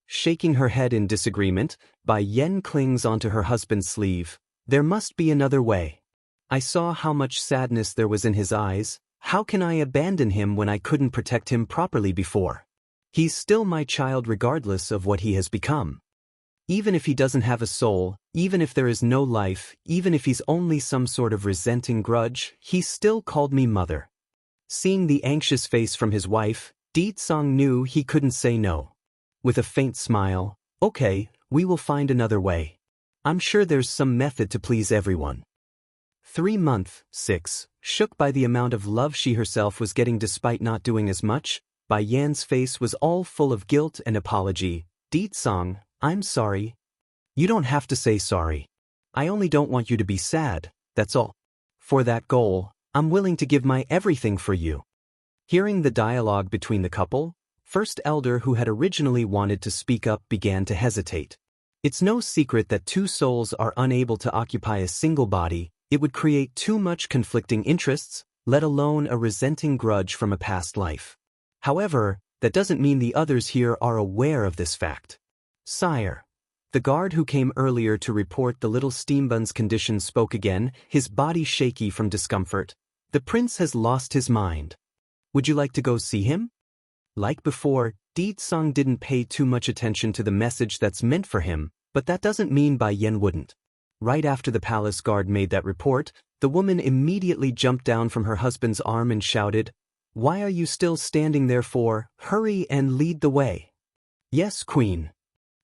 Shaking her head in disagreement, Bai Yan clings onto her husband's sleeve. There must be another way. I saw how much sadness there was in his eyes. How can I abandon him when I couldn't protect him properly before? He's still my child regardless of what he has become. Even if he doesn't have a soul, even if there is no life, even if he's only some sort of resenting grudge, he still called me mother. Seeing the anxious face from his wife, Song knew he couldn't say no. With a faint smile, okay, we will find another way. I'm sure there's some method to please everyone. 3 month, 6. Shook by the amount of love she herself was getting despite not doing as much, Bai Yan's face was all full of guilt and apology. Song, I'm sorry. You don't have to say sorry. I only don't want you to be sad, that's all. For that goal, I'm willing to give my everything for you. Hearing the dialogue between the couple, First Elder who had originally wanted to speak up began to hesitate. It's no secret that 2 souls are unable to occupy a single body. It would create too much conflicting interests, let alone a resenting grudge from a past life. However, that doesn't mean the others here are aware of this fact. Sire. The guard who came earlier to report the little steambun's condition spoke again, his body shaky from discomfort. The prince has lost his mind. Would you like to go see him? Like before, Song didn't pay too much attention to the message that's meant for him, but that doesn't mean Bai Yan wouldn't. Right after the palace guard made that report, the woman immediately jumped down from her husband's arm and shouted, "Why are you still standing there for? Hurry and lead the way." "Yes, Queen."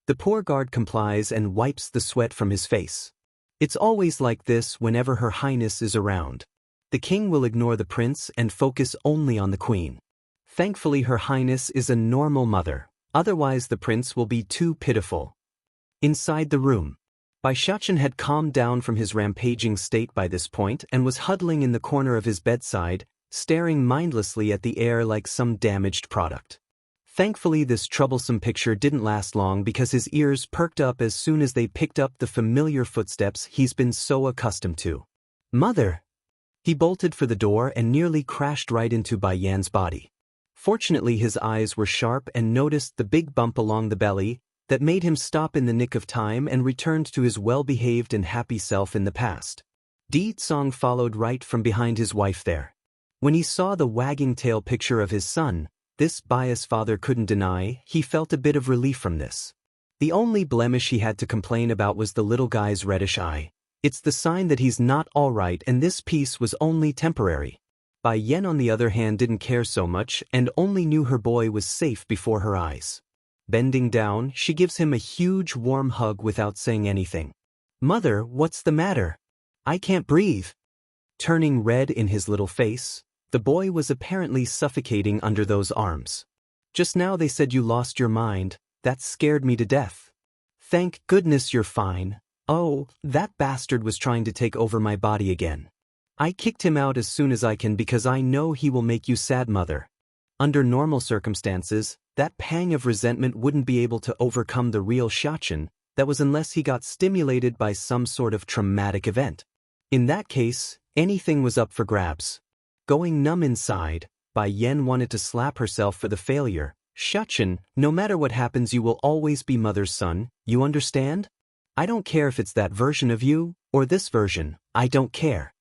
The poor guard complies and wipes the sweat from his face. It's always like this whenever Her Highness is around. The king will ignore the prince and focus only on the queen. Thankfully Her Highness is a normal mother, otherwise the prince will be too pitiful. Inside the room, Bai Shachen had calmed down from his rampaging state by this point and was huddling in the corner of his bedside, staring mindlessly at the air like some damaged product. Thankfully, this troublesome picture didn't last long because his ears perked up as soon as they picked up the familiar footsteps he's been so accustomed to. "Mother!" He bolted for the door and nearly crashed right into Bai Yan's body. Fortunately, his eyes were sharp and noticed the big bump along the belly that made him stop in the nick of time and returned to his well-behaved and happy self in the past. Di Tsong followed right from behind his wife there. When he saw the wagging tail picture of his son, this biased father couldn't deny he felt a bit of relief from this. The only blemish he had to complain about was the little guy's reddish eye. It's the sign that he's not all right, and this piece was only temporary. Bai Yan, on the other hand, didn't care so much and only knew her boy was safe before her eyes. Bending down, she gives him a huge warm hug without saying anything. "Mother, what's the matter? I can't breathe." Turning red in his little face, the boy was apparently suffocating under those arms. "Just now they said you lost your mind. That scared me to death." "Thank goodness you're fine." "Oh, that bastard was trying to take over my body again. I kicked him out as soon as I can because I know he will make you sad, Mother." Under normal circumstances, that pang of resentment wouldn't be able to overcome the real Xianxia, that was, unless he got stimulated by some sort of traumatic event. In that case, anything was up for grabs. Going numb inside, Bai Yan wanted to slap herself for the failure. "Xianxia, no matter what happens, you will always be Mother's son, you understand? I don't care if it's that version of you, or this version, I don't care."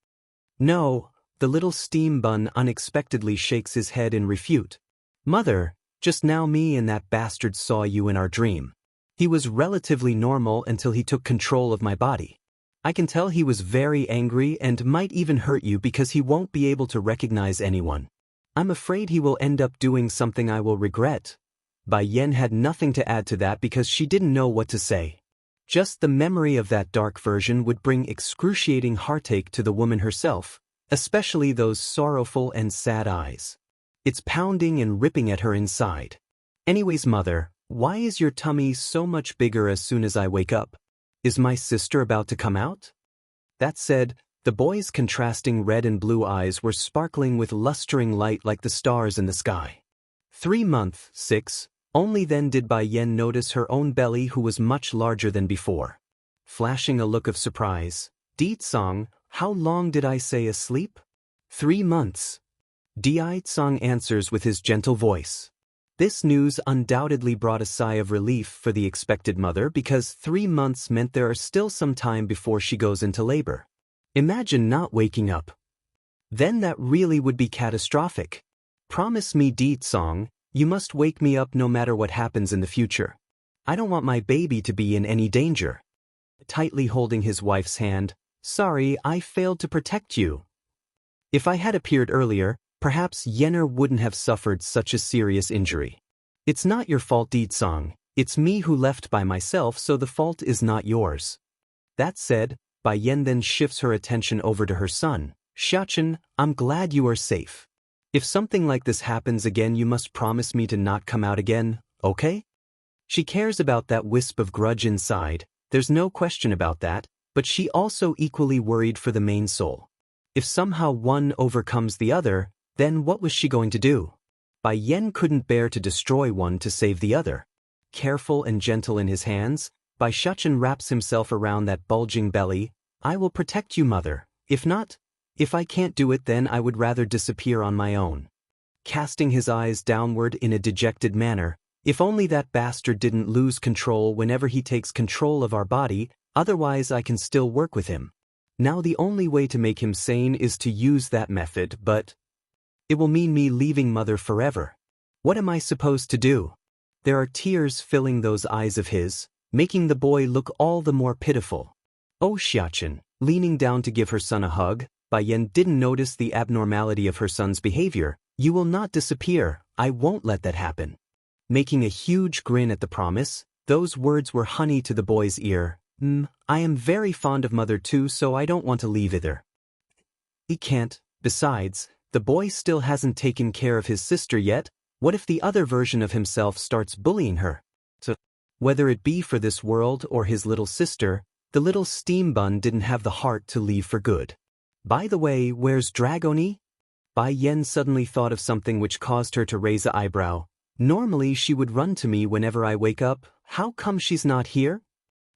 "No," the little steam bun unexpectedly shakes his head in refute. "Mother, just now me and that bastard saw you in our dream. He was relatively normal until he took control of my body. I can tell he was very angry and might even hurt you because he won't be able to recognize anyone. I'm afraid he will end up doing something I will regret." Bai Yan had nothing to add to that because she didn't know what to say. Just the memory of that dark version would bring excruciating heartache to the woman herself, especially those sorrowful and sad eyes. It's pounding and ripping at her inside. "Anyways, Mother, why is your tummy so much bigger as soon as I wake up? Is my sister about to come out?" That said, the boy's contrasting red and blue eyes were sparkling with lustering light like the stars in the sky. 3 months, 6. Only then did Bai Yan notice her own belly, who was much larger than before. Flashing a look of surprise, "Di Tsong, how long did I say asleep?" 3 months. Di Tsong answers with his gentle voice. This news undoubtedly brought a sigh of relief for the expected mother because 3 months meant there are still some time before she goes into labor. Imagine not waking up. Then that really would be catastrophic. "Promise me, Di Tsong, you must wake me up no matter what happens in the future. I don't want my baby to be in any danger." Tightly holding his wife's hand, "Sorry, I failed to protect you. If I had appeared earlier, perhaps Yenner wouldn't have suffered such a serious injury. It's not your fault, Di Tsong. It's me who left by myself, so the fault is not yours." That said, Bai Yan then shifts her attention over to her son. "Xianxia, I'm glad you are safe. If something like this happens again, you must promise me to not come out again, okay?" She cares about that wisp of grudge inside, there's no question about that, but she also equally worried for the main soul. If somehow one overcomes the other, then what was she going to do? Bai Yan couldn't bear to destroy one to save the other. Careful and gentle in his hands, Bai Shachen wraps himself around that bulging belly. "I will protect you, Mother. If not, if I can't do it, then I would rather disappear on my own." Casting his eyes downward in a dejected manner, "If only that bastard didn't lose control whenever he takes control of our body, otherwise I can still work with him. Now the only way to make him sane is to use that method, but it will mean me leaving Mother forever. What am I supposed to do?" There are tears filling those eyes of his, making the boy look all the more pitiful. "Oh, Xianxia," leaning down to give her son a hug, Bai Yan didn't notice the abnormality of her son's behavior. "You will not disappear, I won't let that happen." Making a huge grin at the promise, those words were honey to the boy's ear. I am very fond of Mother too, so I don't want to leave either." He can't. Besides, the boy still hasn't taken care of his sister yet. What if the other version of himself starts bullying her? So, whether it be for this world or his little sister, The little steam bun didn't have the heart to leave for good. By the way, where's Dragoni? Bai Yan suddenly thought of something which caused her to raise an eyebrow. Normally she would run to me whenever I wake up. How come she's not here?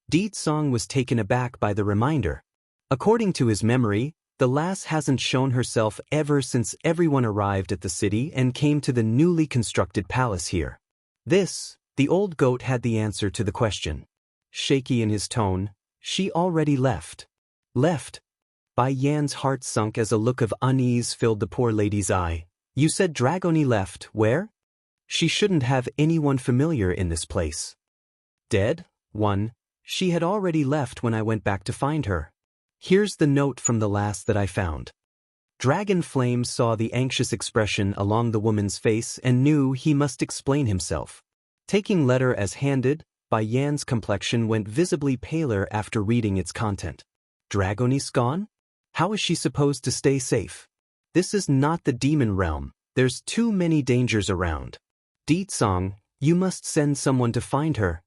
Di Song was taken aback by the reminder. According to his memory, the lass hasn't shown herself ever since everyone arrived at the city and came to the newly constructed palace here. The old goat had the answer to the question. Shaky in his tone, she already left. Left? Bai Yan's heart sunk as a look of unease filled the poor lady's eye. You said Dragoni left, where? She shouldn't have anyone familiar in this place. Dead? She had already left when I went back to find her. Here's the note from the last that I found. Dragon Flame saw the anxious expression along the woman's face and knew he must explain himself. Taking letter as handed, Bai Yan's complexion went visibly paler after reading its content. Dragoni's gone? How is she supposed to stay safe? This is not the demon realm. There's too many dangers around. Di Song, you must send someone to find her.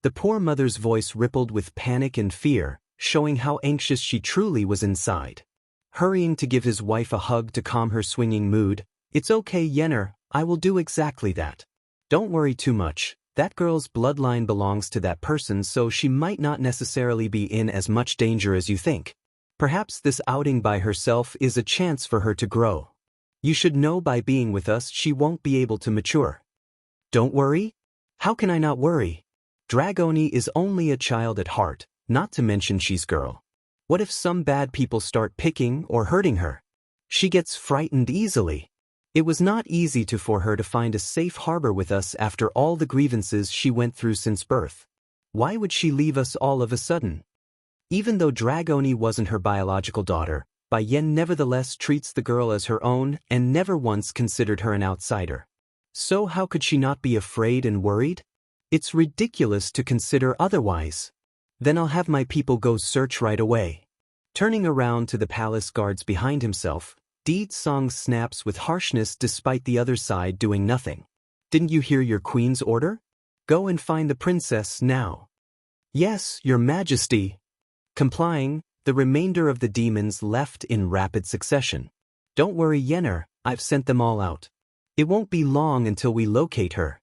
The poor mother's voice rippled with panic and fear, showing how anxious she truly was inside. Hurrying to give his wife a hug to calm her swinging mood. It's okay, Yenner, I will do exactly that. Don't worry too much. That girl's bloodline belongs to that person, so she might not necessarily be in as much danger as you think. Perhaps this outing by herself is a chance for her to grow. You should know by being with us she won't be able to mature. Don't worry? How can I not worry? Dragoni is only a child at heart, not to mention she's girl. What if some bad people start picking or hurting her? She gets frightened easily. It was not easy for her to find a safe harbor with us after all the grievances she went through since birth. Why would she leave us all of a sudden? Even though Dragoni wasn't her biological daughter, Bai Yan nevertheless treats the girl as her own and never once considered her an outsider. So how could she not be afraid and worried? It's ridiculous to consider otherwise. Then I'll have my people go search right away. Turning around to the palace guards behind himself, Di Song snaps with harshness despite the other side doing nothing. Didn't you hear your queen's order? Go and find the princess now. Yes, your majesty. Complying, the remainder of the demons left in rapid succession. Don't worry, Yenner, I've sent them all out. It won't be long until we locate her.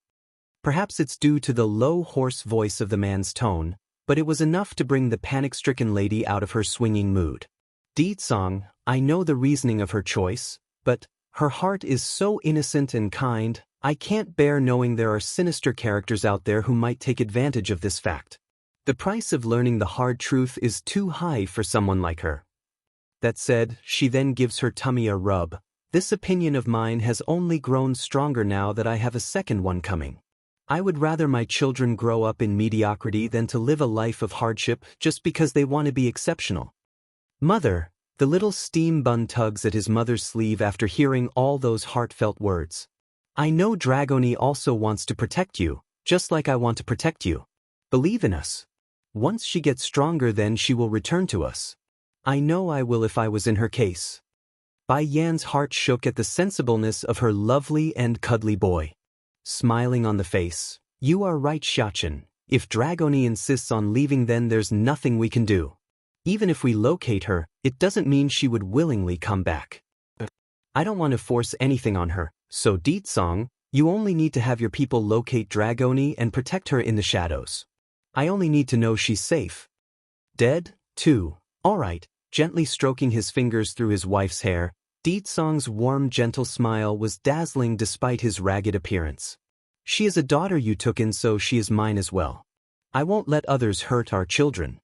Perhaps it's due to the low, hoarse voice of the man's tone, but it was enough to bring the panic-stricken lady out of her swinging mood. Di Song, I know the reasoning of her choice, but her heart is so innocent and kind, I can't bear knowing there are sinister characters out there who might take advantage of this fact. The price of learning the hard truth is too high for someone like her. That said, she then gives her tummy a rub. This opinion of mine has only grown stronger now that I have a second one coming. I would rather my children grow up in mediocrity than to live a life of hardship just because they want to be exceptional. Mother, the little steam bun tugs at his mother's sleeve after hearing all those heartfelt words. I know Dragoni also wants to protect you, just like I want to protect you. Believe in us. Once she gets stronger, then she will return to us. I know I will if I was in her case. Bai Yan's heart shook at the sensibleness of her lovely and cuddly boy. Smiling on the face, you are right, Xianxia. If Dragoni insists on leaving, then there's nothing we can do. Even if we locate her, it doesn't mean she would willingly come back. I don't want to force anything on her, so Di Song, you only need to have your people locate Dragoni and protect her in the shadows. I only need to know she's safe. Dead, too. All right. Gently stroking his fingers through his wife's hair, Di Song's warm, gentle smile was dazzling despite his ragged appearance. She is a daughter you took in, so she is mine as well. I won't let others hurt our children.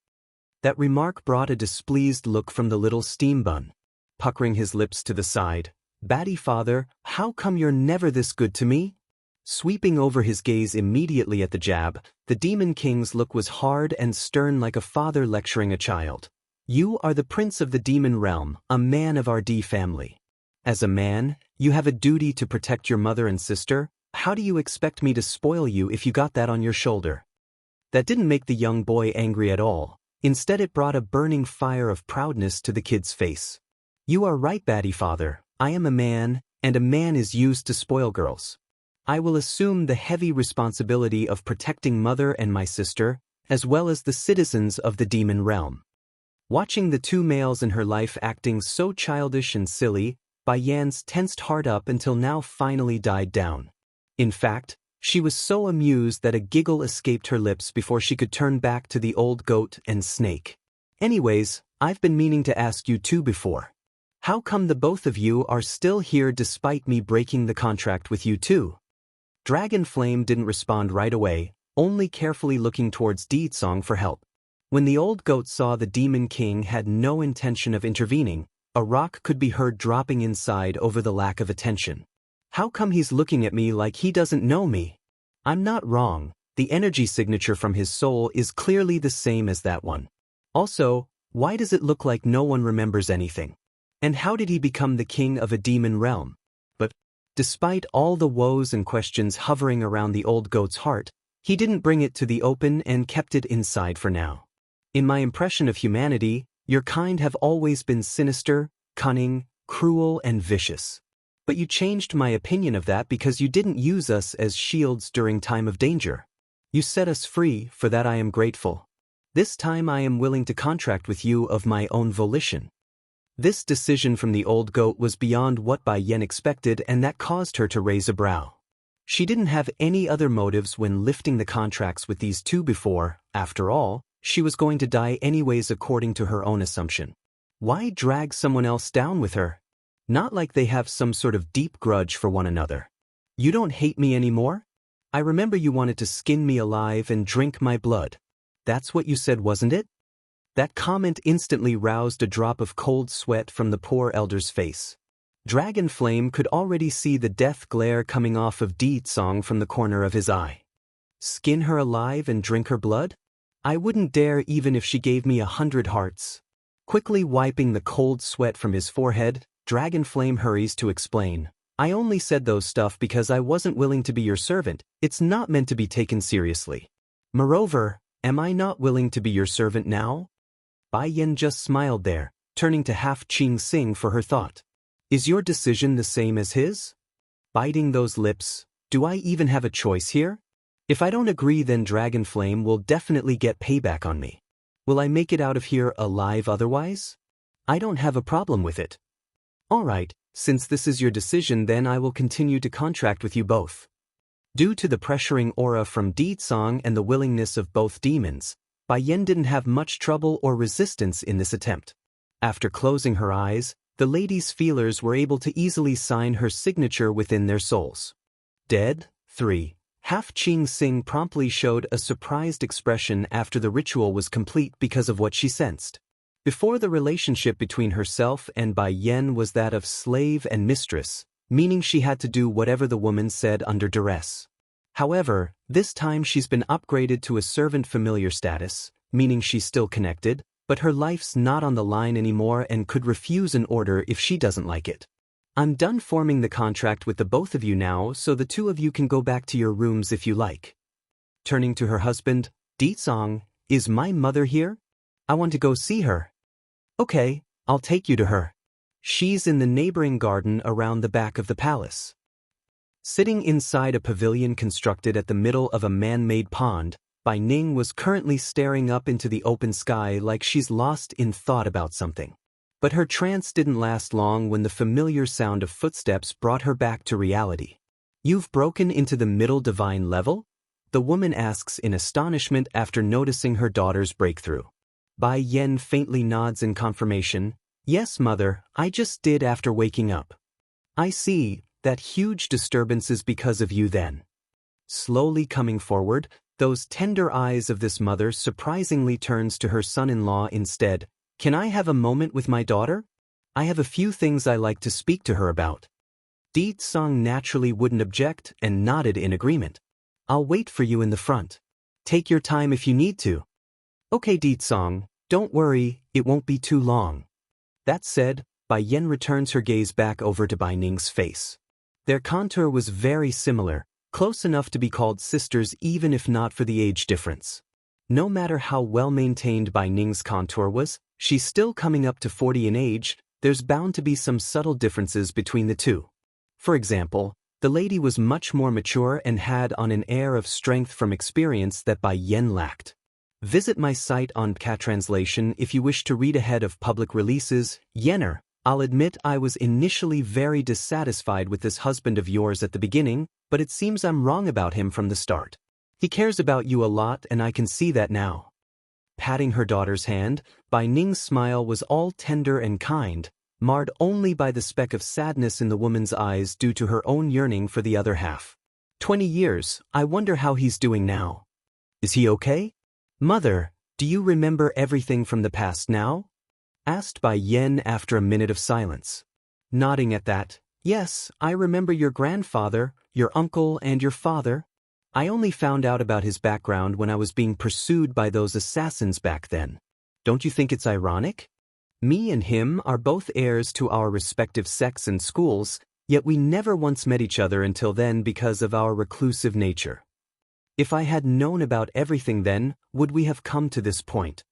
That remark brought a displeased look from the little steam bun. Puckering his lips to the side, Batty father, how come you're never this good to me? Sweeping over his gaze immediately at the jab, the Demon King's look was hard and stern like a father lecturing a child. You are the prince of the demon realm, a man of our D family. As a man, you have a duty to protect your mother and sister. How do you expect me to spoil you if you got that on your shoulder? That didn't make the young boy angry at all. Instead, it brought a burning fire of proudness to the kid's face. You are right, Batty father. I am a man, and a man is used to spoil girls. I will assume the heavy responsibility of protecting mother and my sister, as well as the citizens of the demon realm. Watching the two males in her life acting so childish and silly, Bai Yan's tensed heart up until now finally died down. In fact, she was so amused that a giggle escaped her lips before she could turn back to the old goat and snake. Anyways, I've been meaning to ask you two before. How come the both of you are still here despite me breaking the contract with you two? Dragon Flame didn't respond right away, only carefully looking towards Deedsong for help. When the old goat saw the Demon King had no intention of intervening, a rock could be heard dropping inside over the lack of attention. How come he's looking at me like he doesn't know me? I'm not wrong, the energy signature from his soul is clearly the same as that one. Also, why does it look like no one remembers anything? And how did he become the king of a demon realm? But, despite all the woes and questions hovering around the old goat's heart, he didn't bring it to the open and kept it inside for now. In my impression of humanity, your kind have always been sinister, cunning, cruel, and vicious. But you changed my opinion of that because you didn't use us as shields during time of danger. You set us free, for that I am grateful. This time I am willing to contract with you of my own volition. This decision from the old goat was beyond what Bai Yan expected, and that caused her to raise a brow. She didn't have any other motives when lifting the contracts with these two before. After all, she was going to die anyways according to her own assumption. Why drag someone else down with her? Not like they have some sort of deep grudge for one another. You don't hate me anymore? I remember you wanted to skin me alive and drink my blood. That's what you said, wasn't it? That comment instantly roused a drop of cold sweat from the poor elder's face. Dragon Flame could already see the death glare coming off of Deedsong from the corner of his eye. Skin her alive and drink her blood? I wouldn't dare even if she gave me 100 hearts. Quickly wiping the cold sweat from his forehead, Dragon Flame hurries to explain. I only said those stuff because I wasn't willing to be your servant. It's not meant to be taken seriously. Moreover, am I not willing to be your servant now? Bai Yan just smiled there, turning to half Qing Xing for her thought. Is your decision the same as his? Biting those lips, do I even have a choice here? If I don't agree, then Dragon Flame will definitely get payback on me. Will I make it out of here alive otherwise? I don't have a problem with it. Alright, since this is your decision, then I will continue to contract with you both. Due to the pressuring aura from Deedsong and the willingness of both demons, Bai Yan didn't have much trouble or resistance in this attempt. After closing her eyes, the lady's feelers were able to easily sign her signature within their souls. Dead? 3. Half Qing Xing promptly showed a surprised expression after the ritual was complete because of what she sensed. Before, the relationship between herself and Bai Yan was that of slave and mistress, meaning she had to do whatever the woman said under duress. However, this time she's been upgraded to a servant familiar status, meaning she's still connected, but her life's not on the line anymore and could refuse an order if she doesn't like it. I'm done forming the contract with the both of you now, so the two of you can go back to your rooms if you like. Turning to her husband, Deedsong, is my mother here? I want to go see her. Okay, I'll take you to her. She's in the neighboring garden around the back of the palace. Sitting inside a pavilion constructed at the middle of a man-made pond, Bai Ning was currently staring up into the open sky like she's lost in thought about something. But her trance didn't last long when the familiar sound of footsteps brought her back to reality. You've broken into the middle divine level? The woman asks in astonishment after noticing her daughter's breakthrough. Bai Yan faintly nods in confirmation. Yes, mother, I just did after waking up. I see, that huge disturbance is because of you then. Slowly coming forward, those tender eyes of this mother surprisingly turns to her son-in-law instead. Can I have a moment with my daughter? I have a few things I like to speak to her about. Deedsong naturally wouldn't object and nodded in agreement. I'll wait for you in the front. Take your time if you need to. Okay, Deedsong, don't worry, it won't be too long. That said, Bai Yan returns her gaze back over to Bai Ning's face. Their contour was very similar, close enough to be called sisters even if not for the age difference. No matter how well-maintained Bai Ning's contour was, she's still coming up to 40 in age. There's bound to be some subtle differences between the two. For example, the lady was much more mature and had on an air of strength from experience that Bai Yan lacked. Visit my site on Cultivation if you wish to read ahead of public releases. Yenner, I'll admit I was initially very dissatisfied with this husband of yours at the beginning, but it seems I'm wrong about him from the start. He cares about you a lot and I can see that now. Patting her daughter's hand, Bai Ning's smile was all tender and kind, marred only by the speck of sadness in the woman's eyes due to her own yearning for the other half. 20 years, I wonder how he's doing now. Is he okay? Mother, do you remember everything from the past now? Asked Bai Yen after a minute of silence. Nodding at that, yes, I remember your grandfather, your uncle and your father. I only found out about his background when I was being pursued by those assassins back then. Don't you think it's ironic? Me and him are both heirs to our respective sects and schools, yet we never once met each other until then because of our reclusive nature. If I had known about everything then, would we have come to this point?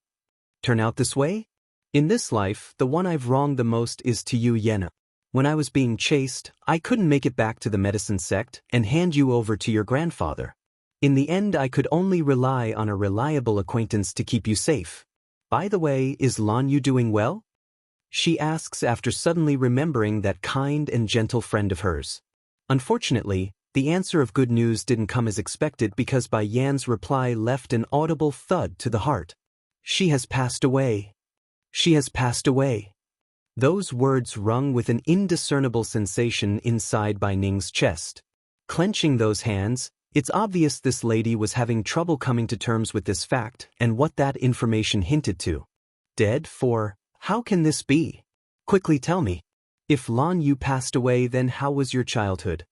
Turn out this way? In this life, the one I've wronged the most is to you, Yenna. When I was being chased, I couldn't make it back to the medicine sect and hand you over to your grandfather. In the end, I could only rely on a reliable acquaintance to keep you safe. By the way, is Lan Yu doing well? She asks after suddenly remembering that kind and gentle friend of hers. Unfortunately, the answer of good news didn't come as expected because Bai Yan's reply left an audible thud to the heart. She has passed away. She has passed away. Those words rung with an indiscernible sensation inside Bai Ning's chest. Clenching those hands, it's obvious this lady was having trouble coming to terms with this fact and what that information hinted to. Dead for, how can this be? Quickly tell me. If Lan Yu passed away, then how was your childhood?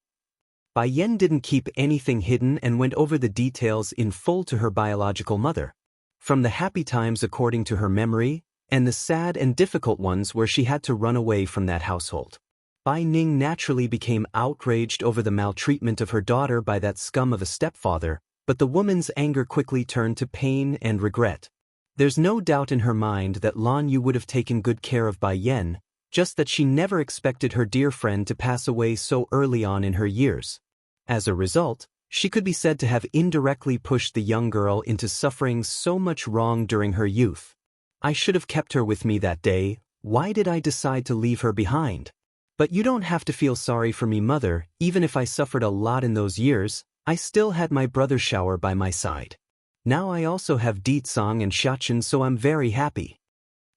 Bai Yen didn't keep anything hidden and went over the details in full to her biological mother. From the happy times according to her memory, and the sad and difficult ones where she had to run away from that household. Bai Ning naturally became outraged over the maltreatment of her daughter by that scum of a stepfather, but the woman's anger quickly turned to pain and regret. There's no doubt in her mind that Lan Yu would have taken good care of Bai Yen, just that she never expected her dear friend to pass away so early on in her years. As a result, she could be said to have indirectly pushed the young girl into suffering so much wrong during her youth. I should have kept her with me that day. Why did I decide to leave her behind? But you don't have to feel sorry for me, mother. Even if I suffered a lot in those years, I still had my brother Shower by my side. Now I also have Ditsong and Xianxia, so I'm very happy.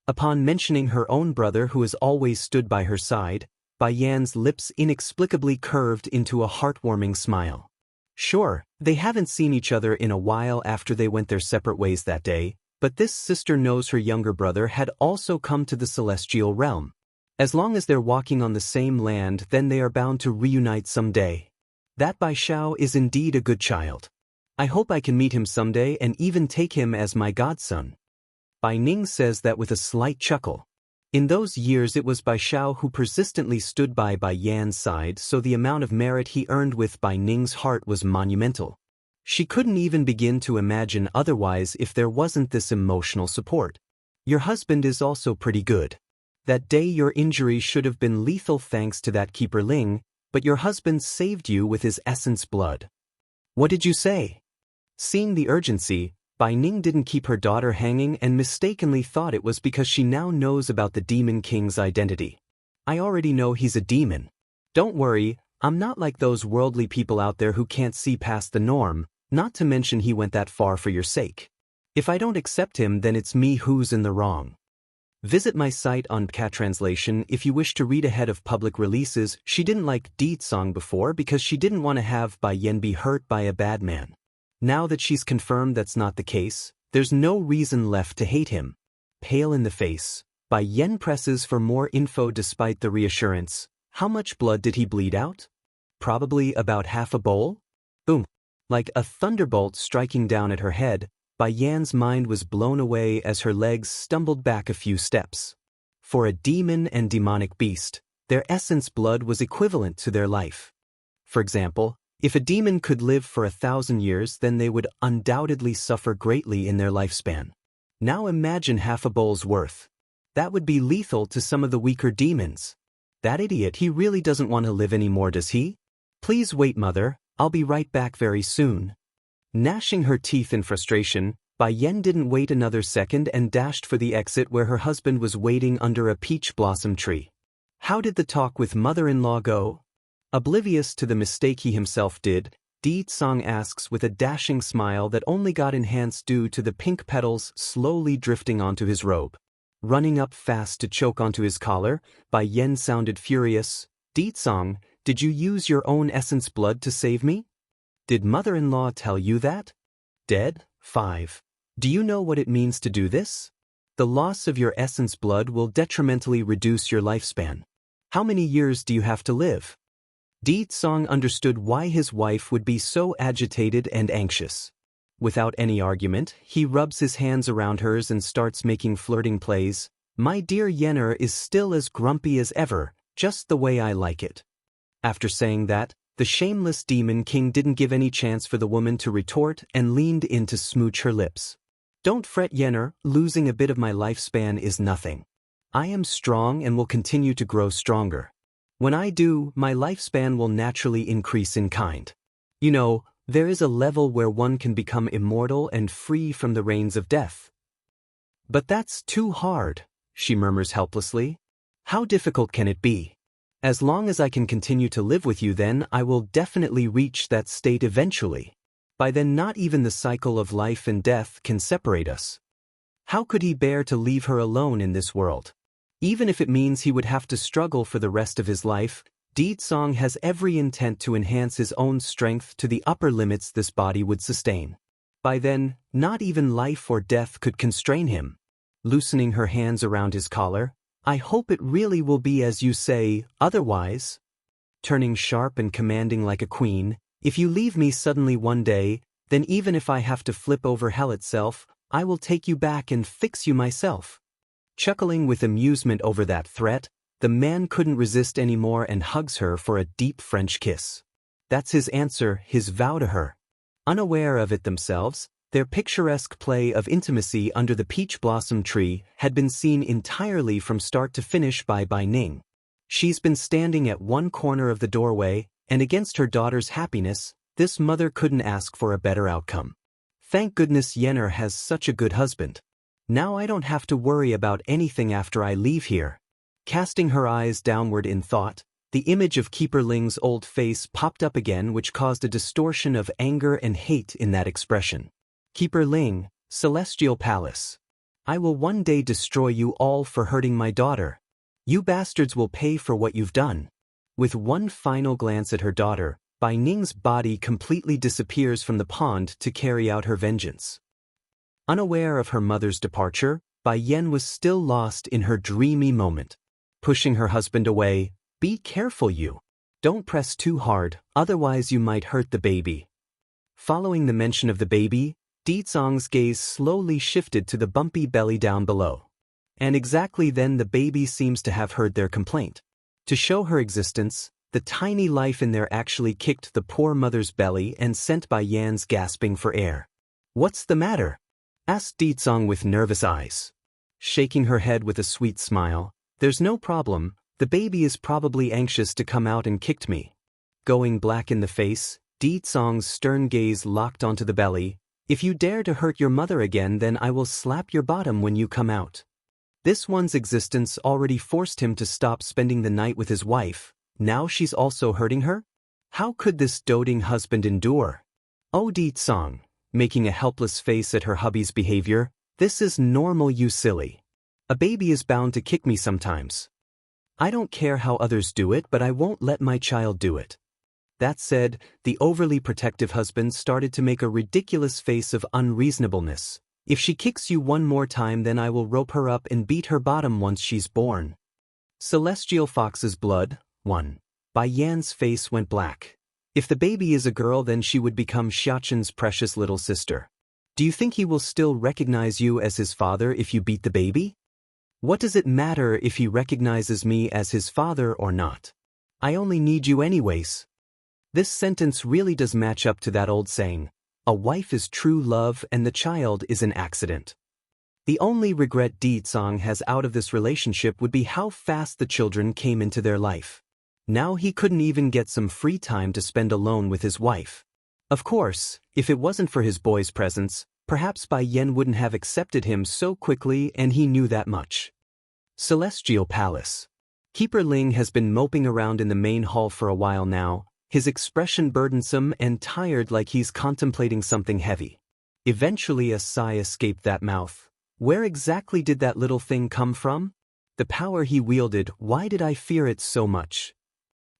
Upon mentioning her own brother who has always stood by her side, Bai Yan's lips inexplicably curved into a heartwarming smile. Sure, they haven't seen each other in a while after they went their separate ways that day, but this sister knows her younger brother had also come to the celestial realm. As long as they're walking on the same land, then they are bound to reunite someday. That Bai Xiao is indeed a good child. I hope I can meet him someday and even take him as my godson. Bai Ning says that with a slight chuckle. In those years it was Bai Xiao who persistently stood by Bai Yan's side, so the amount of merit he earned with Bai Ning's heart was monumental. She couldn't even begin to imagine otherwise if there wasn't this emotional support. Your husband is also pretty good. That day your injury should have been lethal thanks to that Keeper Ling, but your husband saved you with his essence blood. What did you say? Seeing the urgency, Bai Ning didn't keep her daughter hanging and mistakenly thought it was because she now knows about the Demon King's identity. I already know he's a demon. Don't worry, I'm not like those worldly people out there who can't see past the norm, not to mention he went that far for your sake. If I don't accept him, then it's me who's in the wrong. Visit my site on Cultivation if you wish to read ahead of public releases. She didn't like Ditsong before because she didn't want to have Bai Yen be hurt by a bad man. Now that she's confirmed that's not the case, there's no reason left to hate him. Pale in the face, Bai Yen presses for more info despite the reassurance. How much blood did he bleed out? Probably about half a bowl? Boom. Like a thunderbolt striking down at her head, Bai Yan's mind was blown away as her legs stumbled back a few steps. For a demon and demonic beast, their essence blood was equivalent to their life. For example, if a demon could live for 1,000 years, then they would undoubtedly suffer greatly in their lifespan. Now imagine half a bowl's worth. That would be lethal to some of the weaker demons. That idiot, he really doesn't want to live anymore, does he? Please wait, mother, I'll be right back very soon. Gnashing her teeth in frustration, Bai Yen didn't wait another second and dashed for the exit where her husband was waiting under a peach blossom tree. How did the talk with mother-in-law go? Oblivious to the mistake he himself did, Di Tsang asks with a dashing smile that only got enhanced due to the pink petals slowly drifting onto his robe. Running up fast to choke onto his collar, Bai Yen sounded furious. Di Tsang, did you use your own essence blood to save me? Did mother-in-law tell you that? Dead? 5. Do you know what it means to do this? The loss of your essence blood will detrimentally reduce your lifespan. How many years do you have to live? Di Tsang understood why his wife would be so agitated and anxious. Without any argument, he rubs his hands around hers and starts making flirting plays. My dear Yenner is still as grumpy as ever, just the way I like it. After saying that, the shameless demon king didn't give any chance for the woman to retort and leaned in to smooch her lips. Don't fret, Yenner, losing a bit of my lifespan is nothing. I am strong and will continue to grow stronger. When I do, my lifespan will naturally increase in kind. You know, there is a level where one can become immortal and free from the reins of death. But that's too hard, she murmurs helplessly. How difficult can it be? As long as I can continue to live with you, then I will definitely reach that state eventually. By then not even the cycle of life and death can separate us. How could he bear to leave her alone in this world? Even if it means he would have to struggle for the rest of his life, Di Tsang has every intent to enhance his own strength to the upper limits this body would sustain. By then, not even life or death could constrain him. Loosening her hands around his collar, I hope it really will be as you say, otherwise. Turning sharp and commanding like a queen, if you leave me suddenly one day, then even if I have to flip over hell itself, I will take you back and fix you myself. Chuckling with amusement over that threat, the man couldn't resist anymore and hugs her for a deep French kiss. That's his answer, his vow to her. Unaware of it themselves, their picturesque play of intimacy under the peach blossom tree had been seen entirely from start to finish by Bai Ning. She's been standing at one corner of the doorway, and against her daughter's happiness, this mother couldn't ask for a better outcome. Thank goodness Yenner has such a good husband. Now I don't have to worry about anything after I leave here. Casting her eyes downward in thought, the image of Keeper Ling's old face popped up again, which caused a distortion of anger and hate in that expression. Keeper Ling, Celestial Palace. I will one day destroy you all for hurting my daughter. You bastards will pay for what you've done. With one final glance at her daughter, Bai Ning's body completely disappears from the pond to carry out her vengeance. Unaware of her mother's departure, Bai Yen was still lost in her dreamy moment. Pushing her husband away, be careful you. Don't press too hard, otherwise you might hurt the baby. Following the mention of the baby, Di Tsang's gaze slowly shifted to the bumpy belly down below. And exactly then the baby seems to have heard their complaint. To show her existence, the tiny life in there actually kicked the poor mother's belly and sent Bai Yan's gasping for air. What's the matter? Asked Di Tsang with nervous eyes. Shaking her head with a sweet smile, there's no problem, the baby is probably anxious to come out and kicked me. Going black in the face, Di Tsang's stern gaze locked onto the belly. If you dare to hurt your mother again, then I will slap your bottom when you come out. This one's existence already forced him to stop spending the night with his wife. Now she's also hurting her? How could this doting husband endure? Oh, Di Tsang, making a helpless face at her hubby's behavior, this is normal, you silly. A baby is bound to kick me sometimes. I don't care how others do it, but I won't let my child do it. That said, the overly protective husband started to make a ridiculous face of unreasonableness. If she kicks you one more time, then I will rope her up and beat her bottom once she's born. Celestial Fox's blood, 1. Bai Yan's face went black. If the baby is a girl, then she would become Xiaoqian's precious little sister. Do you think he will still recognize you as his father if you beat the baby? What does it matter if he recognizes me as his father or not? I only need you anyways. This sentence really does match up to that old saying, a wife is true love and the child is an accident. The only regret Di Tsang has out of this relationship would be how fast the children came into their life. Now he couldn't even get some free time to spend alone with his wife. Of course, if it wasn't for his boy's presence, Perhaps Bai Yen wouldn't have accepted him so quickly, and he knew that much. Celestial Palace. Keeper Ling has been moping around in the main hall for a while now, his expression burdensome and tired, like he's contemplating something heavy. Eventually a sigh escaped that mouth. Where exactly did that little thing come from? The power he wielded, why did I fear it so much?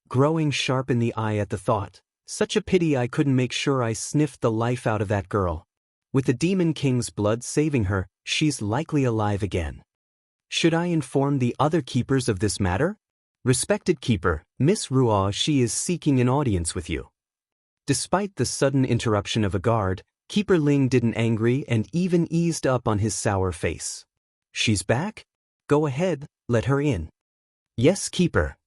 Growing sharp in the eye at the thought. Such a pity I couldn't make sure I sniffed the life out of that girl. With the Demon King's blood saving her, she's likely alive again. Should I inform the other keepers of this matter? Respected keeper, Miss Ruo, she is seeking an audience with you. Despite the sudden interruption of a guard, Keeper Ling didn't angry and even eased up on his sour face. She's back? Go ahead, let her in. Yes, keeper.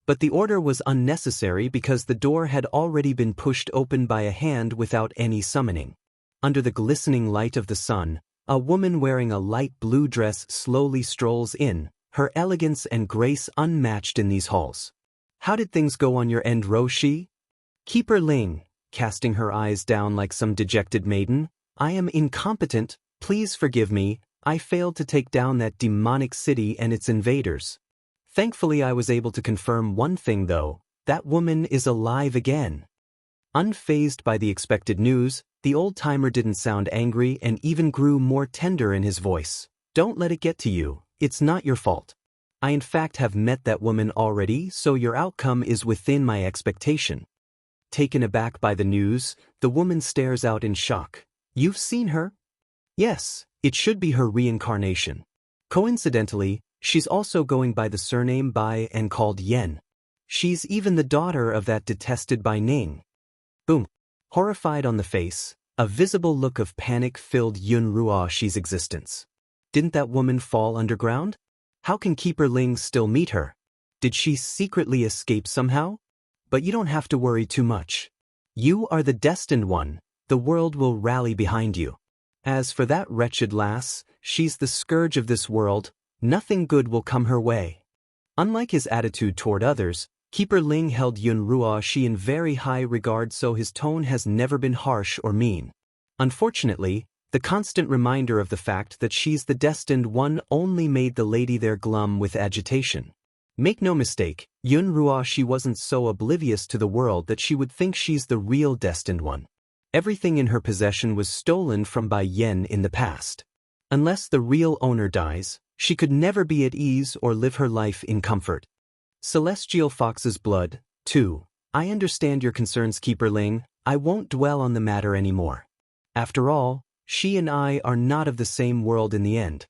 But the order was unnecessary because the door had already been pushed open by a hand without any summoning. Under the glistening light of the sun, a woman wearing a light blue dress slowly strolls in, her elegance and grace unmatched in these halls. How did things go on your end, Roshi? Keeper Ling, casting her eyes down like some dejected maiden, I am incompetent, please forgive me, I failed to take down that demonic city and its invaders. Thankfully I was able to confirm one thing though, that woman is alive again. Unfazed by the expected news, the old-timer didn't sound angry and even grew more tender in his voice. Don't let it get to you, it's not your fault. I in fact have met that woman already, so your outcome is within my expectation. Taken aback by the news, the woman stares out in shock. You've seen her? Yes, it should be her reincarnation. Coincidentally, she's also going by the surname Bai and called Yen. She's even the daughter of that detested Bai Ning. Boom. Horrified on the face, a visible look of panic filled Yun Ruoxi's existence. Didn't that woman fall underground? How can Keeper Ling still meet her? Did she secretly escape somehow? But you don't have to worry too much. You are the destined one, the world will rally behind you. As for that wretched lass, she's the scourge of this world, nothing good will come her way. Unlike his attitude toward others, Keeper Ling held Yun Ruoxi in very high regard, so his tone has never been harsh or mean. Unfortunately, the constant reminder of the fact that she's the destined one only made the lady there glum with agitation. Make no mistake, Yun Ruoxi wasn't so oblivious to the world that she would think she's the real destined one. Everything in her possession was stolen from Bai Yen in the past. Unless the real owner dies, she could never be at ease or live her life in comfort. Celestial Fox's blood, too. I understand your concerns, Keeper Ling. I won't dwell on the matter anymore. After all, she and I are not of the same world in the end.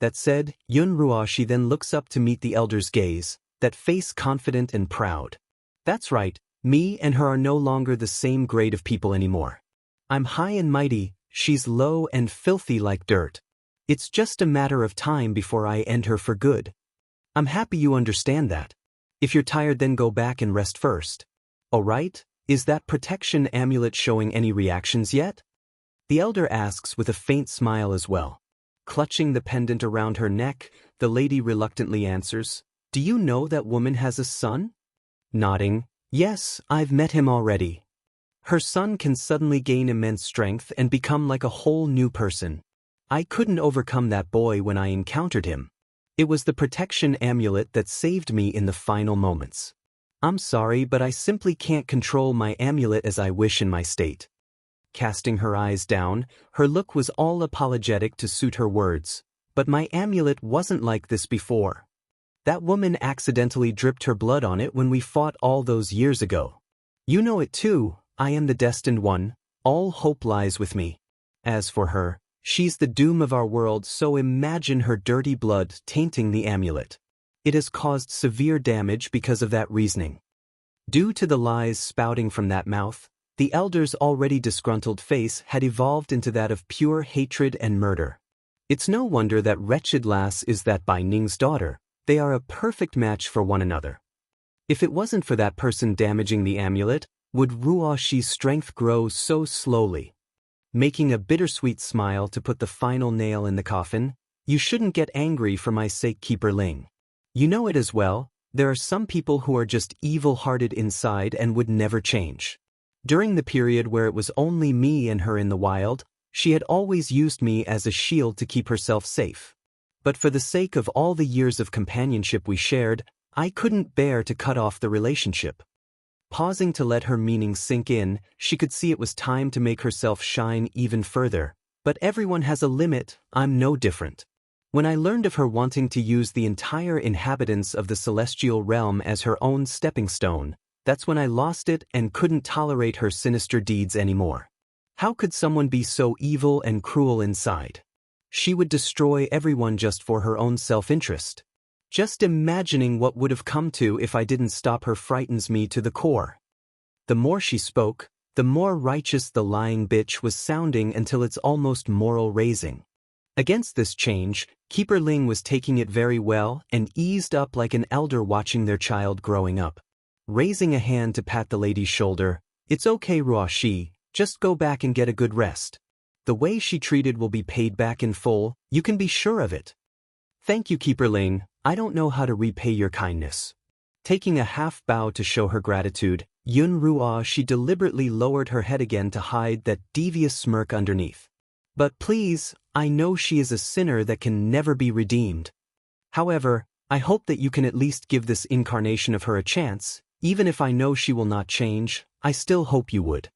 That said, Yun Ruoxi then looks up to meet the elder's gaze, that face confident and proud. That's right, me and her are no longer the same grade of people anymore. I'm high and mighty, she's low and filthy like dirt. It's just a matter of time before I end her for good. I'm happy you understand that. If you're tired, then go back and rest first. Alright, is that protection amulet showing any reactions yet? The elder asks with a faint smile as well. Clutching the pendant around her neck, the lady reluctantly answers, Do you know that woman has a son? Nodding, Yes, I've met him already. Her son can suddenly gain immense strength and become like a whole new person. I couldn't overcome that boy when I encountered him. It was the protection amulet that saved me in the final moments. I'm sorry, but I simply can't control my amulet as I wish in my state. Casting her eyes down, her look was all apologetic to suit her words. But my amulet wasn't like this before. That woman accidentally dripped her blood on it when we fought all those years ago. You know it too, I am the destined one, all hope lies with me. As for her, she's the doom of our world, so imagine her dirty blood tainting the amulet. It has caused severe damage because of that reasoning. Due to the lies spouting from that mouth, the elder's already disgruntled face had evolved into that of pure hatred and murder. It's no wonder that wretched lass is that Bai Ning's daughter. They are a perfect match for one another. If it wasn't for that person damaging the amulet, would Ruoxi's strength grow so slowly? Making a bittersweet smile to put the final nail in the coffin, you shouldn't get angry for my sake, Keeper Ling. You know it as well, there are some people who are just evil-hearted inside and would never change. During the period where it was only me and her in the wild, She had always used me as a shield to keep herself safe. But for the sake of all the years of companionship we shared, I couldn't bear to cut off the relationship. Pausing to let her meaning sink in, she could see it was time to make herself shine even further. But everyone has a limit, I'm no different. When I learned of her wanting to use the entire inhabitants of the celestial realm as her own stepping stone, that's when I lost it and couldn't tolerate her sinister deeds anymore. How could someone be so evil and cruel inside? She would destroy everyone just for her own self-interest. Just imagining what would have come to if I didn't stop her frightens me to the core. The more she spoke, the more righteous the lying bitch was sounding until it's almost moral-raising. Against this change, Keeper Ling was taking it very well and eased up like an elder watching their child growing up. Raising a hand to pat the lady's shoulder, "It's okay, Ruoxi, just go back and get a good rest. The way she treated will be paid back in full, you can be sure of it." "Thank you, Keeper Ling, I don't know how to repay your kindness." Taking a half bow to show her gratitude, Yun Ruoxi deliberately lowered her head again to hide that devious smirk underneath. "But please, I know she is a sinner that can never be redeemed. However, I hope that you can at least give this incarnation of her a chance, even if I know she will not change, I still hope you would."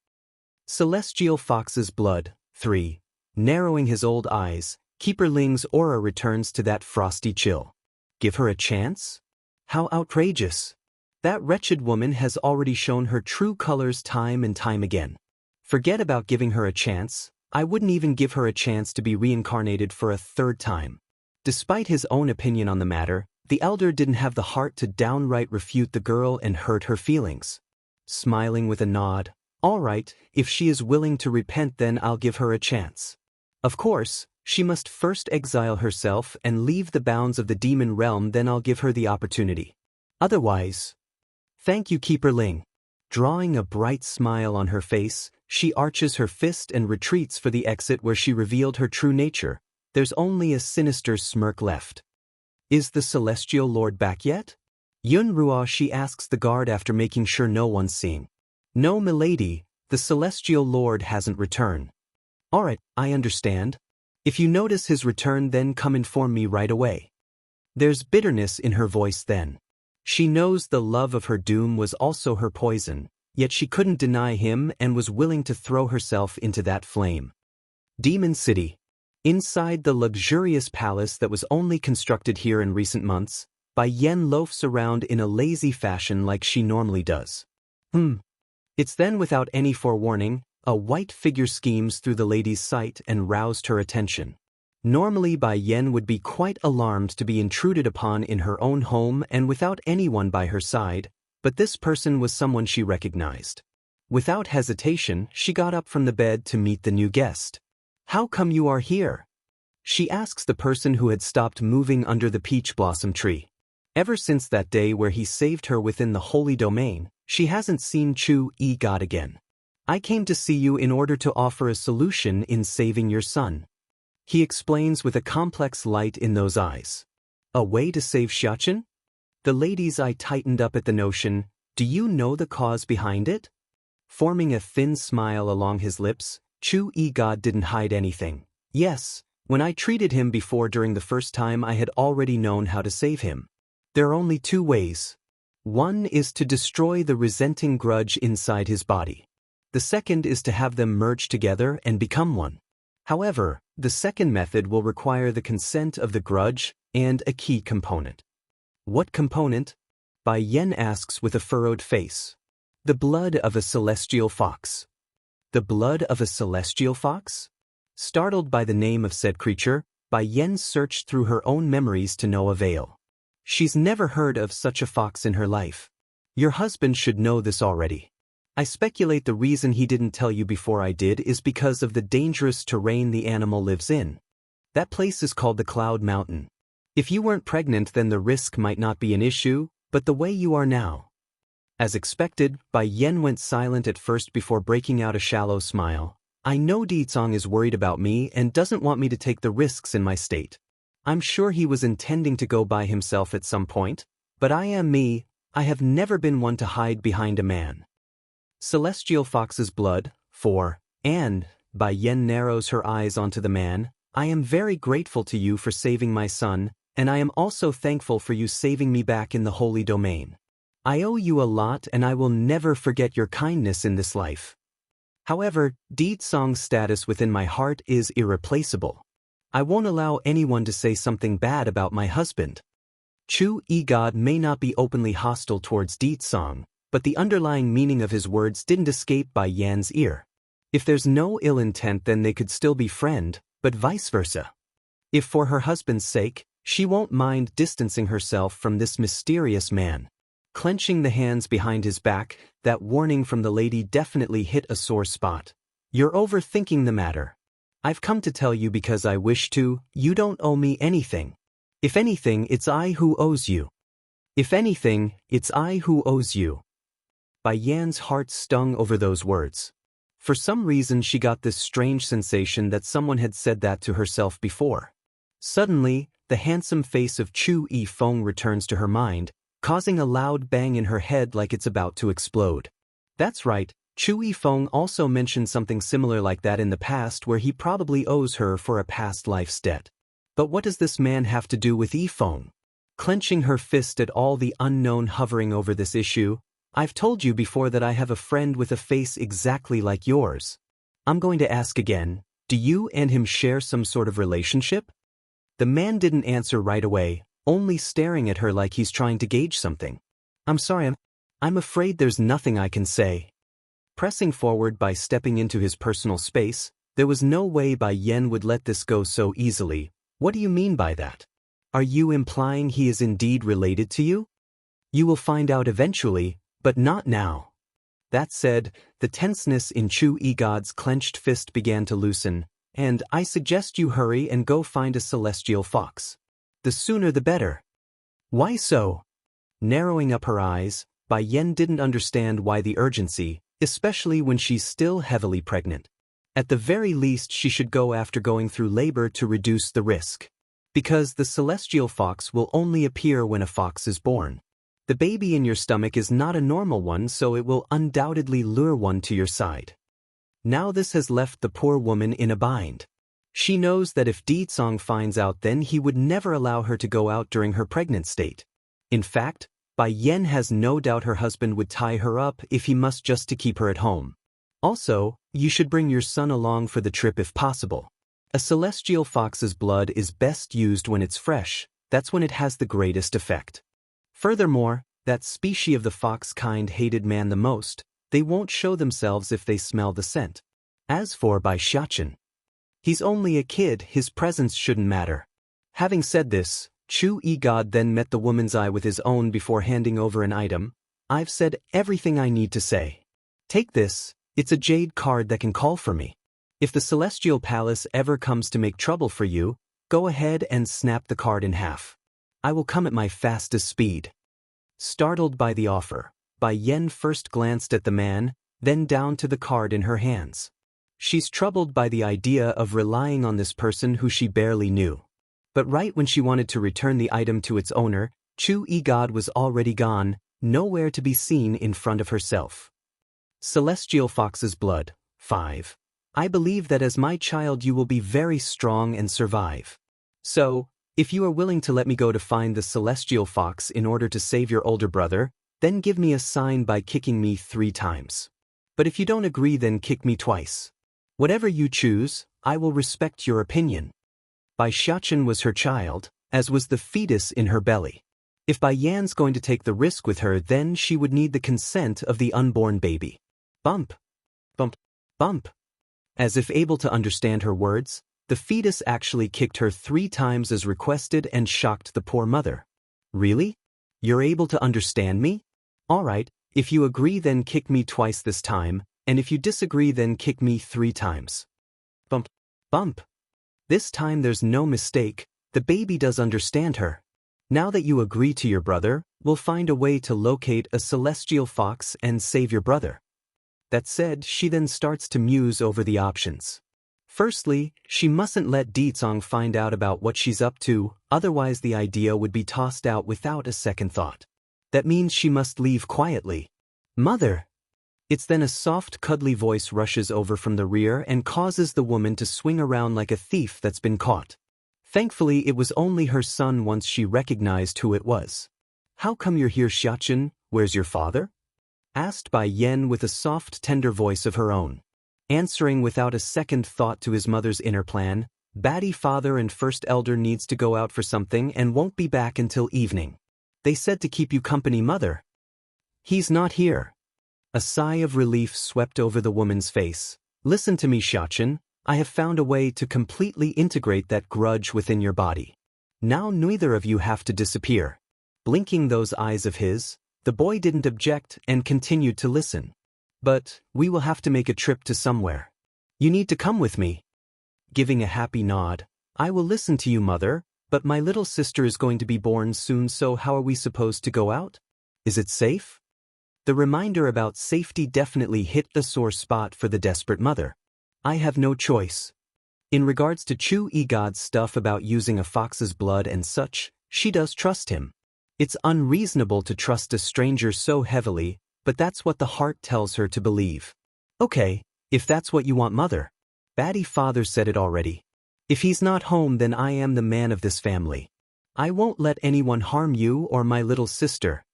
Celestial Fox's Blood, 3. Narrowing his old eyes, Keeper Ling's aura returns to that frosty chill. Give her a chance? How outrageous. That wretched woman has already shown her true colors time and time again. Forget about giving her a chance, I wouldn't even give her a chance to be reincarnated for a third time. Despite his own opinion on the matter, the elder didn't have the heart to downright refute the girl and hurt her feelings. Smiling with a nod, "All right, if she is willing to repent then I'll give her a chance. Of course, she must first exile herself and leave the bounds of the demon realm, then I'll give her the opportunity. Otherwise..." "Thank you, Keeper Ling." Drawing a bright smile on her face, she arches her fist and retreats for the exit where she revealed her true nature. There's only a sinister smirk left. "Is the Celestial Lord back yet?" Yun Ruoxi asks the guard after making sure no one's seeing. "No, milady, the Celestial Lord hasn't returned." "Alright, I understand. If you notice his return then come inform me right away." There's bitterness in her voice then. She knows the love of her doom was also her poison, yet she couldn't deny him and was willing to throw herself into that flame. Demon City. Inside the luxurious palace that was only constructed here in recent months, Bai Yen loafs around in a lazy fashion like she normally does. It's then without any forewarning, a white figure schemes through the lady's sight and roused her attention. Normally Bai Yen would be quite alarmed to be intruded upon in her own home and without anyone by her side, but this person was someone she recognized. Without hesitation, she got up from the bed to meet the new guest. "How come you are here?" she asks the person who had stopped moving under the peach blossom tree. Ever since that day where he saved her within the holy domain, she hasn't seen Chu-E God again. "I came to see you in order to offer a solution in saving your son," he explains with a complex light in those eyes. "A way to save Xianxia?" The lady's eye tightened up at the notion. "Do you know the cause behind it?" Forming a thin smile along his lips, Chu-E God didn't hide anything. "Yes, when I treated him before during the first time I had already known how to save him. There are only two ways. One is to destroy the resenting grudge inside his body. The second is to have them merge together and become one. However, the second method will require the consent of the grudge and a key component." "What component?" Bai Yen asks with a furrowed face. "The blood of a celestial fox." "The blood of a celestial fox?" Startled by the name of said creature, Bai Yen searched through her own memories to no avail. She's never heard of such a fox in her life. "Your husband should know this already. I speculate the reason he didn't tell you before I did is because of the dangerous terrain the animal lives in. That place is called the Cloud Mountain. If you weren't pregnant then the risk might not be an issue, but the way you are now." As expected, Bai Yen went silent at first before breaking out a shallow smile. "I know Dicong is worried about me and doesn't want me to take the risks in my state. I'm sure he was intending to go by himself at some point, but I am me, I have never been one to hide behind a man." Celestial Fox's Blood, 4. And, Bai Yen narrows her eyes onto the man. I am very grateful to you for saving my son, and I am also thankful for you saving me back in the holy domain. I owe you a lot and I will never forget your kindness in this life. However, Di Tsong's status within my heart is irreplaceable. I won't allow anyone to say something bad about my husband. Chu Yigod may not be openly hostile towards Di Tsong, but the underlying meaning of his words didn't escape Bai Yan's ear. If there's no ill intent, then they could still be friend, but vice versa. If for her husband's sake, she won't mind distancing herself from this mysterious man. Clenching the hands behind his back, that warning from the lady definitely hit a sore spot. You're overthinking the matter. I've come to tell you because I wish to. You don't owe me anything. If anything, it's I who owes you. If anything, it's I who owes you. Bai Yan's heart stung over those words. For some reason she got this strange sensation that someone had said that to herself before. Suddenly, the handsome face of Chu Yifeng returns to her mind, causing a loud bang in her head like it's about to explode. That's right, Chu Yifeng also mentioned something similar like that in the past, where he probably owes her for a past life's debt. But what does this man have to do with Yifeng? Clenching her fist at all the unknown hovering over this issue, I've told you before that I have a friend with a face exactly like yours. I'm going to ask again, do you and him share some sort of relationship? The man didn't answer right away, only staring at her like he's trying to gauge something. I'm sorry, I'm afraid there's nothing I can say. Pressing forward by stepping into his personal space, there was no way Bai Yen would let this go so easily. What do you mean by that? Are you implying he is indeed related to you? You will find out eventually, but not now. That said, the tenseness in Chu Yigod's clenched fist began to loosen, and I suggest you hurry and go find a celestial fox. The sooner the better. Why so? Narrowing up her eyes, Bai Yen didn't understand why the urgency, especially when she's still heavily pregnant. At the very least she should go after going through labor to reduce the risk. Because the celestial fox will only appear when a fox is born. The baby in your stomach is not a normal one, so it will undoubtedly lure one to your side. Now this has left the poor woman in a bind. She knows that if Di Tsong finds out, then he would never allow her to go out during her pregnant state. In fact, Bai Yen has no doubt her husband would tie her up if he must, just to keep her at home. Also, you should bring your son along for the trip if possible. A celestial fox's blood is best used when it's fresh. That's when it has the greatest effect. Furthermore, that species of the fox kind hated man the most. They won't show themselves if they smell the scent. As for Bai Xiachen, he's only a kid, his presence shouldn't matter. Having said this, Chu Yigod then met the woman's eye with his own before handing over an item. I've said everything I need to say. Take this, it's a jade card that can call for me. If the Celestial Palace ever comes to make trouble for you, go ahead and snap the card in half. I will come at my fastest speed. Startled by the offer, Bai Yen first glanced at the man, then down to the card in her hands. She's troubled by the idea of relying on this person who she barely knew. But right when she wanted to return the item to its owner, Chu Yigod was already gone, nowhere to be seen in front of herself. Celestial Fox's blood. 5. I believe that as my child you will be very strong and survive. So, if you are willing to let me go to find the Celestial Fox in order to save your older brother, then give me a sign by kicking me 3 times. But if you don't agree, then kick me twice. Whatever you choose, I will respect your opinion. Bai Xiachen was her child, as was the fetus in her belly. If Bai Yan's going to take the risk with her, then she would need the consent of the unborn baby. Bump. Bump. Bump. As if able to understand her words, the fetus actually kicked her 3 times as requested and shocked the poor mother. Really? You're able to understand me? Alright, if you agree then kick me twice this time, and if you disagree then kick me 3 times. Bump. Bump. This time there's no mistake, the baby does understand her. Now that you agree to your brother, we'll find a way to locate a celestial fox and save your brother. That said, she then starts to muse over the options. Firstly, she mustn't let Di Tsong find out about what she's up to, otherwise the idea would be tossed out without a second thought. That means she must leave quietly. Mother! It's then a soft, cuddly voice rushes over from the rear and causes the woman to swing around like a thief that's been caught. Thankfully, it was only her son once she recognized who it was. "How come you're here, Xianxia? Where's your father?" asked Bai Yan with a soft, tender voice of her own. Answering without a second thought to his mother's inner plan, "Batty father and first elder needs to go out for something and won't be back until evening. They said to keep you company, mother." "He's not here." A sigh of relief swept over the woman's face. "Listen to me, Xianxia. I have found a way to completely integrate that grudge within your body. Now neither of you have to disappear." Blinking those eyes of his, the boy didn't object and continued to listen. "But we will have to make a trip to somewhere. You need to come with me." Giving a happy nod, "I will listen to you, mother, but my little sister is going to be born soon, so how are we supposed to go out? Is it safe?" The reminder about safety definitely hit the sore spot for the desperate mother. "I have no choice." In regards to Chu Egod's stuff about using a fox's blood and such, she does trust him. It's unreasonable to trust a stranger so heavily, but that's what the heart tells her to believe. "Okay, if that's what you want, mother." Batty father said it already. "If he's not home, then I am the man of this family. I won't let anyone harm you or my little sister."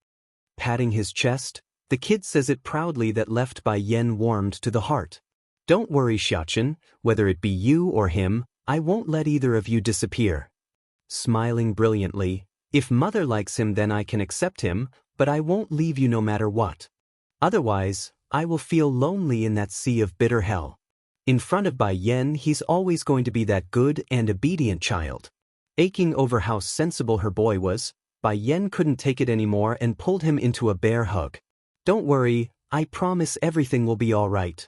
Patting his chest, the kid says it proudly that left Bai Yan warmed to the heart. "Don't worry, Xianxia, whether it be you or him, I won't let either of you disappear." Smiling brilliantly, "If mother likes him, then I can accept him, but I won't leave you no matter what. Otherwise, I will feel lonely in that sea of bitter hell." In front of Bai Yan, he's always going to be that good and obedient child. Aching over how sensible her boy was, Bai Yan couldn't take it anymore and pulled him into a bear hug. "Don't worry, I promise everything will be all right."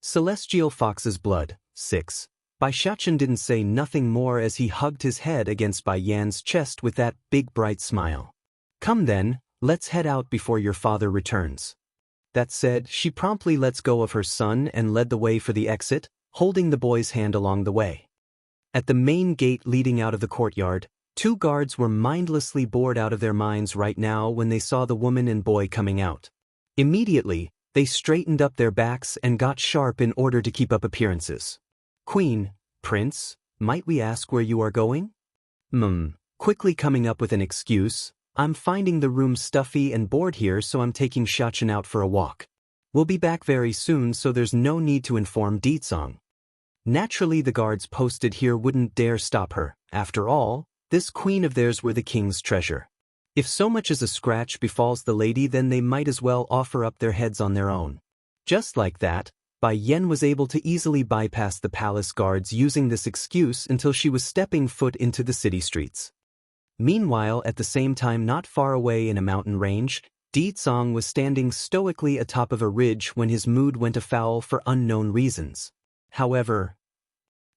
Celestial Fox's Blood, 6. Bai Xianxia didn't say nothing more as he hugged his head against Bai Yan's chest with that big bright smile. "Come then, let's head out before your father returns." That said, she promptly lets go of her son and led the way for the exit, holding the boy's hand along the way. At the main gate leading out of the courtyard, 2 guards were mindlessly bored out of their minds right now when they saw the woman and boy coming out. Immediately, they straightened up their backs and got sharp in order to keep up appearances. "Queen, Prince, might we ask where you are going?" Quickly coming up with an excuse, "I'm finding the room stuffy and bored here, so I'm taking Xianxia out for a walk. We'll be back very soon, so there's no need to inform Ditsong." Naturally, the guards posted here wouldn't dare stop her. After all, this queen of theirs were the king's treasure. If so much as a scratch befalls the lady, then they might as well offer up their heads on their own. Just like that, Bai Yan was able to easily bypass the palace guards using this excuse until she was stepping foot into the city streets. Meanwhile, at the same time, not far away in a mountain range, Ditsong was standing stoically atop of a ridge when his mood went afoul for unknown reasons. However,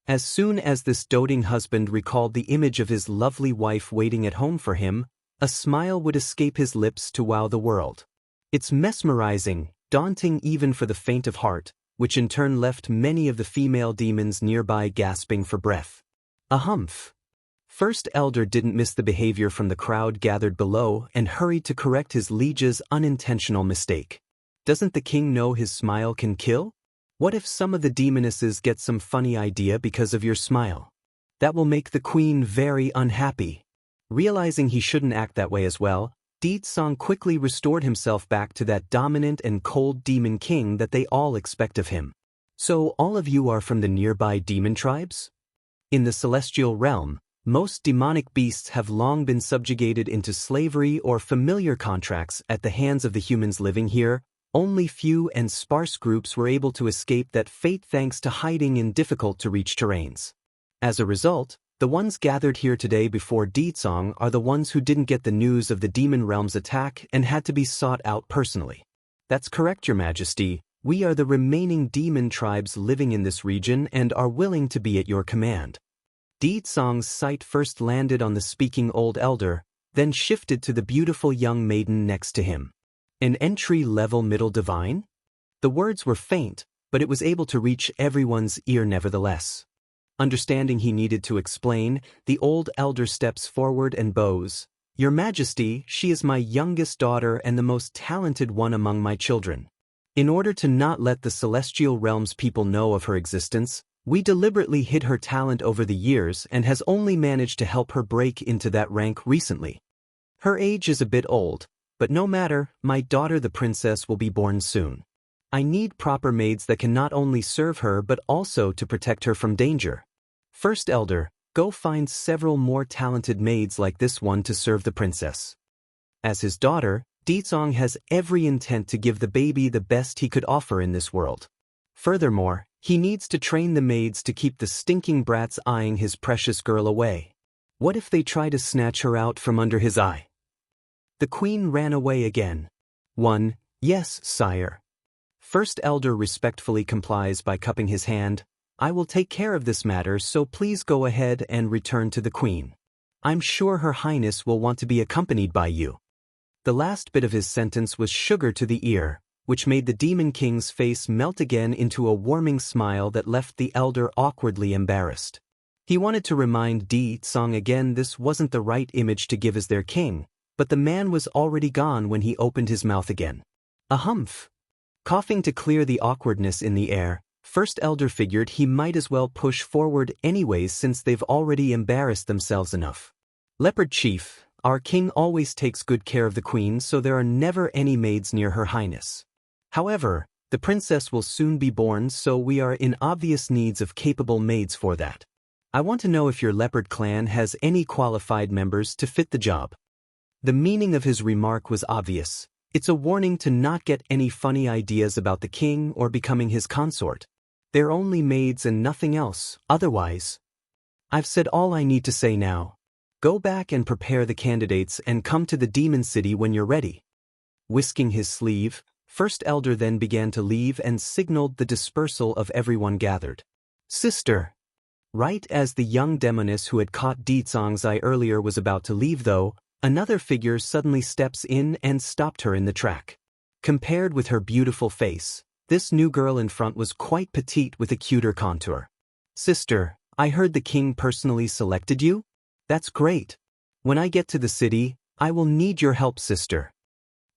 as soon as this doting husband recalled the image of his lovely wife waiting at home for him, a smile would escape his lips to wow the world. It's mesmerizing, daunting even for the faint of heart, which in turn left many of the female demons nearby gasping for breath. A humph. First Elder didn't miss the behavior from the crowd gathered below and hurried to correct his liege's unintentional mistake. Doesn't the king know his smile can kill? What if some of the demonesses get some funny idea because of your smile? That will make the queen very unhappy. Realizing he shouldn't act that way as well, Ditsong quickly restored himself back to that dominant and cold demon king that they all expect of him. "So all of you are from the nearby demon tribes?" In the celestial realm, most demonic beasts have long been subjugated into slavery or familiar contracts at the hands of the humans living here. Only few and sparse groups were able to escape that fate thanks to hiding in difficult-to-reach terrains. As a result, the ones gathered here today before Ditsong are the ones who didn't get the news of the demon realm's attack and had to be sought out personally. "That's correct, Your Majesty. We are the remaining demon tribes living in this region and are willing to be at your command." Ditsong's sight first landed on the speaking old elder, then shifted to the beautiful young maiden next to him. An entry-level middle divine? The words were faint, but it was able to reach everyone's ear nevertheless. Understanding he needed to explain, the old elder steps forward and bows. "Your Majesty, she is my youngest daughter and the most talented one among my children." In order to not let the celestial realm's people know of her existence, we deliberately hid her talent over the years and has only managed to help her break into that rank recently. Her age is a bit old, but no matter, my daughter the princess will be born soon. I need proper maids that can not only serve her but also to protect her from danger. First Elder, go find several more talented maids like this one to serve the princess. As his daughter, Dizong has every intent to give the baby the best he could offer in this world. Furthermore, he needs to train the maids to keep the stinking brats eyeing his precious girl away. What if they try to snatch her out from under his eye? The queen ran away again. 1. Yes, sire. First Elder respectfully complies by cupping his hand. I will take care of this matter, so please go ahead and return to the queen. I'm sure Her Highness will want to be accompanied by you. The last bit of his sentence was sugar to the ear, which made the Demon King's face melt again into a warming smile that left the elder awkwardly embarrassed. He wanted to remind Dizong again this wasn't the right image to give as their king, but the man was already gone when he opened his mouth again. A humph. Coughing to clear the awkwardness in the air, First Elder figured he might as well push forward anyways since they've already embarrassed themselves enough. Leopard Chief, our king always takes good care of the queen, so there are never any maids near Her Highness. However, the princess will soon be born, so we are in obvious needs of capable maids for that. I want to know if your leopard clan has any qualified members to fit the job. The meaning of his remark was obvious. It's a warning to not get any funny ideas about the king or becoming his consort. They're only maids and nothing else, otherwise. I've said all I need to say now. Go back and prepare the candidates and come to the Demon City when you're ready. Whisking his sleeve, First Elder then began to leave and signaled the dispersal of everyone gathered. Sister. Right as the young demoness who had caught Dizong's eye earlier was about to leave though, another figure suddenly steps in and stopped her in the track. Compared with her beautiful face, this new girl in front was quite petite with a cuter contour. Sister, I heard the king personally selected you? That's great. When I get to the city, I will need your help, sister.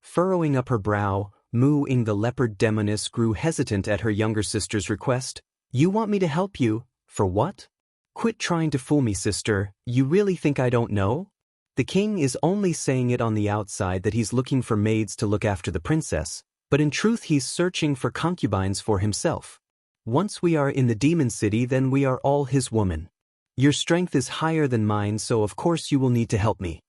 Furrowing up her brow, Mu Ying the leopard demoness grew hesitant at her younger sister's request. You want me to help you? For what? Quit trying to fool me, sister. You really think I don't know? The king is only saying it on the outside that he's looking for maids to look after the princess, but in truth he's searching for concubines for himself. Once we are in the demon city, then we are all his woman. Your strength is higher than mine, so of course you will need to help me.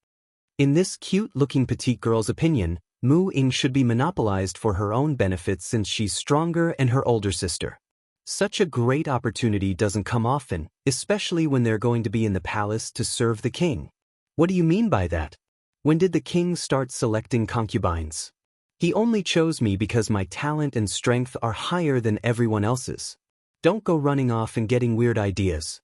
In this cute-looking petite girl's opinion, Mu Ying should be monopolized for her own benefit since she's stronger and her older sister. Such a great opportunity doesn't come often, especially when they're going to be in the palace to serve the king. What do you mean by that? When did the king start selecting concubines? He only chose me because my talent and strength are higher than everyone else's. Don't go running off and getting weird ideas.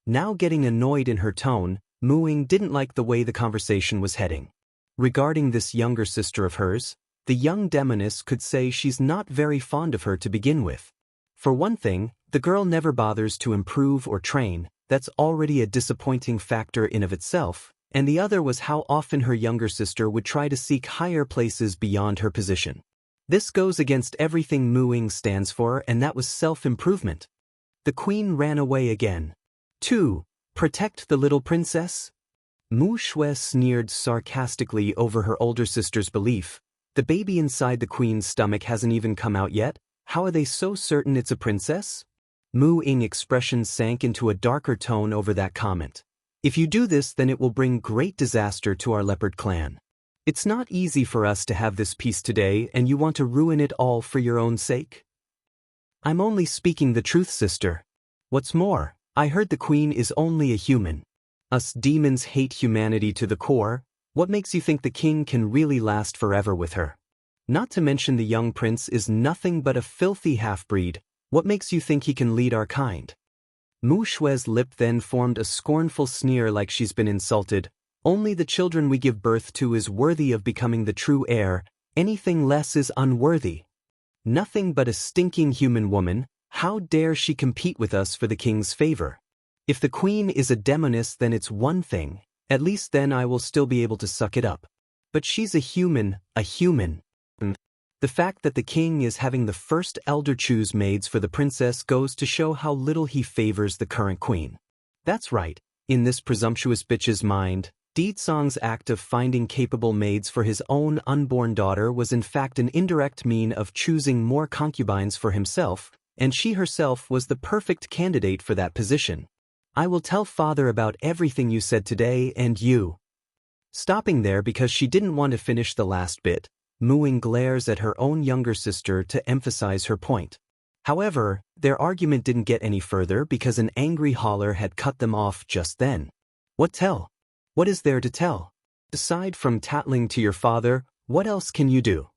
Now getting annoyed in her tone, Mu Ying didn't like the way the conversation was heading. Regarding this younger sister of hers, the young demoness could say she's not very fond of her to begin with. For one thing, the girl never bothers to improve or train, that's already a disappointing factor in of itself, and the other was how often her younger sister would try to seek higher places beyond her position. This goes against everything Mu Ying stands for, and that was self-improvement. The queen ran away again. 2. Protect the little princess? Mu Shui sneered sarcastically over her older sister's belief. The baby inside the queen's stomach hasn't even come out yet. How are they so certain it's a princess? Mu Ying's expression sank into a darker tone over that comment. If you do this, then it will bring great disaster to our leopard clan. It's not easy for us to have this peace today, and you want to ruin it all for your own sake? I'm only speaking the truth, sister. What's more, I heard the queen is only a human. Us demons hate humanity to the core. What makes you think the king can really last forever with her? Not to mention the young prince is nothing but a filthy half-breed. What makes you think he can lead our kind? Mu Shui's lip then formed a scornful sneer like she's been insulted. Only the children we give birth to is worthy of becoming the true heir. Anything less is unworthy. Nothing but a stinking human woman. How dare she compete with us for the king's favor? If the queen is a demoness, then it's one thing. At least then I will still be able to suck it up. But she's a human, a human. The The fact that the king is having the first elder choose maids for the princess goes to show how little he favors the current queen. That's right, in this presumptuous bitch's mind, Song's act of finding capable maids for his own unborn daughter was in fact an indirect mean of choosing more concubines for himself, and she herself was the perfect candidate for that position. I will tell father about everything you said today and you. Stopping there because she didn't want to finish the last bit, Muing glares at her own younger sister to emphasize her point. However, their argument didn't get any further because an angry holler had cut them off just then. What tell? What is there to tell? Aside from tattling to your father, what else can you do?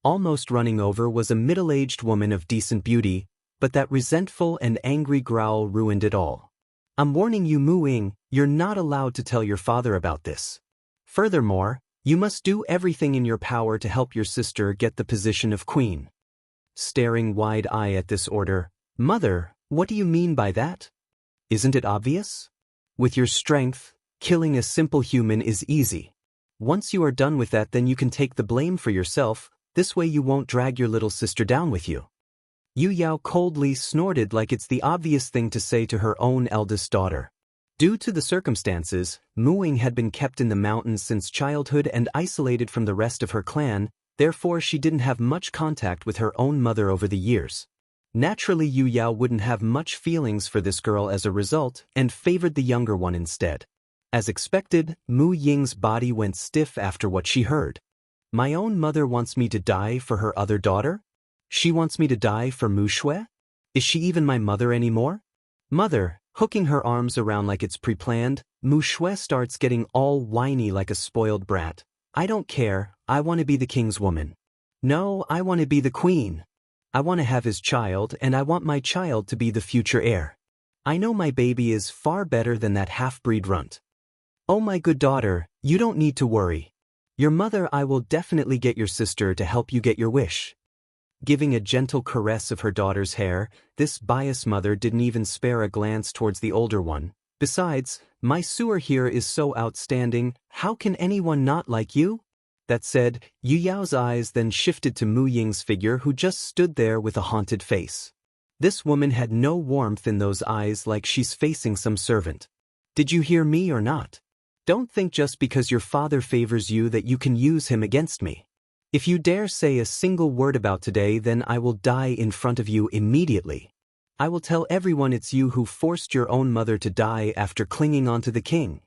Almost running over was a middle-aged woman of decent beauty, but that resentful and angry growl ruined it all. I'm warning you, Muing, you're not allowed to tell your father about this. Furthermore, you must do everything in your power to help your sister get the position of queen. Staring wide-eyed at this order, Mother, what do you mean by that? Isn't it obvious? With your strength, killing a simple human is easy. Once you are done with that, then you can take the blame for yourself, this way you won't drag your little sister down with you. Yu Yao coldly snorted like it's the obvious thing to say to her own eldest daughter. Due to the circumstances, Muing had been kept in the mountains since childhood and isolated from the rest of her clan, therefore she didn't have much contact with her own mother over the years. Naturally, Yu Yao wouldn't have much feelings for this girl as a result and favored the younger one instead. As expected, Mu Ying's body went stiff after what she heard. My own mother wants me to die for her other daughter? She wants me to die for Mu Shui? Is she even my mother anymore? Mother, hooking her arms around like it's pre-planned, Mu Shui starts getting all whiny like a spoiled brat. I don't care, I want to be the king's woman. No, I want to be the queen. I want to have his child and I want my child to be the future heir. I know my baby is far better than that half-breed runt. Oh my good daughter, you don't need to worry. Your mother, I will definitely get your sister to help you get your wish. Giving a gentle caress of her daughter's hair, this biased mother didn't even spare a glance towards the older one. Besides, my sewer here is so outstanding, how can anyone not like you? That said, Yu Yao's eyes then shifted to Mu Ying's figure, who just stood there with a haunted face. This woman had no warmth in those eyes, like she's facing some servant. Did you hear me or not? Don't think just because your father favors you that you can use him against me. If you dare say a single word about today, then I will die in front of you immediately. I will tell everyone it's you who forced your own mother to die after clinging onto the king.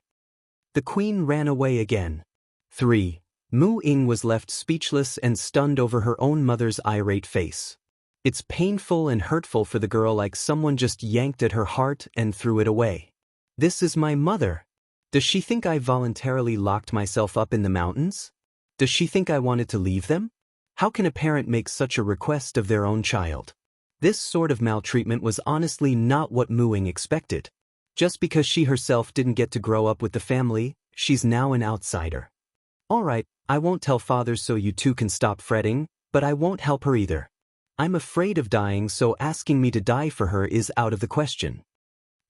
The queen ran away again. 3. Mu Ying was left speechless and stunned over her own mother's irate face. It's painful and hurtful for the girl, like someone just yanked at her heart and threw it away. This is my mother. Does she think I voluntarily locked myself up in the mountains? Does she think I wanted to leave them? How can a parent make such a request of their own child? This sort of maltreatment was honestly not what Mu Ying expected. Just because she herself didn't get to grow up with the family, she's now an outsider. Alright, I won't tell father so you two can stop fretting, but I won't help her either. I'm afraid of dying, so asking me to die for her is out of the question.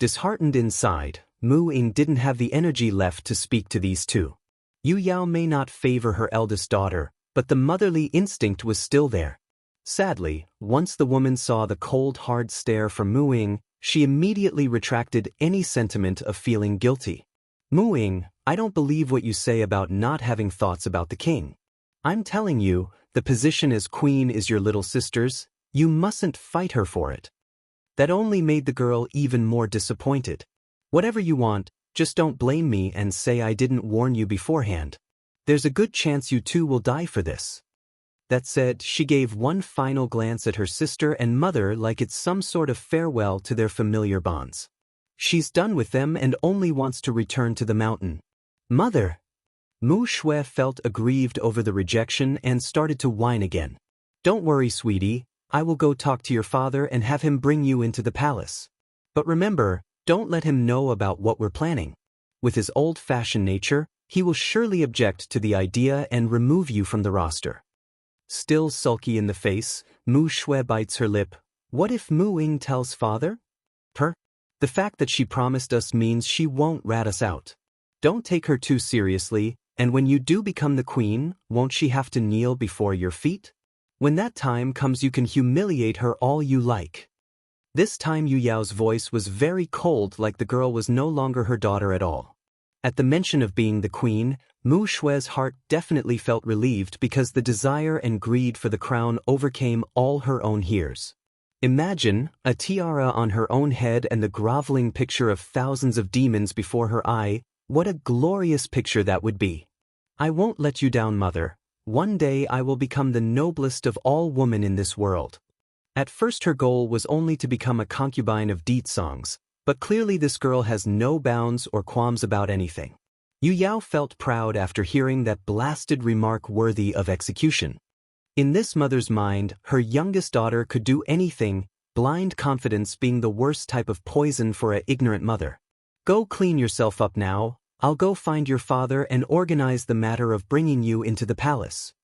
Disheartened inside, Mu Ying didn't have the energy left to speak to these two. Yu Yao may not favor her eldest daughter, but the motherly instinct was still there. Sadly, once the woman saw the cold, hard stare from Mu Ying, she immediately retracted any sentiment of feeling guilty. Mu Ying, I don't believe what you say about not having thoughts about the king. I'm telling you, the position as queen is your little sister's. You mustn't fight her for it. That only made the girl even more disappointed. Whatever you want, just don't blame me and say I didn't warn you beforehand. There's a good chance you two will die for this. That said, she gave one final glance at her sister and mother like it's some sort of farewell to their familiar bonds. She's done with them and only wants to return to the mountain. Mother! Mu Shui felt aggrieved over the rejection and started to whine again. Don't worry, sweetie, I will go talk to your father and have him bring you into the palace. But remember, don't let him know about what we're planning. With his old-fashioned nature, he will surely object to the idea and remove you from the roster. Still sulky in the face, Mu Shui bites her lip. What if Mu Ying tells father? The fact that she promised us means she won't rat us out. Don't take her too seriously, and when you do become the queen, won't she have to kneel before your feet? When that time comes you can humiliate her all you like. This time Yu Yao's voice was very cold, like the girl was no longer her daughter at all. At the mention of being the queen, Mu Shue's heart definitely felt relieved because the desire and greed for the crown overcame all her own fears. Imagine a tiara on her own head and the groveling picture of thousands of demons before her eye. What a glorious picture that would be. I won't let you down, mother. One day I will become the noblest of all women in this world. At first her goal was only to become a concubine of Daoist, but clearly this girl has no bounds or qualms about anything. Yu Yao felt proud after hearing that blasted remark worthy of execution. In this mother's mind, her youngest daughter could do anything, blind confidence being the worst type of poison for an ignorant mother. Go clean yourself up now, I'll go find your father and organize the matter of bringing you into the palace.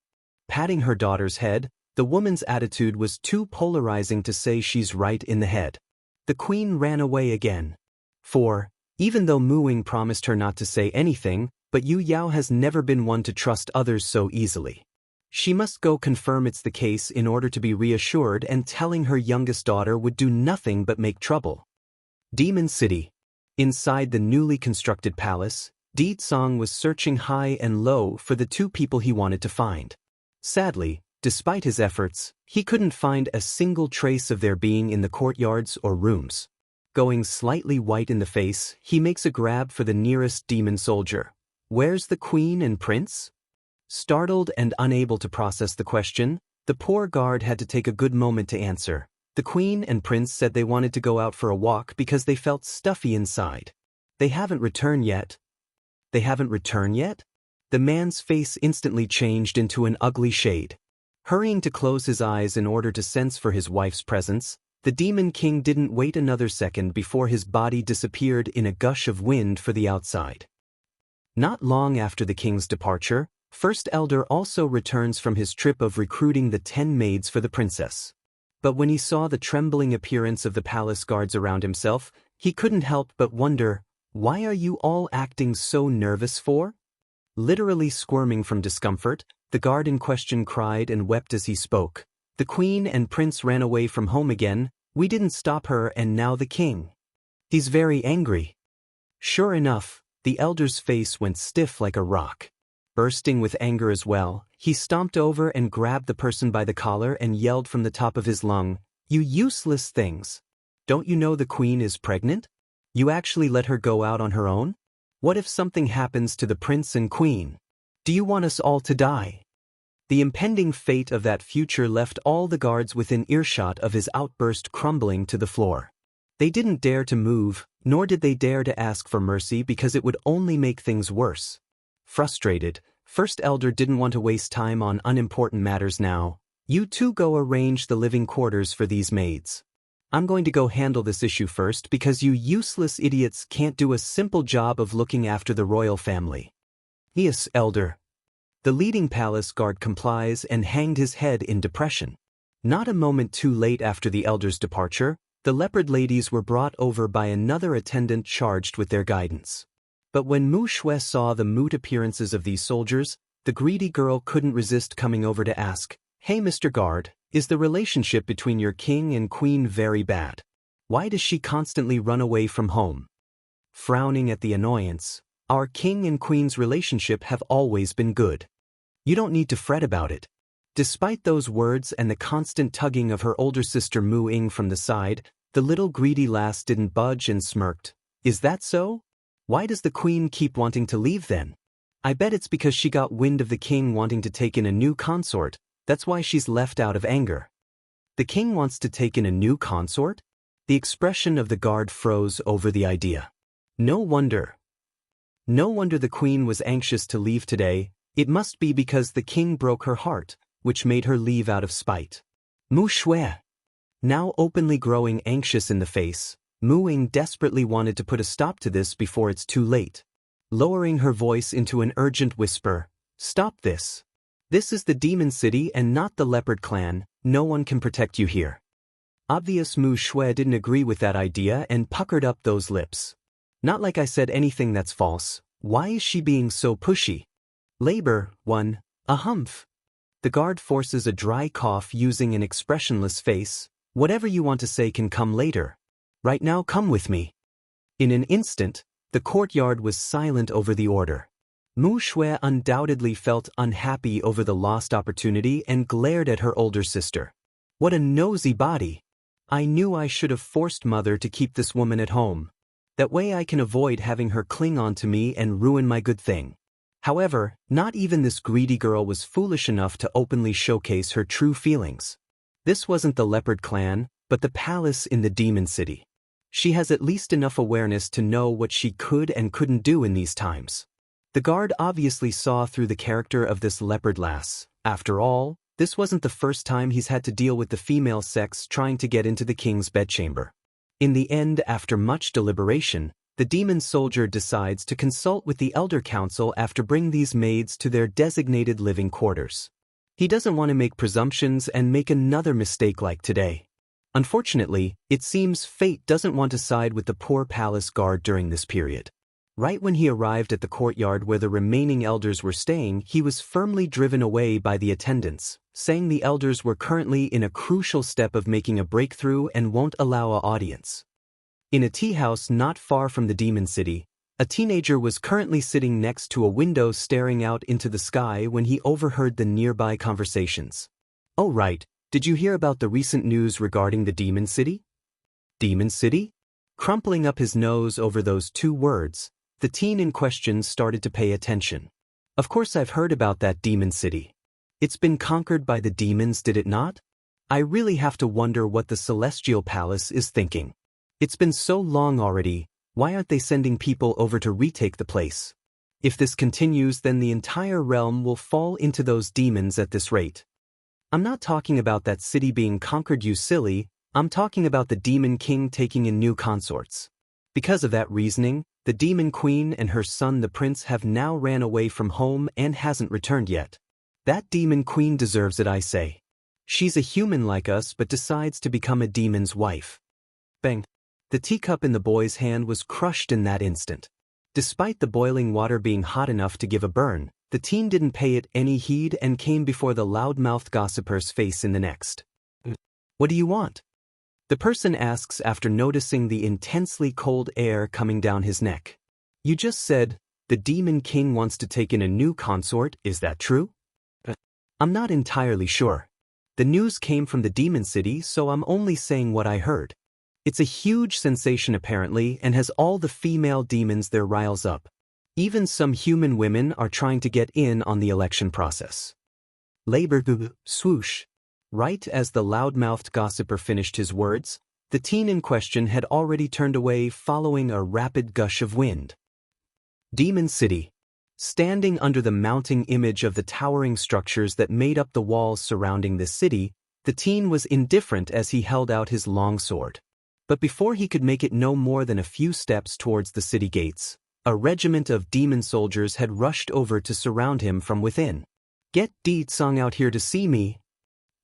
Patting her daughter's head, the woman's attitude was too polarizing to say she's right in the head. The queen ran away again. Even though Mu Ying promised her not to say anything, but Yu Yao has never been one to trust others so easily. She must go confirm it's the case in order to be reassured, and telling her youngest daughter would do nothing but make trouble. Demon City. Inside the newly constructed palace, Daoist was searching high and low for the two people he wanted to find. Sadly, despite his efforts, he couldn't find a single trace of their being in the courtyards or rooms. Going slightly white in the face, he makes a grab for the nearest demon soldier. Where's the queen and prince? Startled and unable to process the question, the poor guard had to take a good moment to answer. The queen and prince said they wanted to go out for a walk because they felt stuffy inside. They haven't returned yet. They haven't returned yet? The man's face instantly changed into an ugly shade. Hurrying to close his eyes in order to sense for his wife's presence, the Demon King didn't wait another second before his body disappeared in a gush of wind for the outside. Not long after the king's departure, First Elder also returns from his trip of recruiting the 10 maids for the princess. But when he saw the trembling appearance of the palace guards around himself, he couldn't help but wonder, why are you all acting so nervous for? Literally squirming from discomfort, the guard in question cried and wept as he spoke. The queen and prince ran away from home again, we didn't stop her, and now the king. He's very angry. Sure enough, the elder's face went stiff like a rock. Bursting with anger as well, he stomped over and grabbed the person by the collar and yelled from the top of his lung, "You useless things! Don't you know the queen is pregnant? You actually let her go out on her own? What if something happens to the prince and queen? Do you want us all to die?" The impending fate of that future left all the guards within earshot of his outburst crumbling to the floor. They didn't dare to move, nor did they dare to ask for mercy because it would only make things worse. Frustrated, First Elder didn't want to waste time on unimportant matters now. You two go arrange the living quarters for these maids. I'm going to go handle this issue first because you useless idiots can't do a simple job of looking after the royal family. Yes, Elder. The leading palace guard complies and hanged his head in depression. Not a moment too late after the elder's departure, the leopard ladies were brought over by another attendant charged with their guidance. But when Mu Shui saw the moot appearances of these soldiers, the greedy girl couldn't resist coming over to ask, "Hey Mr. Guard, is the relationship between your king and queen very bad? Why does she constantly run away from home?" Frowning at the annoyance, "Our king and queen's relationship have always been good. You don't need to fret about it." Despite those words and the constant tugging of her older sister Mu Ying from the side, the little greedy lass didn't budge and smirked. "Is that so? Why does the queen keep wanting to leave then? I bet it's because she got wind of the king wanting to take in a new consort, that's why she's left out of anger." The king wants to take in a new consort? The expression of the guard froze over the idea. No wonder. No wonder the queen was anxious to leave today. It must be because the king broke her heart, which made her leave out of spite. Mu Shui. Now openly growing anxious in the face, Mu Ying desperately wanted to put a stop to this before it's too late. Lowering her voice into an urgent whisper, "Stop this. This is the Demon City and not the Leopard Clan, no one can protect you here." Obvious Mu Shui didn't agree with that idea and puckered up those lips. "Not like I said anything that's false. Why is she being so pushy? Labor, one, a humph." The guard forces a dry cough using an expressionless face. Whatever you want to say can come later. Right now, come with me. In an instant, the courtyard was silent over the order. Mu Shui undoubtedly felt unhappy over the lost opportunity and glared at her older sister. What a nosy body! I knew I should have forced Mother to keep this woman at home. That way I can avoid having her cling on to me and ruin my good thing. However, not even this greedy girl was foolish enough to openly showcase her true feelings. This wasn't the leopard clan, but the palace in the demon city. She has at least enough awareness to know what she could and couldn't do in these times. The guard obviously saw through the character of this leopard lass. After all, this wasn't the first time he's had to deal with the female sex trying to get into the king's bedchamber. In the end, after much deliberation, the demon soldier decides to consult with the Elder Council after bringing these maids to their designated living quarters. He doesn't want to make presumptions and make another mistake like today. Unfortunately, it seems fate doesn't want to side with the poor palace guard during this period. Right when he arrived at the courtyard where the remaining elders were staying, he was firmly driven away by the attendants, saying the elders were currently in a crucial step of making a breakthrough and won't allow an audience. In a tea house not far from the demon city, a teenager was currently sitting next to a window staring out into the sky when he overheard the nearby conversations. "Oh right, did you hear about the recent news regarding the demon city?" Demon city? Crumpling up his nose over those two words, the teen in question started to pay attention. "Of course I've heard about that demon city. It's been conquered by the demons, did it not? I really have to wonder what the Celestial Palace is thinking. It's been so long already, why aren't they sending people over to retake the place? If this continues, then the entire realm will fall into those demons at this rate. I'm not talking about that city being conquered, you silly, I'm talking about the demon king taking in new consorts. Because of that reasoning, the demon queen and her son the prince have now ran away from home and hasn't returned yet. That demon queen deserves it, I say. She's a human like us but decides to become a demon's wife." Bang! The teacup in the boy's hand was crushed in that instant. Despite the boiling water being hot enough to give a burn, the teen didn't pay it any heed and came before the loudmouthed gossiper's face in the next. "What do you want?" the person asks after noticing the intensely cold air coming down his neck. "You just said, the demon king wants to take in a new consort, is that true?" "I'm not entirely sure. The news came from the demon city, so I'm only saying what I heard. It's a huge sensation apparently and has all the female demons there riles up. Even some human women are trying to get in on the election process." Labor swoosh. Right as the loudmouthed gossiper finished his words, the teen in question had already turned away following a rapid gush of wind. Demon City. Standing under the mounting image of the towering structures that made up the walls surrounding this city, the teen was indifferent as he held out his long sword. But before he could make it no more than a few steps towards the city gates, a regiment of demon soldiers had rushed over to surround him from within. "Get Di Tsang out here to see me,"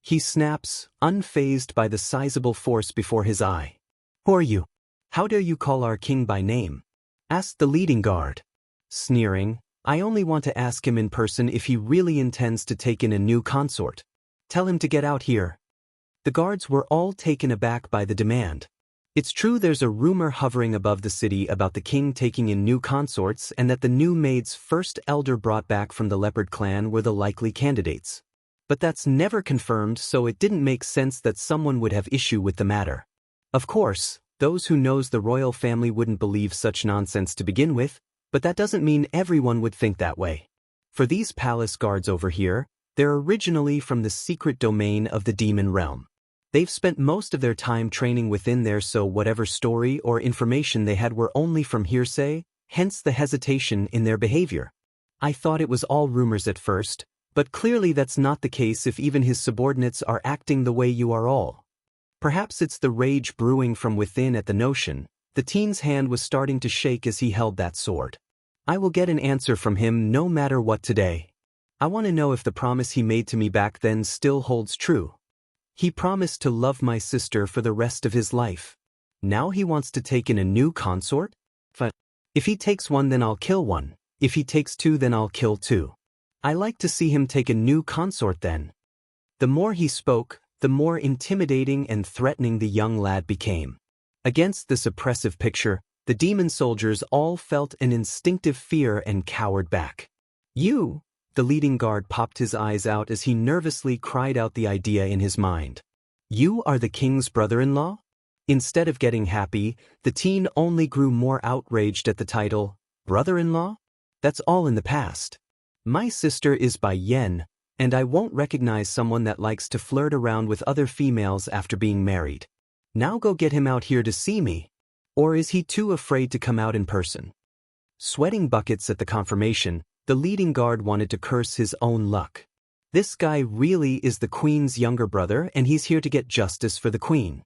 he snaps, unfazed by the sizable force before his eye. "Who are you? How dare you call our king by name?" asked the leading guard. Sneering, "I only want to ask him in person if he really intends to take in a new consort. Tell him to get out here." The guards were all taken aback by the demand. It's true there's a rumor hovering above the city about the king taking in new consorts and that the new maid's first elder brought back from the leopard clan were the likely candidates. But that's never confirmed, so it didn't make sense that someone would have issue with the matter. Of course, those who knows the royal family wouldn't believe such nonsense to begin with, but that doesn't mean everyone would think that way. For these palace guards over here, they're originally from the secret domain of the demon realm. They've spent most of their time training within there, so whatever story or information they had were only from hearsay, hence the hesitation in their behavior. I thought it was all rumors at first, but clearly that's not the case if even his subordinates are acting the way you are all. Perhaps it's the rage brewing from within at the notion. The teen's hand was starting to shake as he held that sword. "I will get an answer from him no matter what today. I want to know if the promise he made to me back then still holds true. He promised to love my sister for the rest of his life. Now he wants to take in a new consort? If he takes one, then I'll kill one. If he takes two, then I'll kill two." I like to see him take a new consort then. The more he spoke, the more intimidating and threatening the young lad became. Against this oppressive picture, the demon soldiers all felt an instinctive fear and cowered back. You! The leading guard popped his eyes out as he nervously cried out the idea in his mind. You are the king's brother-in-law? Instead of getting happy, the teen only grew more outraged at the title, brother-in-law? That's all in the past. My sister is Bai Yan, and I won't recognize someone that likes to flirt around with other females after being married. Now go get him out here to see me. Or is he too afraid to come out in person? Sweating buckets at the confirmation, the leading guard wanted to curse his own luck. This guy really is the queen's younger brother and he's here to get justice for the queen.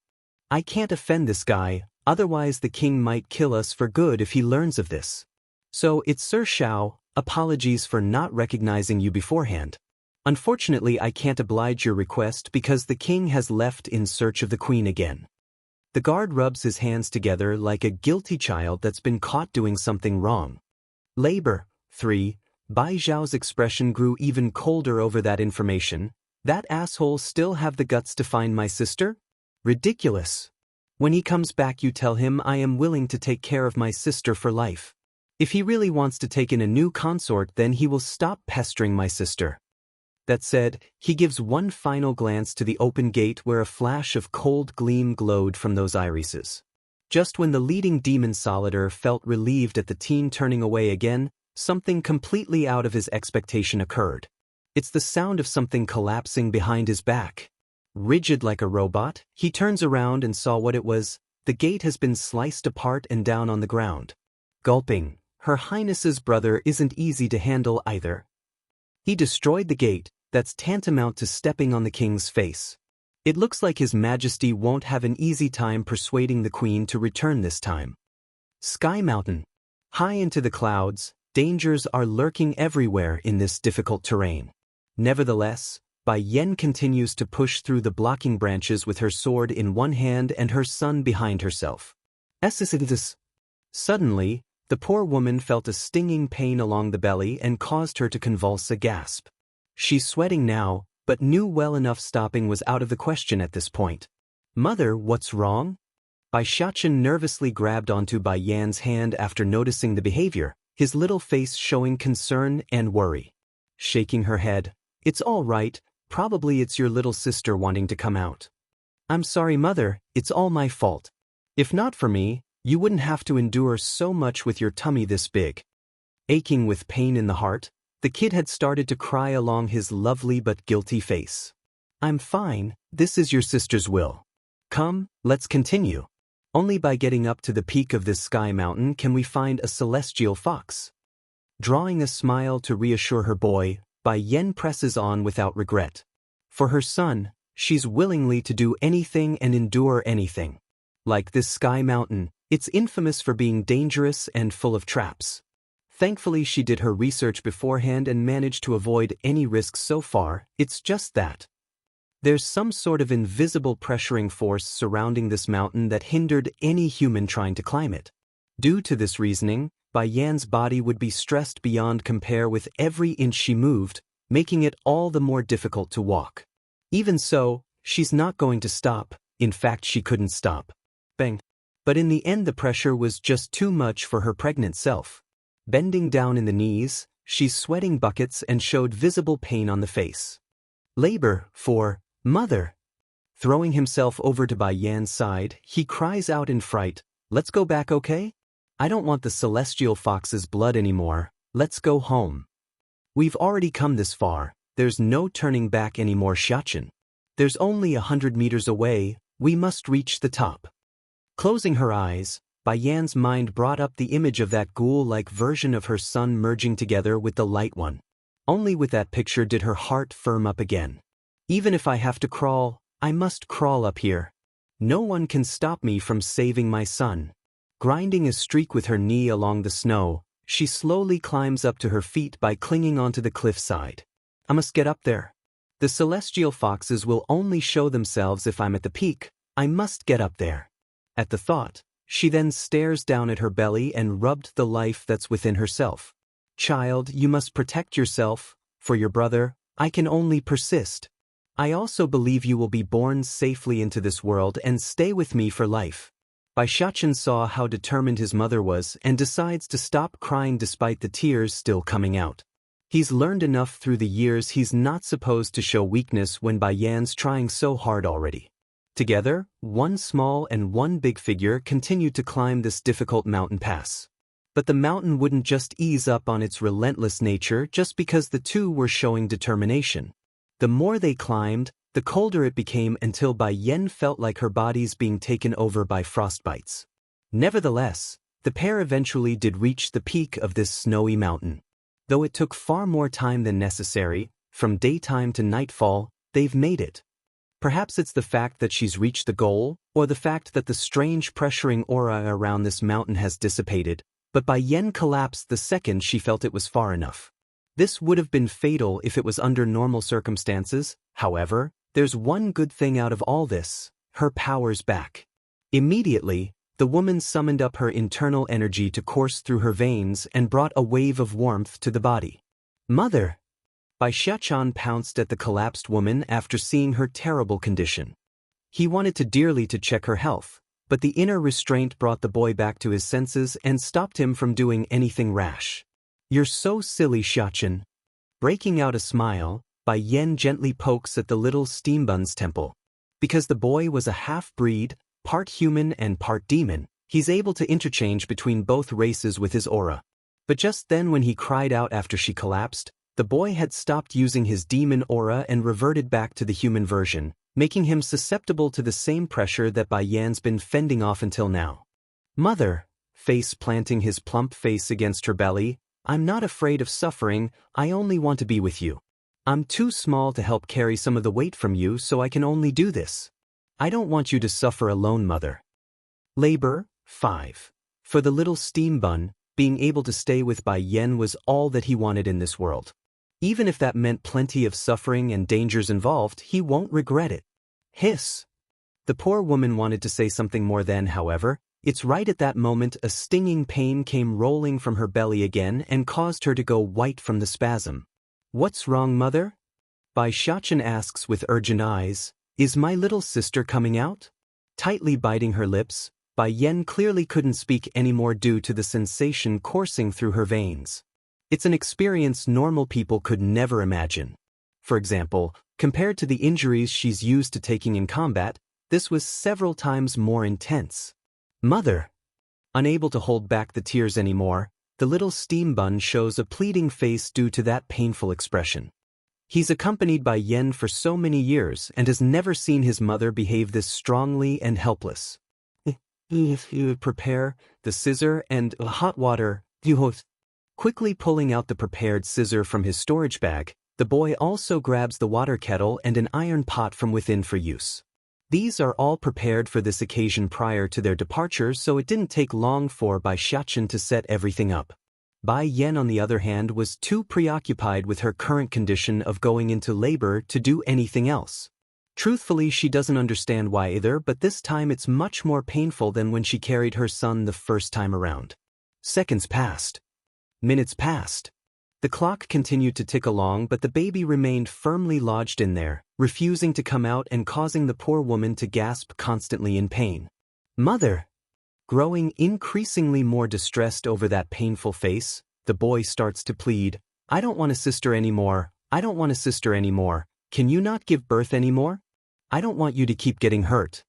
I can't offend this guy, otherwise the king might kill us for good if he learns of this. So it's Sir Xiao, apologies for not recognizing you beforehand. Unfortunately I can't oblige your request because the king has left in search of the queen again. The guard rubs his hands together like a guilty child that's been caught doing something wrong. Labor. 3. Bai Zhao's expression grew even colder over that information. That asshole still have the guts to find my sister? Ridiculous. When he comes back you tell him I am willing to take care of my sister for life. If he really wants to take in a new consort then he will stop pestering my sister. That said, he gives one final glance to the open gate where a flash of cold gleam glowed from those irises. Just when the leading demon solider felt relieved at the teen turning away again, something completely out of his expectation occurred. It's the sound of something collapsing behind his back. Rigid like a robot, he turns around and saw what it was. The gate has been sliced apart and down on the ground. Gulping, Her Highness's brother isn't easy to handle either. He destroyed the gate. That's tantamount to stepping on the king's face. It looks like His Majesty won't have an easy time persuading the queen to return this time. Sky Mountain. High into the clouds, dangers are lurking everywhere in this difficult terrain. Nevertheless, Bai Yan continues to push through the blocking branches with her sword in one hand and her son behind herself. Suddenly, the poor woman felt a stinging pain along the belly and caused her to convulse a gasp. She's sweating now, but knew well enough stopping was out of the question at this point. Mother, what's wrong? Bai Xiachen nervously grabbed onto Bai Yan's hand after noticing the behavior, his little face showing concern and worry. Shaking her head, it's all right, probably it's your little sister wanting to come out. I'm sorry mother, it's all my fault. If not for me, you wouldn't have to endure so much with your tummy this big. Aching with pain in the heart, the kid had started to cry along his lovely but guilty face. I'm fine, this is your sister's will. Come, let's continue. Only by getting up to the peak of this sky mountain can we find a celestial fox. Drawing a smile to reassure her boy, Bai Yan presses on without regret. For her son, she's willingly to do anything and endure anything. Like this sky mountain, it's infamous for being dangerous and full of traps. Thankfully she did her research beforehand and managed to avoid any risks so far. It's just that there's some sort of invisible pressuring force surrounding this mountain that hindered any human trying to climb it. Due to this reasoning, Bai Yan's body would be stressed beyond compare with every inch she moved, making it all the more difficult to walk. Even so, she's not going to stop. In fact, she couldn't stop. Bang. But in the end the pressure was just too much for her pregnant self. Bending down in the knees, she's sweating buckets and showed visible pain on the face. Labor, for mother. Throwing himself over to Bai Yan's side, he cries out in fright, let's go back, okay? I don't want the celestial fox's blood anymore, let's go home. We've already come this far, there's no turning back anymore Xiachen. There's only 100 meters away, we must reach the top. Closing her eyes, Bai Yan's mind brought up the image of that ghoul-like version of her son merging together with the light one. Only with that picture did her heart firm up again. Even if I have to crawl, I must crawl up here. No one can stop me from saving my son. Grinding a streak with her knee along the snow, she slowly climbs up to her feet by clinging onto the cliffside. I must get up there. The celestial foxes will only show themselves if I'm at the peak. I must get up there. At the thought, she then stares down at her belly and rubbed the life that's within herself. Child, you must protect yourself. For your brother, I can only persist. I also believe you will be born safely into this world and stay with me for life. Bai Xiachen saw how determined his mother was and decides to stop crying despite the tears still coming out. He's learned enough through the years he's not supposed to show weakness when Bai Yan's trying so hard already. Together, one small and one big figure continued to climb this difficult mountain pass. But the mountain wouldn't just ease up on its relentless nature just because the two were showing determination. The more they climbed, the colder it became until Bai Yan felt like her body's being taken over by frostbites. Nevertheless, the pair eventually did reach the peak of this snowy mountain. Though it took far more time than necessary, from daytime to nightfall, they've made it. Perhaps it's the fact that she's reached the goal, or the fact that the strange pressuring aura around this mountain has dissipated, but Bai Yan collapsed the second she felt it was far enough. This would have been fatal if it was under normal circumstances. However, there's one good thing out of all this: her power's back. Immediately, the woman summoned up her internal energy to course through her veins and brought a wave of warmth to the body. Mother! Bai Xiachen pounced at the collapsed woman after seeing her terrible condition. He wanted to dearly to check her health, but the inner restraint brought the boy back to his senses and stopped him from doing anything rash. You're so silly, Xiachen. Breaking out a smile, Bai Yan gently pokes at the little steambun's temple. Because the boy was a half-breed, part human and part demon, he's able to interchange between both races with his aura. But just then when he cried out after she collapsed, the boy had stopped using his demon aura and reverted back to the human version, making him susceptible to the same pressure that Bai Yan's been fending off until now. Mother, face planting his plump face against her belly, I'm not afraid of suffering, I only want to be with you. I'm too small to help carry some of the weight from you, so I can only do this. I don't want you to suffer alone, mother. Labor, 5. For the little steam bun, being able to stay with Bai Yan was all that he wanted in this world. Even if that meant plenty of suffering and dangers involved, he won't regret it. Hiss. The poor woman wanted to say something more then, however. It's right at that moment a stinging pain came rolling from her belly again and caused her to go white from the spasm. What's wrong, mother? Bai Xiachen asks with urgent eyes. Is my little sister coming out? Tightly biting her lips, Bai Yan clearly couldn't speak anymore due to the sensation coursing through her veins. It's an experience normal people could never imagine. For example, compared to the injuries she's used to taking in combat, this was several times more intense. Mother! Unable to hold back the tears anymore, the little steam bun shows a pleading face due to that painful expression. He's accompanied by Yan for so many years and has never seen his mother behave this strongly and helpless. If you would prepare the scissor and hot water, quickly pulling out the prepared scissor from his storage bag, the boy also grabs the water kettle and an iron pot from within for use. These are all prepared for this occasion prior to their departure, so it didn't take long for Bai Xiachen to set everything up. Bai Yan, on the other hand, was too preoccupied with her current condition of going into labor to do anything else. Truthfully, she doesn't understand why either, but this time it's much more painful than when she carried her son the first time around. Seconds passed. Minutes passed. The clock continued to tick along, but the baby remained firmly lodged in there, refusing to come out and causing the poor woman to gasp constantly in pain. Mother! Growing increasingly more distressed over that painful face, the boy starts to plead, I don't want a sister anymore, I don't want a sister anymore, can you not give birth anymore? I don't want you to keep getting hurt.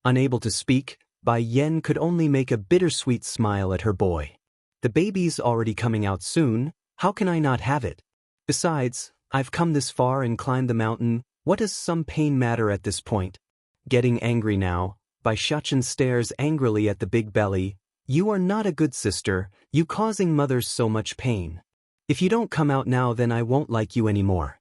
Unable to speak, Bai Yan could only make a bittersweet smile at her boy. The baby's already coming out soon, how can I not have it? Besides, I've come this far and climbed the mountain, what does some pain matter at this point? Getting angry now, Bai Xiachen stares angrily at the big belly. You are not a good sister, you causing mothers so much pain. If you don't come out now, then I won't like you anymore.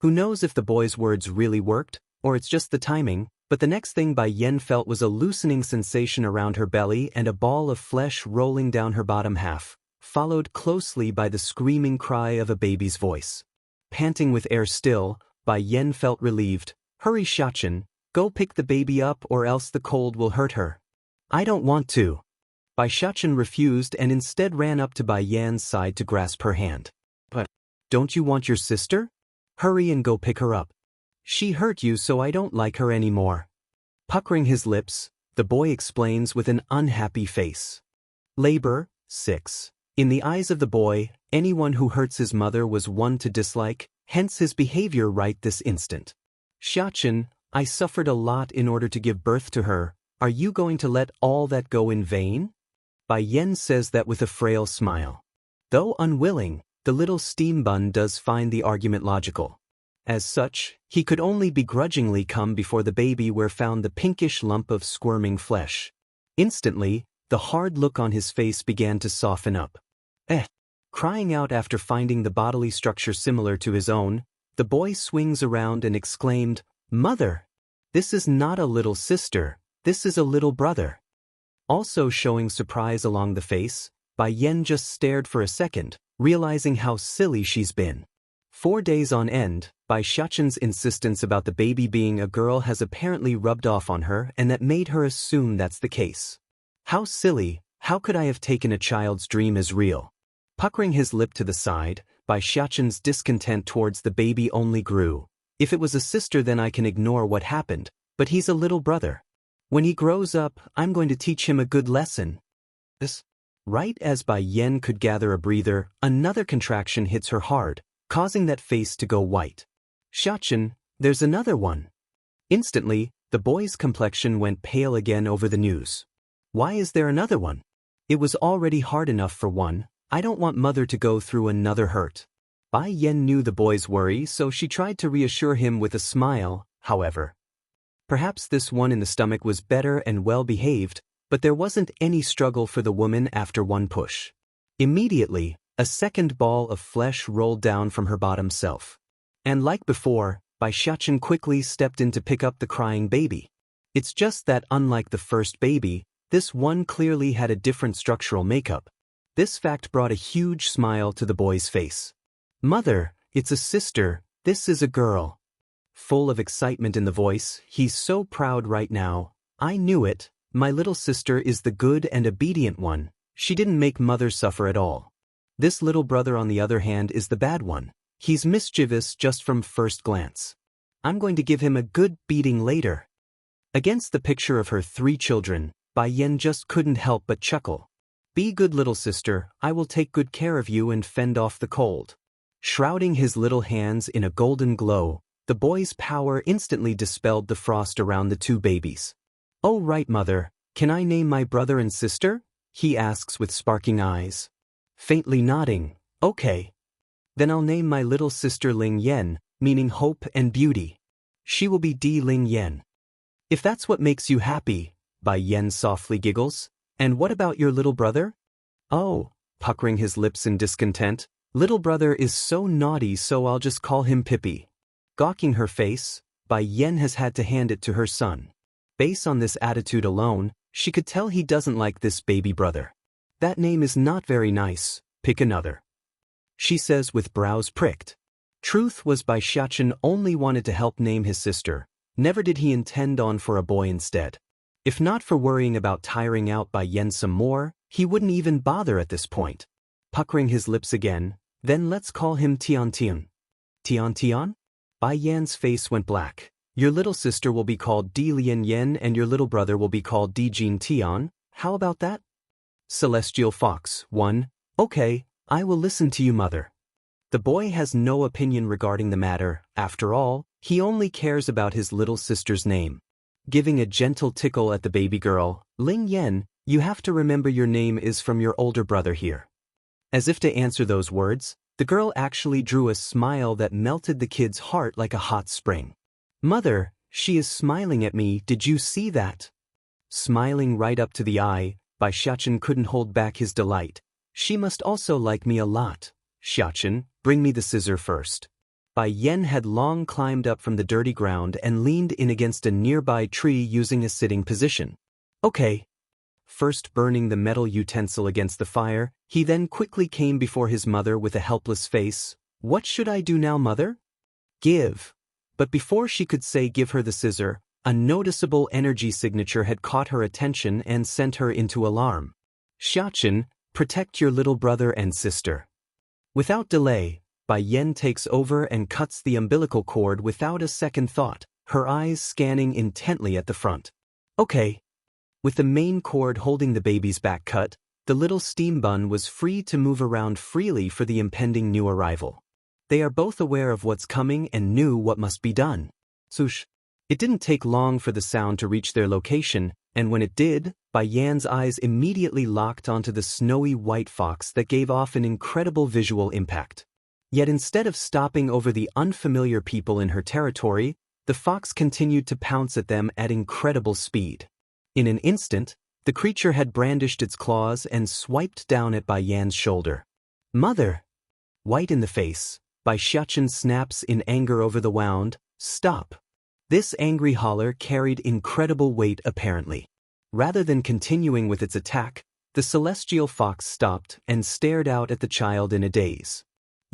Who knows if the boy's words really worked, or it's just the timing, but the next thing Bai Yan felt was a loosening sensation around her belly and a ball of flesh rolling down her bottom half, followed closely by the screaming cry of a baby's voice. Panting with air still, Bai Yan felt relieved. Hurry, Xiachen, go pick the baby up or else the cold will hurt her. I don't want to. Bai Xiachen refused and instead ran up to Bai Yan's side to grasp her hand. But don't you want your sister? Hurry and go pick her up. She hurt you, so I don't like her anymore. Puckering his lips, the boy explains with an unhappy face. Labor, 6. In the eyes of the boy, anyone who hurts his mother was one to dislike, hence his behavior right this instant. Xianxia, I suffered a lot in order to give birth to her. Are you going to let all that go in vain? Bai Yan says that with a frail smile. Though unwilling, the little steam bun does find the argument logical. As such, he could only begrudgingly come before the baby where found the pinkish lump of squirming flesh. Instantly, the hard look on his face began to soften up. Crying out after finding the bodily structure similar to his own, the boy swings around and exclaimed, Mother! This is not a little sister, this is a little brother. Also showing surprise along the face, Bai Yan just stared for a second, realizing how silly she's been. 4 days on end, Bai Xiaoqian's insistence about the baby being a girl has apparently rubbed off on her, and that made her assume that's the case. How silly, how could I have taken a child's dream as real? Puckering his lip to the side, Bai Xiaoqian's discontent towards the baby only grew. If it was a sister, then I can ignore what happened, but he's a little brother. When he grows up, I'm going to teach him a good lesson. Right as Bai Yan could gather a breather, another contraction hits her hard, causing that face to go white. Xianxia, there's another one. Instantly, the boy's complexion went pale again over the news. Why is there another one? It was already hard enough for one. I don't want mother to go through another hurt. Bai Yan knew the boy's worry, so she tried to reassure him with a smile, however. Perhaps this one in the stomach was better and well-behaved, but there wasn't any struggle for the woman after one push. Immediately, a second ball of flesh rolled down from her bottom self. And like before, Bai Xiaoqian quickly stepped in to pick up the crying baby. It's just that unlike the first baby, this one clearly had a different structural makeup. This fact brought a huge smile to the boy's face. Mother, it's a sister, this is a girl. Full of excitement in the voice, he's so proud right now. I knew it, my little sister is the good and obedient one, she didn't make mother suffer at all. This little brother on the other hand is the bad one. He's mischievous just from first glance. I'm going to give him a good beating later. Against the picture of her 3 children, Bai Yan just couldn't help but chuckle. Be good little sister, I will take good care of you and fend off the cold. Shrouding his little hands in a golden glow, the boy's power instantly dispelled the frost around the 2 babies. Oh right mother, can I name my brother and sister? He asks with sparking eyes. Faintly nodding, okay. Then I'll name my little sister Ling Yan, meaning hope and beauty. She will be Di Ling Yan. If that's what makes you happy, Bai Yan softly giggles. And what about your little brother? Oh, puckering his lips in discontent, little brother is so naughty, so I'll just call him Pippi. Gawking her face, Bai Yan has had to hand it to her son. Based on this attitude alone, she could tell he doesn't like this baby brother. That name is not very nice, pick another. She says with brows pricked. Truth was Bai Xiaoqian only wanted to help name his sister, never did he intend on for a boy instead. If not for worrying about tiring out Bai Yan some more, he wouldn't even bother at this point. Puckering his lips again, then let's call him Tian Tian. Tian Tian? Bai Yan's face went black. Your little sister will be called Di Lian Yan and your little brother will be called Di Jin Tian, how about that? Celestial Fox, 1. Okay, I will listen to you mother. The boy has no opinion regarding the matter, after all, he only cares about his little sister's name. Giving a gentle tickle at the baby girl, Ling Yan, you have to remember your name is from your older brother here. As if to answer those words, the girl actually drew a smile that melted the kid's heart like a hot spring. Mother, she is smiling at me, did you see that? Smiling right up to the eye, Bai Xiaoqian couldn't hold back his delight. She must also like me a lot. Xiaoqian, bring me the scissor first. Bai Yan had long climbed up from the dirty ground and leaned in against a nearby tree using a sitting position. Okay. First burning the metal utensil against the fire, he then quickly came before his mother with a helpless face. What should I do now, mother? Give. But before she could say give her the scissor, a noticeable energy signature had caught her attention and sent her into alarm. Xiaoqian, protect your little brother and sister. Without delay, Bai Yen takes over and cuts the umbilical cord without a second thought, her eyes scanning intently at the front. Okay. With the main cord holding the baby's back cut, the little steam bun was free to move around freely for the impending new arrival. They are both aware of what's coming and knew what must be done. Swoosh. It didn't take long for the sound to reach their location, and when it did, Bai Yan's eyes immediately locked onto the snowy white fox that gave off an incredible visual impact. Yet instead of stopping over the unfamiliar people in her territory, the fox continued to pounce at them at incredible speed. In an instant, the creature had brandished its claws and swiped down at Bai Yan's shoulder. Mother! White in the face, Bai Xiaochen snaps in anger over the wound, stop! This angry holler carried incredible weight apparently. Rather than continuing with its attack, the celestial fox stopped and stared out at the child in a daze.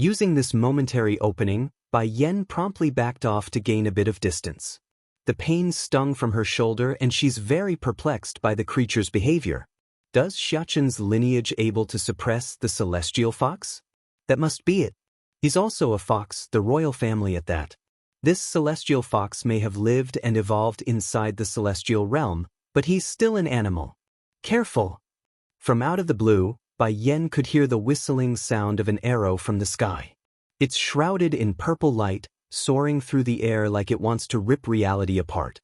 Using this momentary opening, Bai Yan promptly backed off to gain a bit of distance. The pain stung from her shoulder and she's very perplexed by the creature's behavior. Does Xiaochen's lineage able to suppress the celestial fox? That must be it. He's also a fox, the royal family at that. This celestial fox may have lived and evolved inside the celestial realm, but he's still an animal. Careful! From out of the blue, Bai Yan could hear the whistling sound of an arrow from the sky. It's shrouded in purple light, soaring through the air like it wants to rip reality apart.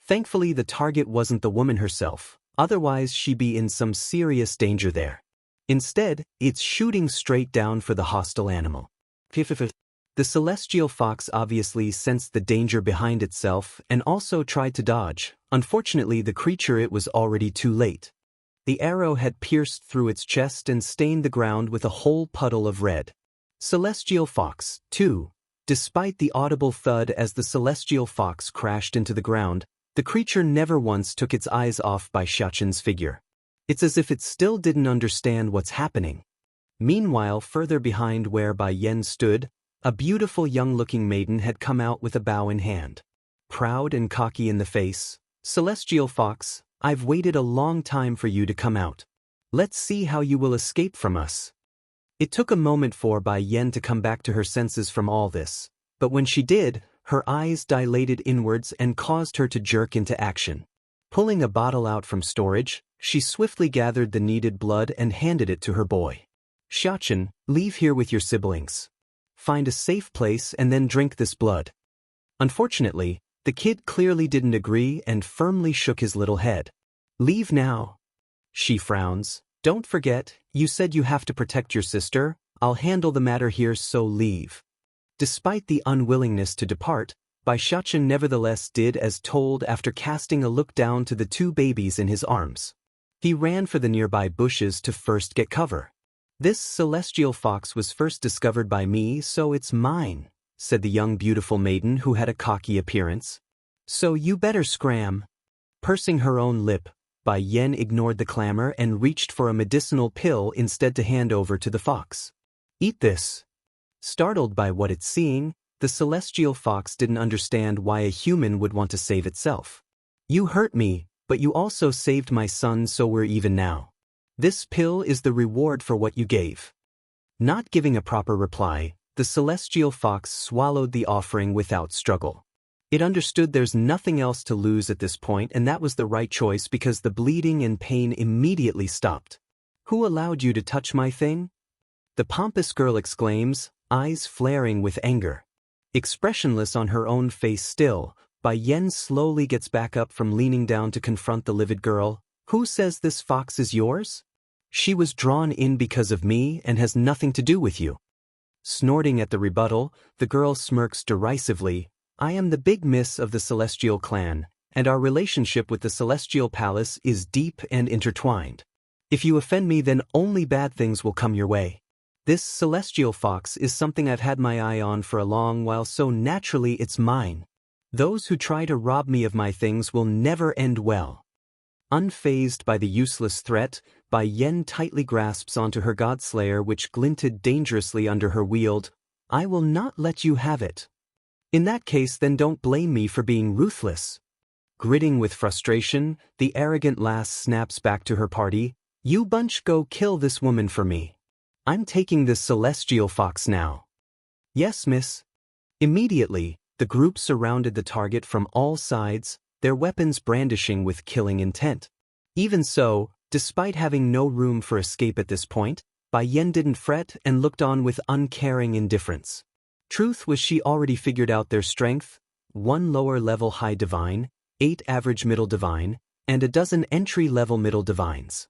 Thankfully the target wasn't the woman herself, otherwise she'd be in some serious danger there. Instead, it's shooting straight down for the hostile animal. The celestial fox obviously sensed the danger behind itself and also tried to dodge. Unfortunately, the creature it was already too late. The arrow had pierced through its chest and stained the ground with a whole puddle of red. Celestial fox, too. Despite the audible thud as the celestial fox crashed into the ground, the creature never once took its eyes off Bai Xiaochen's figure. It's as if it still didn't understand what's happening. Meanwhile, further behind where Bai Yan stood, a beautiful young-looking maiden had come out with a bow in hand. Proud and cocky in the face, Celestial Fox, I've waited a long time for you to come out. Let's see how you will escape from us. It took a moment for Bai Yan to come back to her senses from all this, but when she did, her eyes dilated inwards and caused her to jerk into action. Pulling a bottle out from storage, she swiftly gathered the needed blood and handed it to her boy. Xiaochen, leave here with your siblings. Find a safe place and then drink this blood. Unfortunately, the kid clearly didn't agree and firmly shook his little head. Leave now. She frowns. Don't forget, you said you have to protect your sister. I'll handle the matter here, so leave. Despite the unwillingness to depart, Bai Xiaochen nevertheless did as told after casting a look down to the two babies in his arms. He ran for the nearby bushes to first get cover. This celestial fox was first discovered by me, so it's mine, said the young beautiful maiden who had a cocky appearance. So you better scram. Pursing her own lip, Bai Yan ignored the clamor and reached for a medicinal pill instead to hand over to the fox. Eat this. Startled by what it's seeing, the celestial fox didn't understand why a human would want to save itself. You hurt me, but you also saved my son, so we're even now. This pill is the reward for what you gave. Not giving a proper reply, the celestial fox swallowed the offering without struggle. It understood there's nothing else to lose at this point, and that was the right choice because the bleeding and pain immediately stopped. Who allowed you to touch my thing? The pompous girl exclaims, eyes flaring with anger. Expressionless on her own face still, Bai Yan slowly gets back up from leaning down to confront the livid girl. Who says this fox is yours? She was drawn in because of me and has nothing to do with you. Snorting at the rebuttal, the girl smirks derisively. I am the big miss of the Celestial clan, and our relationship with the Celestial Palace is deep and intertwined. If you offend me, then only bad things will come your way. This Celestial fox is something I've had my eye on for a long while, so naturally it's mine. Those who try to rob me of my things will never end well. Unfazed by the useless threat, Bai Yan tightly grasps onto her godslayer, which glinted dangerously under her wield. I will not let you have it. In that case, then don't blame me for being ruthless. Gritting with frustration, the arrogant lass snaps back to her party. You bunch go kill this woman for me. I'm taking this celestial fox now. Yes, miss. Immediately, the group surrounded the target from all sides, their weapons brandishing with killing intent. Even so, despite having no room for escape at this point, Bai Yen didn't fret and looked on with uncaring indifference. Truth was she already figured out their strength: 1 lower-level high divine, 8 average middle divine, and a dozen entry-level middle divines.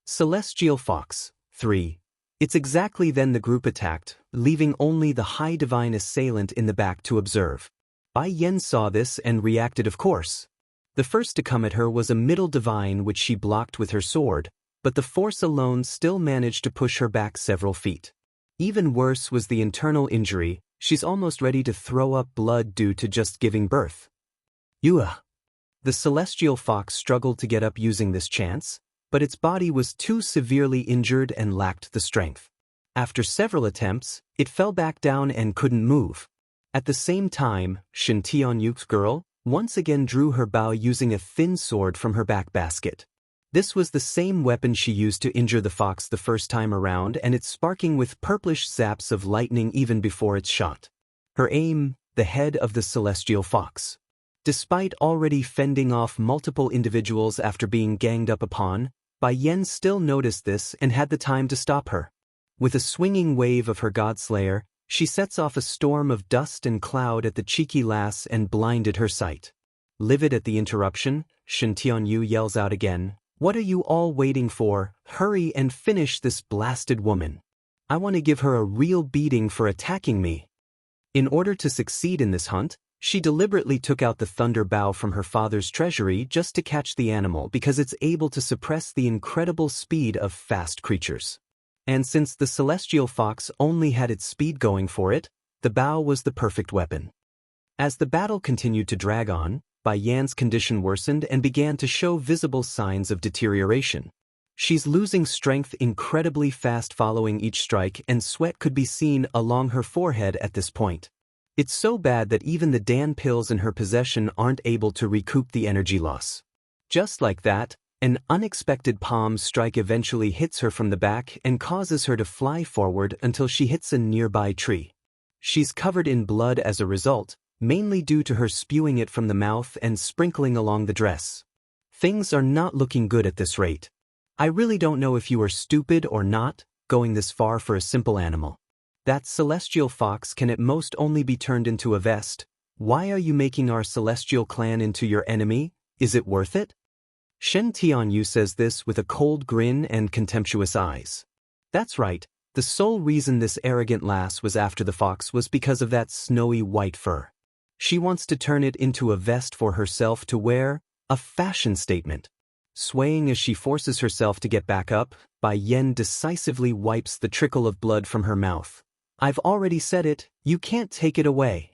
Celestial Fox, 3. It's exactly then the group attacked, leaving only the high divine assailant in the back to observe. Bai Yen saw this and reacted, of course. The first to come at her was a middle divine which she blocked with her sword, but the force alone still managed to push her back several feet. Even worse was the internal injury. She's almost ready to throw up blood due to just giving birth. Yua. The celestial fox struggled to get up using this chance, but its body was too severely injured and lacked the strength. After several attempts, it fell back down and couldn't move. At the same time, Shen Tianyu's girl once again drew her bow using a thin sword from her back basket. This was the same weapon she used to injure the fox the first time around, and it's sparking with purplish zaps of lightning even before it's shot. Her aim: the head of the celestial fox. Despite already fending off multiple individuals after being ganged up upon, Bai Yen still noticed this and had the time to stop her. With a swinging wave of her Godslayer, she sets off a storm of dust and cloud at the cheeky lass and blinded her sight. Livid at the interruption, Shen Tianyu yells out again, "What are you all waiting for? Hurry and finish this blasted woman. I want to give her a real beating for attacking me." In order to succeed in this hunt, she deliberately took out the thunder bow from her father's treasury just to catch the animal because it's able to suppress the incredible speed of fast creatures. And since the celestial fox only had its speed going for it, the bow was the perfect weapon. As the battle continued to drag on, Bai Yan's condition worsened and began to show visible signs of deterioration. She's losing strength incredibly fast following each strike, and sweat could be seen along her forehead at this point. It's so bad that even the Dan pills in her possession aren't able to recoup the energy loss. Just like that, an unexpected palm strike eventually hits her from the back and causes her to fly forward until she hits a nearby tree. She's covered in blood as a result, mainly due to her spewing it from the mouth and sprinkling along the dress. Things are not looking good at this rate. I really don't know if you are stupid or not, going this far for a simple animal. That celestial fox can at most only be turned into a vest. Why are you making our celestial clan into your enemy? Is it worth it? Shen Tianyu says this with a cold grin and contemptuous eyes. That's right, the sole reason this arrogant lass was after the fox was because of that snowy white fur. She wants to turn it into a vest for herself to wear, a fashion statement. Swaying as she forces herself to get back up, Bai Yen decisively wipes the trickle of blood from her mouth. I've already said it, you can't take it away.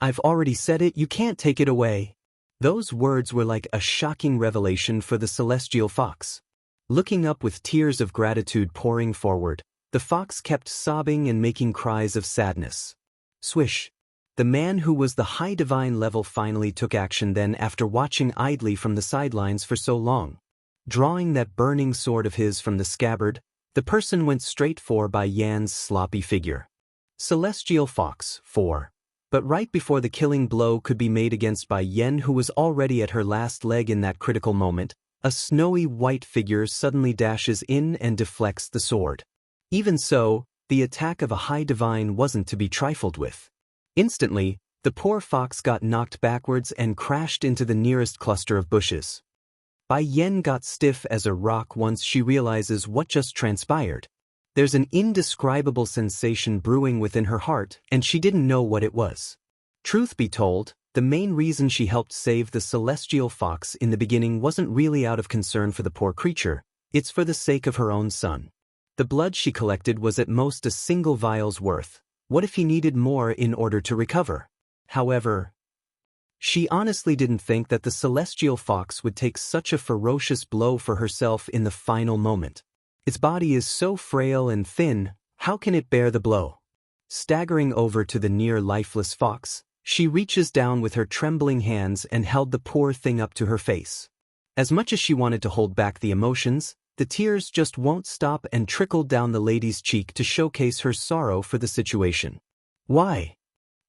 I've already said it, you can't take it away. Those words were like a shocking revelation for the celestial fox. Looking up with tears of gratitude pouring forward, the fox kept sobbing and making cries of sadness. Swish. The man who was the high divine level finally took action then after watching idly from the sidelines for so long. Drawing that burning sword of his from the scabbard, the person went straight for Bai Yan's sloppy figure. Celestial Fox, 4. But right before the killing blow could be made against Bai Yen, who was already at her last leg in that critical moment, a snowy white figure suddenly dashes in and deflects the sword. Even so, the attack of a high divine wasn't to be trifled with. Instantly, the poor fox got knocked backwards and crashed into the nearest cluster of bushes. Bai Yen got stiff as a rock once she realizes what just transpired. There's an indescribable sensation brewing within her heart, and she didn't know what it was. Truth be told, the main reason she helped save the celestial fox in the beginning wasn't really out of concern for the poor creature, it's for the sake of her own son. The blood she collected was at most a single vial's worth. What if he needed more in order to recover? However, she honestly didn't think that the celestial fox would take such a ferocious blow for herself in the final moment. Its body is so frail and thin, how can it bear the blow? Staggering over to the near lifeless fox, she reaches down with her trembling hands and held the poor thing up to her face. As much as she wanted to hold back the emotions, the tears just won't stop and trickled down the lady's cheek to showcase her sorrow for the situation. Why?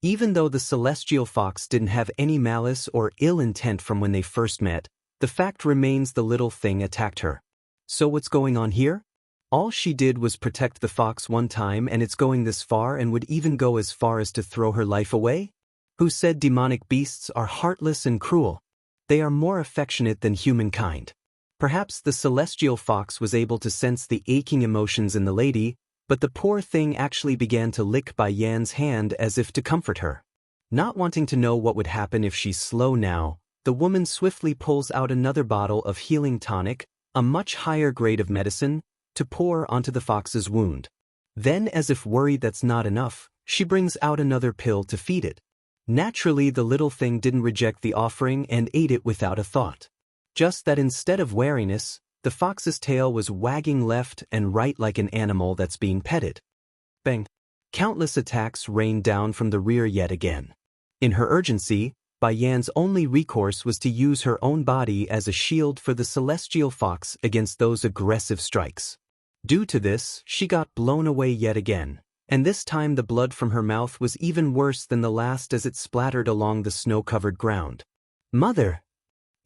Even though the celestial fox didn't have any malice or ill intent from when they first met, the fact remains the little thing attacked her. So what's going on here? All she did was protect the fox one time, and it's going this far and would even go as far as to throw her life away? Who said demonic beasts are heartless and cruel? They are more affectionate than humankind. Perhaps the celestial fox was able to sense the aching emotions in the lady, but the poor thing actually began to lick Bai Yan's hand as if to comfort her. Not wanting to know what would happen if she's slow now, the woman swiftly pulls out another bottle of healing tonic, a much higher grade of medicine, to pour onto the fox's wound. Then, as if worried that's not enough, she brings out another pill to feed it. Naturally, the little thing didn't reject the offering and ate it without a thought. Just that instead of wariness, the fox's tail was wagging left and right like an animal that's being petted. Bang! Countless attacks rained down from the rear yet again. In her urgency, Bai Yan's only recourse was to use her own body as a shield for the celestial fox against those aggressive strikes. Due to this, she got blown away yet again, and this time the blood from her mouth was even worse than the last as it splattered along the snow-covered ground. Mother!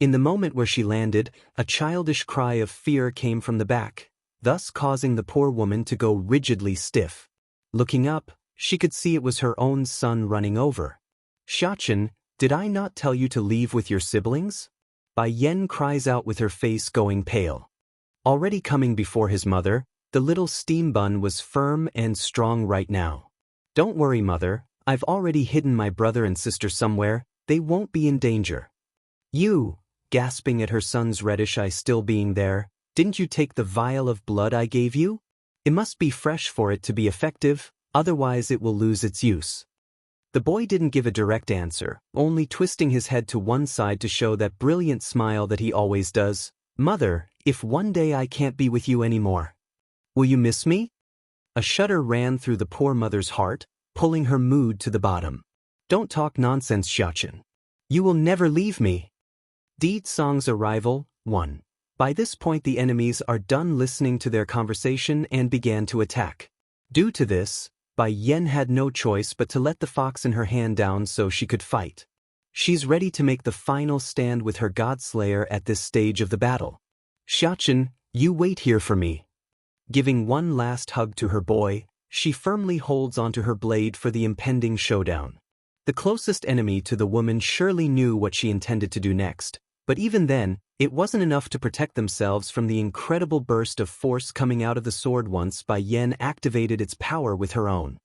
In the moment where she landed, a childish cry of fear came from the back, thus causing the poor woman to go rigidly stiff. Looking up, she could see it was her own son running over. Xianxia, did I not tell you to leave with your siblings? Bai Yan cries out with her face going pale. Already coming before his mother, the little steam bun was firm and strong right now. Don't worry, mother, I've already hidden my brother and sister somewhere, they won't be in danger. You, gasping at her son's reddish eye still being there, didn't you take the vial of blood I gave you? It must be fresh for it to be effective, otherwise it will lose its use. The boy didn't give a direct answer, only twisting his head to one side to show that brilliant smile that he always does. Mother, if one day I can't be with you anymore, will you miss me? A shudder ran through the poor mother's heart, pulling her mood to the bottom. Don't talk nonsense, Xianxia. You will never leave me. Deed Song's arrival, 1. By this point the enemies are done listening to their conversation and began to attack. Due to this, Bai Yan had no choice but to let the fox in her hand down so she could fight. She's ready to make the final stand with her Godslayer at this stage of the battle. Xianxia, you wait here for me. Giving one last hug to her boy, she firmly holds onto her blade for the impending showdown. The closest enemy to the woman surely knew what she intended to do next, but even then, it wasn't enough to protect themselves from the incredible burst of force coming out of the sword once Bai Yan activated its power with her own.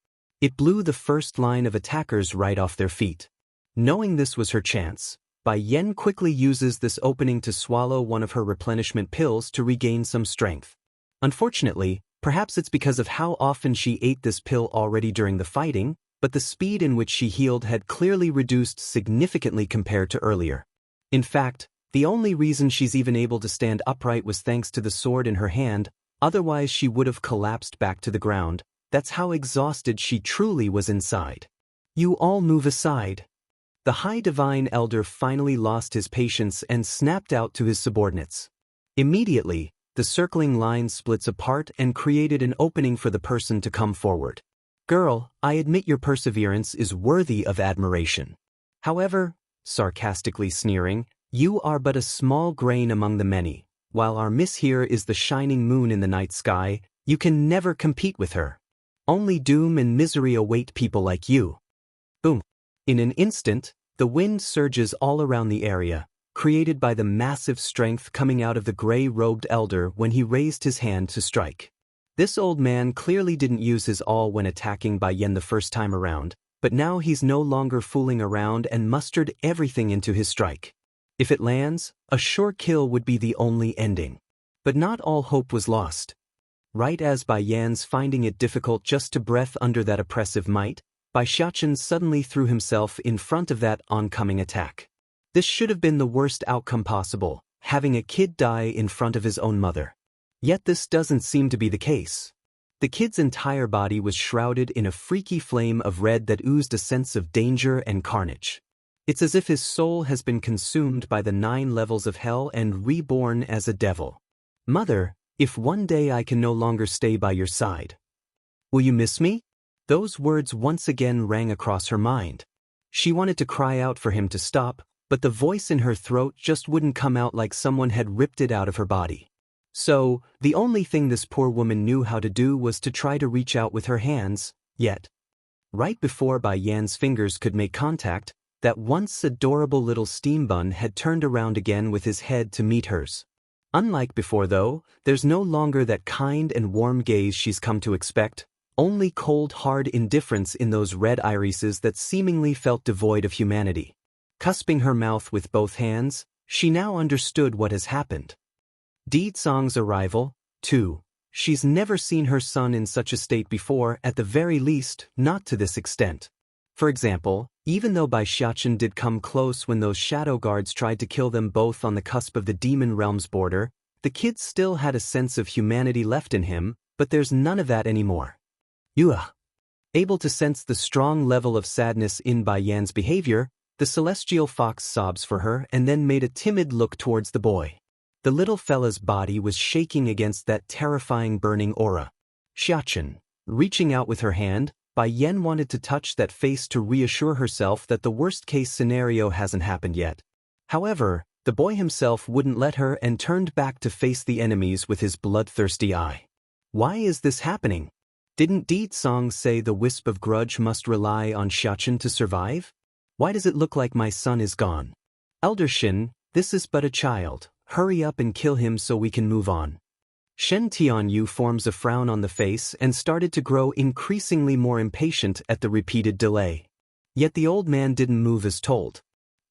It blew the first line of attackers right off their feet. Knowing this was her chance, Bai Yan quickly uses this opening to swallow one of her replenishment pills to regain some strength. Unfortunately, perhaps it's because of how often she ate this pill already during the fighting, but the speed in which she healed had clearly reduced significantly compared to earlier. In fact, the only reason she's even able to stand upright was thanks to the sword in her hand, otherwise she would have collapsed back to the ground. That's how exhausted she truly was inside. You all move aside. The High Divine Elder finally lost his patience and snapped out to his subordinates. Immediately, the circling line splits apart and created an opening for the person to come forward. Girl, I admit your perseverance is worthy of admiration. However, sarcastically sneering, you are but a small grain among the many. While our miss here is the shining moon in the night sky, you can never compete with her. Only doom and misery await people like you. Boom. In an instant, the wind surges all around the area, created by the massive strength coming out of the gray-robed elder when he raised his hand to strike. This old man clearly didn't use his all when attacking Bai Yan the first time around, but now he's no longer fooling around and mustered everything into his strike. If it lands, a sure kill would be the only ending. But not all hope was lost. Right as Bai Yan's finding it difficult just to breathe under that oppressive might, Bai Xianxia suddenly threw himself in front of that oncoming attack. This should have been the worst outcome possible, having a kid die in front of his own mother. Yet this doesn't seem to be the case. The kid's entire body was shrouded in a freaky flame of red that oozed a sense of danger and carnage. It's as if his soul has been consumed by the 9 levels of hell and reborn as a devil. Mother, if one day I can no longer stay by your side, will you miss me? Those words once again rang across her mind. She wanted to cry out for him to stop, but the voice in her throat just wouldn't come out, like someone had ripped it out of her body. So, the only thing this poor woman knew how to do was to try to reach out with her hands, yet. Right before Bai Yan's fingers could make contact, that once adorable little steam bun had turned around again with his head to meet hers. Unlike before though, there's no longer that kind and warm gaze she's come to expect, only cold hard indifference in those red irises that seemingly felt devoid of humanity. Cusping her mouth with both hands, she now understood what has happened. Di Tsong's arrival, too. She's never seen her son in such a state before, at the very least, not to this extent. For example, even though Bai Xiachen did come close when those shadow guards tried to kill them both on the cusp of the demon realm's border, the kid still had a sense of humanity left in him, but there's none of that anymore. Yuah. Able to sense the strong level of sadness in Bai Yan's behavior, the celestial fox sobs for her and then made a timid look towards the boy. The little fella's body was shaking against that terrifying burning aura. Xiachen, reaching out with her hand, Bai Yan wanted to touch that face to reassure herself that the worst-case scenario hasn't happened yet. However, the boy himself wouldn't let her and turned back to face the enemies with his bloodthirsty eye. Why is this happening? Didn't Di Tsong say the wisp of grudge must rely on Xiachen to survive? Why does it look like my son is gone? Elder Shin, this is but a child. Hurry up and kill him so we can move on. Shen Tianyu forms a frown on the face and started to grow increasingly more impatient at the repeated delay. Yet the old man didn't move as told.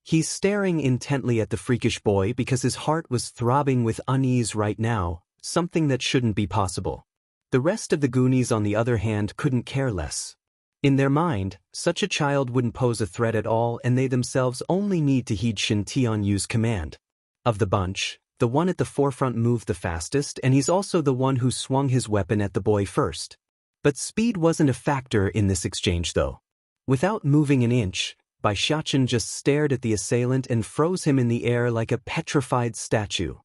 He's staring intently at the freakish boy because his heart was throbbing with unease right now, something that shouldn't be possible. The rest of the Goonies, on the other hand, couldn't care less. In their mind, such a child wouldn't pose a threat at all, and they themselves only need to heed Shen Tianyu's command. Of the bunch, the one at the forefront moved the fastest, and he's also the one who swung his weapon at the boy first. But speed wasn't a factor in this exchange though. Without moving an inch, Bai Xiachen just stared at the assailant and froze him in the air like a petrified statue.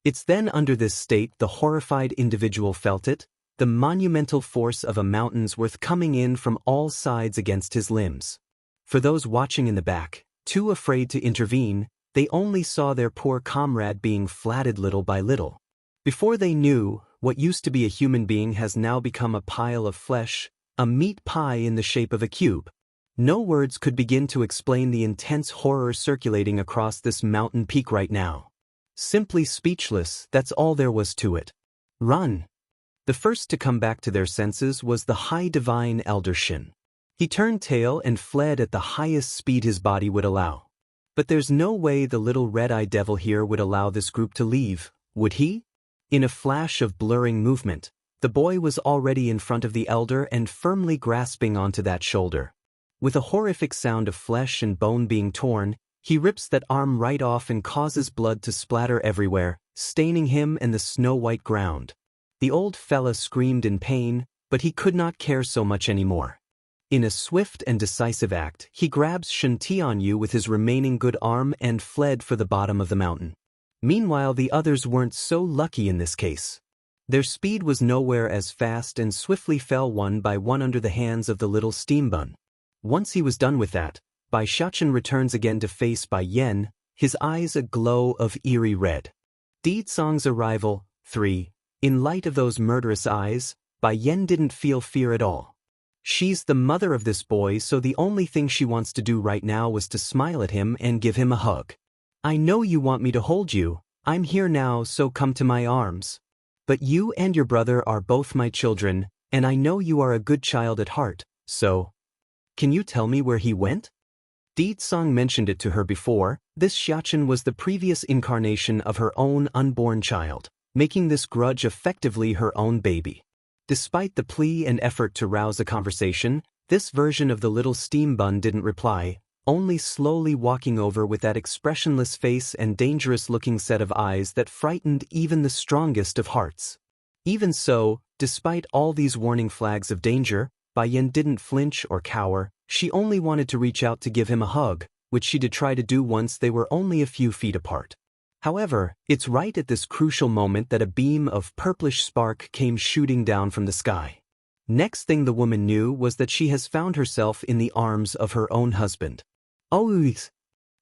It's then under this state the horrified individual felt it, the monumental force of a mountain's worth coming in from all sides against his limbs. For those watching in the back, too afraid to intervene, they only saw their poor comrade being flattened little by little. Before they knew, what used to be a human being has now become a pile of flesh, a meat pie in the shape of a cube. No words could begin to explain the intense horror circulating across this mountain peak right now. Simply speechless, that's all there was to it. Run! The first to come back to their senses was the high divine Elder Shin. He turned tail and fled at the highest speed his body would allow. But there's no way the little red-eyed devil here would allow this group to leave, would he? In a flash of blurring movement, the boy was already in front of the elder and firmly grasping onto that shoulder. With a horrific sound of flesh and bone being torn, he rips that arm right off and causes blood to splatter everywhere, staining him and the snow-white ground. The old fella screamed in pain, but he could not care so much anymore. In a swift and decisive act, he grabs Shen Tianyu with his remaining good arm and fled for the bottom of the mountain. Meanwhile, the others weren't so lucky in this case. Their speed was nowhere as fast and swiftly fell one by one under the hands of the little steam bun. Once he was done with that, Bai Xiachen returns again to face Bai Yan, his eyes a glow of eerie red. Di Tsong's arrival, 3. In light of those murderous eyes, Bai Yan didn't feel fear at all. She's the mother of this boy, so the only thing she wants to do right now was to smile at him and give him a hug. I know you want me to hold you, I'm here now, so come to my arms. But you and your brother are both my children, and I know you are a good child at heart, so... Can you tell me where he went? Di Tsong mentioned it to her before. This Xiachen was the previous incarnation of her own unborn child, making this grudge effectively her own baby. Despite the plea and effort to rouse a conversation, this version of the little steam bun didn't reply, only slowly walking over with that expressionless face and dangerous-looking set of eyes that frightened even the strongest of hearts. Even so, despite all these warning flags of danger, Bai Yan didn't flinch or cower. She only wanted to reach out to give him a hug, which she did try to do once they were only a few feet apart. However, it's right at this crucial moment that a beam of purplish spark came shooting down from the sky. Next thing the woman knew was that she has found herself in the arms of her own husband. Oh!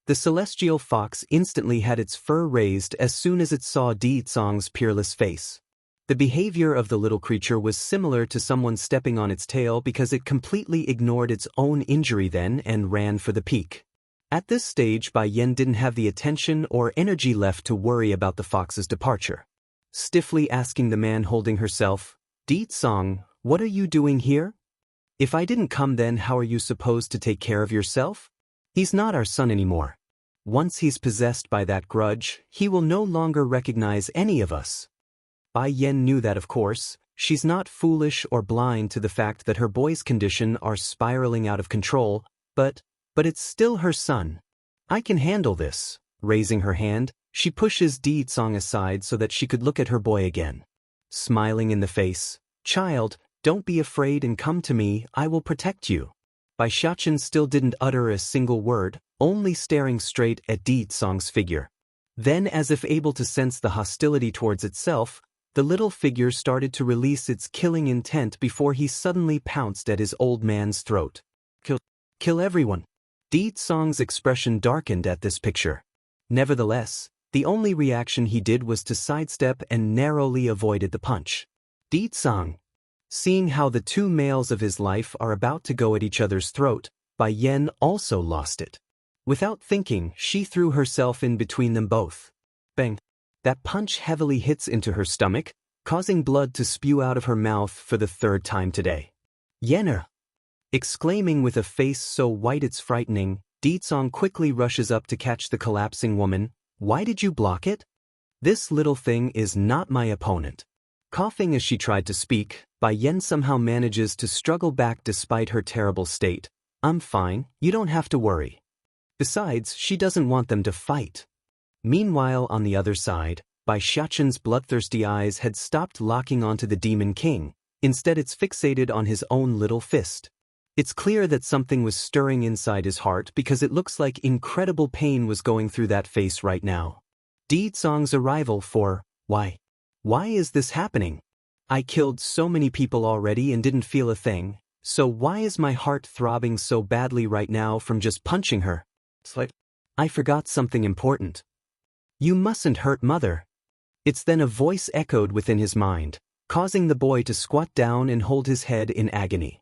The celestial fox instantly had its fur raised as soon as it saw Di Tsong's peerless face. The behavior of the little creature was similar to someone stepping on its tail because it completely ignored its own injury then and ran for the peak. At this stage, Bai Yan didn't have the attention or energy left to worry about the fox's departure. Stiffly asking the man holding herself, "Di Tsong, what are you doing here? If I didn't come then how are you supposed to take care of yourself? He's not our son anymore. Once he's possessed by that grudge, he will no longer recognize any of us." Bai Yan knew that, of course. She's not foolish or blind to the fact that her boy's condition are spiraling out of control, but it's still her son. "I can handle this." Raising her hand, she pushes Di Tsong aside so that she could look at her boy again. Smiling in the face, "Child, don't be afraid and come to me, I will protect you." Bai Xiachen still didn't utter a single word, only staring straight at Di Tsong's figure. Then, as if able to sense the hostility towards itself, the little figure started to release its killing intent before he suddenly pounced at his old man's throat. Kill everyone." Di Tsong's expression darkened at this picture. Nevertheless, the only reaction he did was to sidestep and narrowly avoided the punch. Di Tsong. Seeing how the two males of his life are about to go at each other's throat, Bai Yan also lost it. Without thinking, she threw herself in between them both. Bang! That punch heavily hits into her stomach, causing blood to spew out of her mouth for the third time today. "Yenner!" Exclaiming with a face so white it's frightening, Di Tsong quickly rushes up to catch the collapsing woman. "Why did you block it? This little thing is not my opponent." Coughing as she tried to speak, Bai Yan somehow manages to struggle back despite her terrible state. "I'm fine, you don't have to worry." Besides, she doesn't want them to fight. Meanwhile, on the other side, Bai Xiachen's bloodthirsty eyes had stopped locking onto the Demon King. Instead, it's fixated on his own little fist. It's clear that something was stirring inside his heart because it looks like incredible pain was going through that face right now. Di Tsong's arrival for, why? Why is this happening? I killed so many people already and didn't feel a thing, so why is my heart throbbing so badly right now from just punching her? It's like, I forgot something important. You mustn't hurt Mother. It's then a voice echoed within his mind, causing the boy to squat down and hold his head in agony.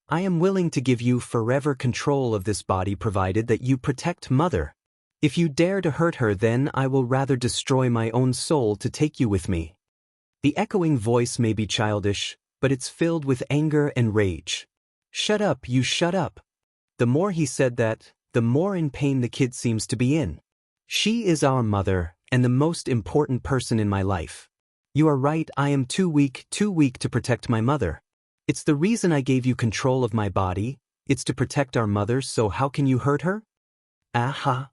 I am willing to give you forever control of this body provided that you protect Mother. If you dare to hurt her, then I will rather destroy my own soul to take you with me. The echoing voice may be childish, but it's filled with anger and rage. Shut up, you shut up. The more he said that, the more in pain the kid seems to be in. She is our mother, and the most important person in my life. You are right, I am too weak to protect my mother. It's the reason I gave you control of my body, it's to protect our mother, so how can you hurt her? Aha.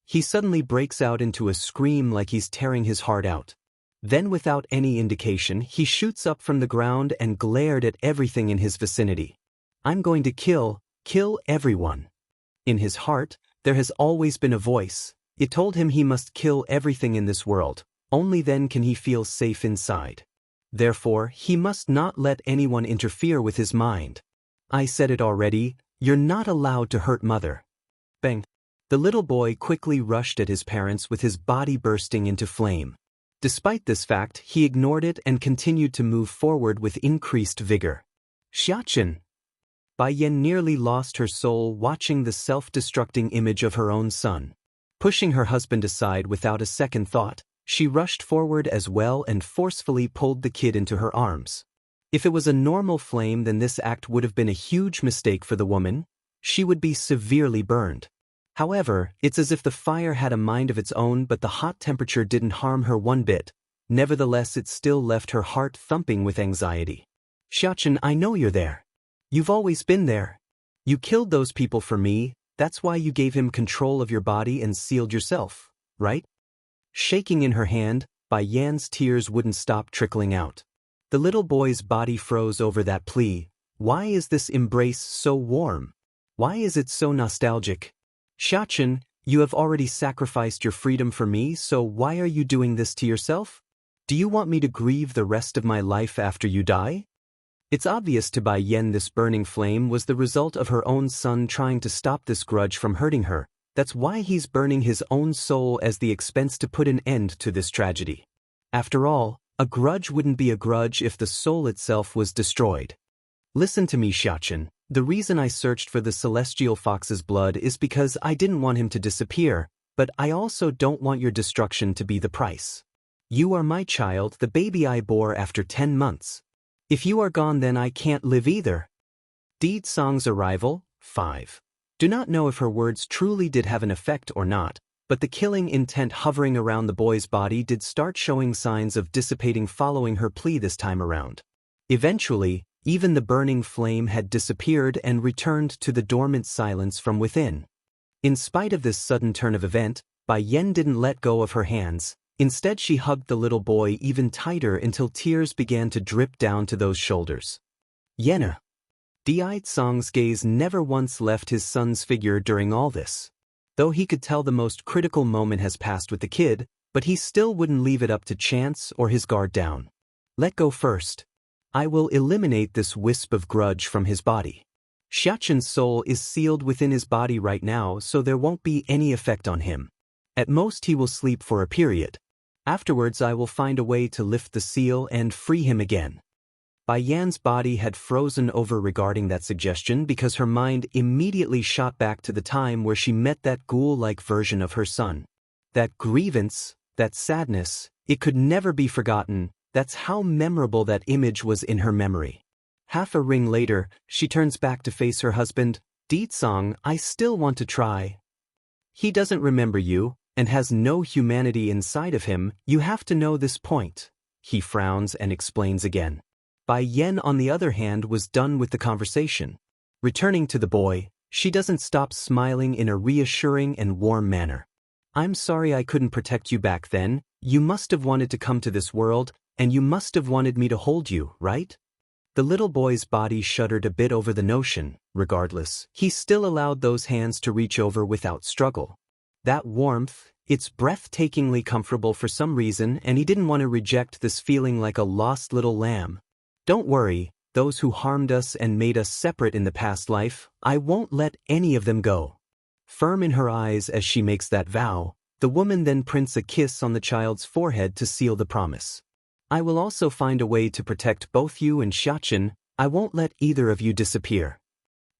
He suddenly breaks out into a scream like he's tearing his heart out. Then without any indication, he shoots up from the ground and glared at everything in his vicinity. I'm going to kill everyone. In his heart, there has always been a voice. It told him he must kill everything in this world, only then can he feel safe inside. Therefore, he must not let anyone interfere with his mind. I said it already, you're not allowed to hurt Mother. Bang! The little boy quickly rushed at his parents with his body bursting into flame. Despite this fact, he ignored it and continued to move forward with increased vigor. Xiachen! Bai Yan nearly lost her soul watching the self-destructing image of her own son. Pushing her husband aside without a second thought, she rushed forward as well and forcefully pulled the kid into her arms. If it was a normal flame, then this act would have been a huge mistake for the woman. She would be severely burned. However, it's as if the fire had a mind of its own, but the hot temperature didn't harm her one bit. Nevertheless, it still left her heart thumping with anxiety. Xiachen, I know you're there. You've always been there. You killed those people for me, that's why you gave him control of your body and sealed yourself, right? Shaking in her hand, Bai Yan's tears wouldn't stop trickling out. The little boy's body froze over that plea. Why is this embrace so warm? Why is it so nostalgic? Xiachen, you have already sacrificed your freedom for me, so why are you doing this to yourself? Do you want me to grieve the rest of my life after you die? It's obvious to Bai Yen this burning flame was the result of her own son trying to stop this grudge from hurting her. That's why he's burning his own soul as the expense to put an end to this tragedy. After all, a grudge wouldn't be a grudge if the soul itself was destroyed. Listen to me, Xianxia. The reason I searched for the celestial fox's blood is because I didn't want him to disappear, but I also don't want your destruction to be the price. You are my child, the baby I bore after 10 months. If you are gone, then I can't live either. Deed Song's arrival, 5. Do not know if her words truly did have an effect or not, but the killing intent hovering around the boy's body did start showing signs of dissipating following her plea this time around. Eventually, even the burning flame had disappeared and returned to the dormant silence from within. In spite of this sudden turn of event, Bai Yen didn't let go of her hands. Instead, she hugged the little boy even tighter until tears began to drip down to those shoulders. Yenna. Daoist Song's gaze never once left his son's figure during all this. Though he could tell the most critical moment has passed with the kid, but he still wouldn't leave it up to chance or his guard down. Let go first. I will eliminate this wisp of grudge from his body. Xiaqian's soul is sealed within his body right now, so there won't be any effect on him. At most he will sleep for a period. Afterwards I will find a way to lift the seal and free him again. Bai Yan's body had frozen over regarding that suggestion because her mind immediately shot back to the time where she met that ghoul-like version of her son. That grievance, that sadness, it could never be forgotten. That's how memorable that image was in her memory. Half a ring later, she turns back to face her husband. Deed Song, I still want to try. He doesn't remember you, and has no humanity inside of him. You have to know this point. He frowns and explains again. Bai Yen, on the other hand, was done with the conversation. Returning to the boy, she doesn't stop smiling in a reassuring and warm manner. I'm sorry I couldn't protect you back then. You must have wanted to come to this world, and you must have wanted me to hold you, right? The little boy's body shuddered a bit over the notion. Regardless, he still allowed those hands to reach over without struggle. That warmth, it's breathtakingly comfortable for some reason, and he didn't want to reject this feeling like a lost little lamb. Don't worry, those who harmed us and made us separate in the past life, I won't let any of them go. Firm in her eyes as she makes that vow, the woman then prints a kiss on the child's forehead to seal the promise. I will also find a way to protect both you and Xianxia. I won't let either of you disappear.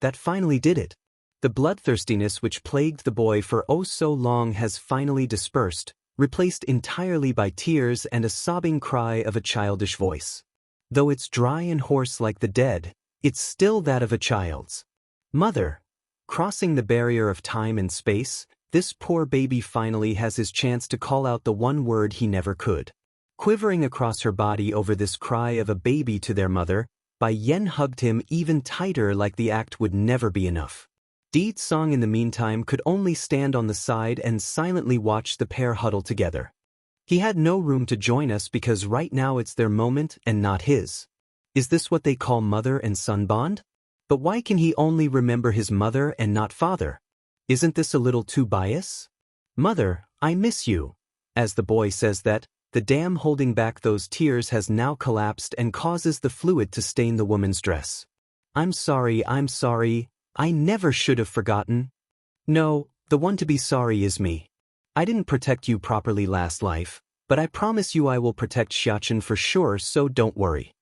That finally did it. The bloodthirstiness which plagued the boy for oh so long has finally dispersed, replaced entirely by tears and a sobbing cry of a childish voice. Though it's dry and hoarse like the dead, it's still that of a child's. Mother. Crossing the barrier of time and space, this poor baby finally has his chance to call out the one word he never could. Quivering across her body over this cry of a baby to their mother, Bai Yen hugged him even tighter like the act would never be enough. Deed Song in the meantime could only stand on the side and silently watch the pair huddle together. He had no room to join us because right now it's their moment and not his. Is this what they call mother and son bond? But why can he only remember his mother and not father? Isn't this a little too biased? Mother, I miss you. As the boy says that, the dam holding back those tears has now collapsed and causes the fluid to stain the woman's dress. I'm sorry, I never should have forgotten. No, the one to be sorry is me. I didn't protect you properly last life, but I promise you I will protect Xianxia for sure, so don't worry.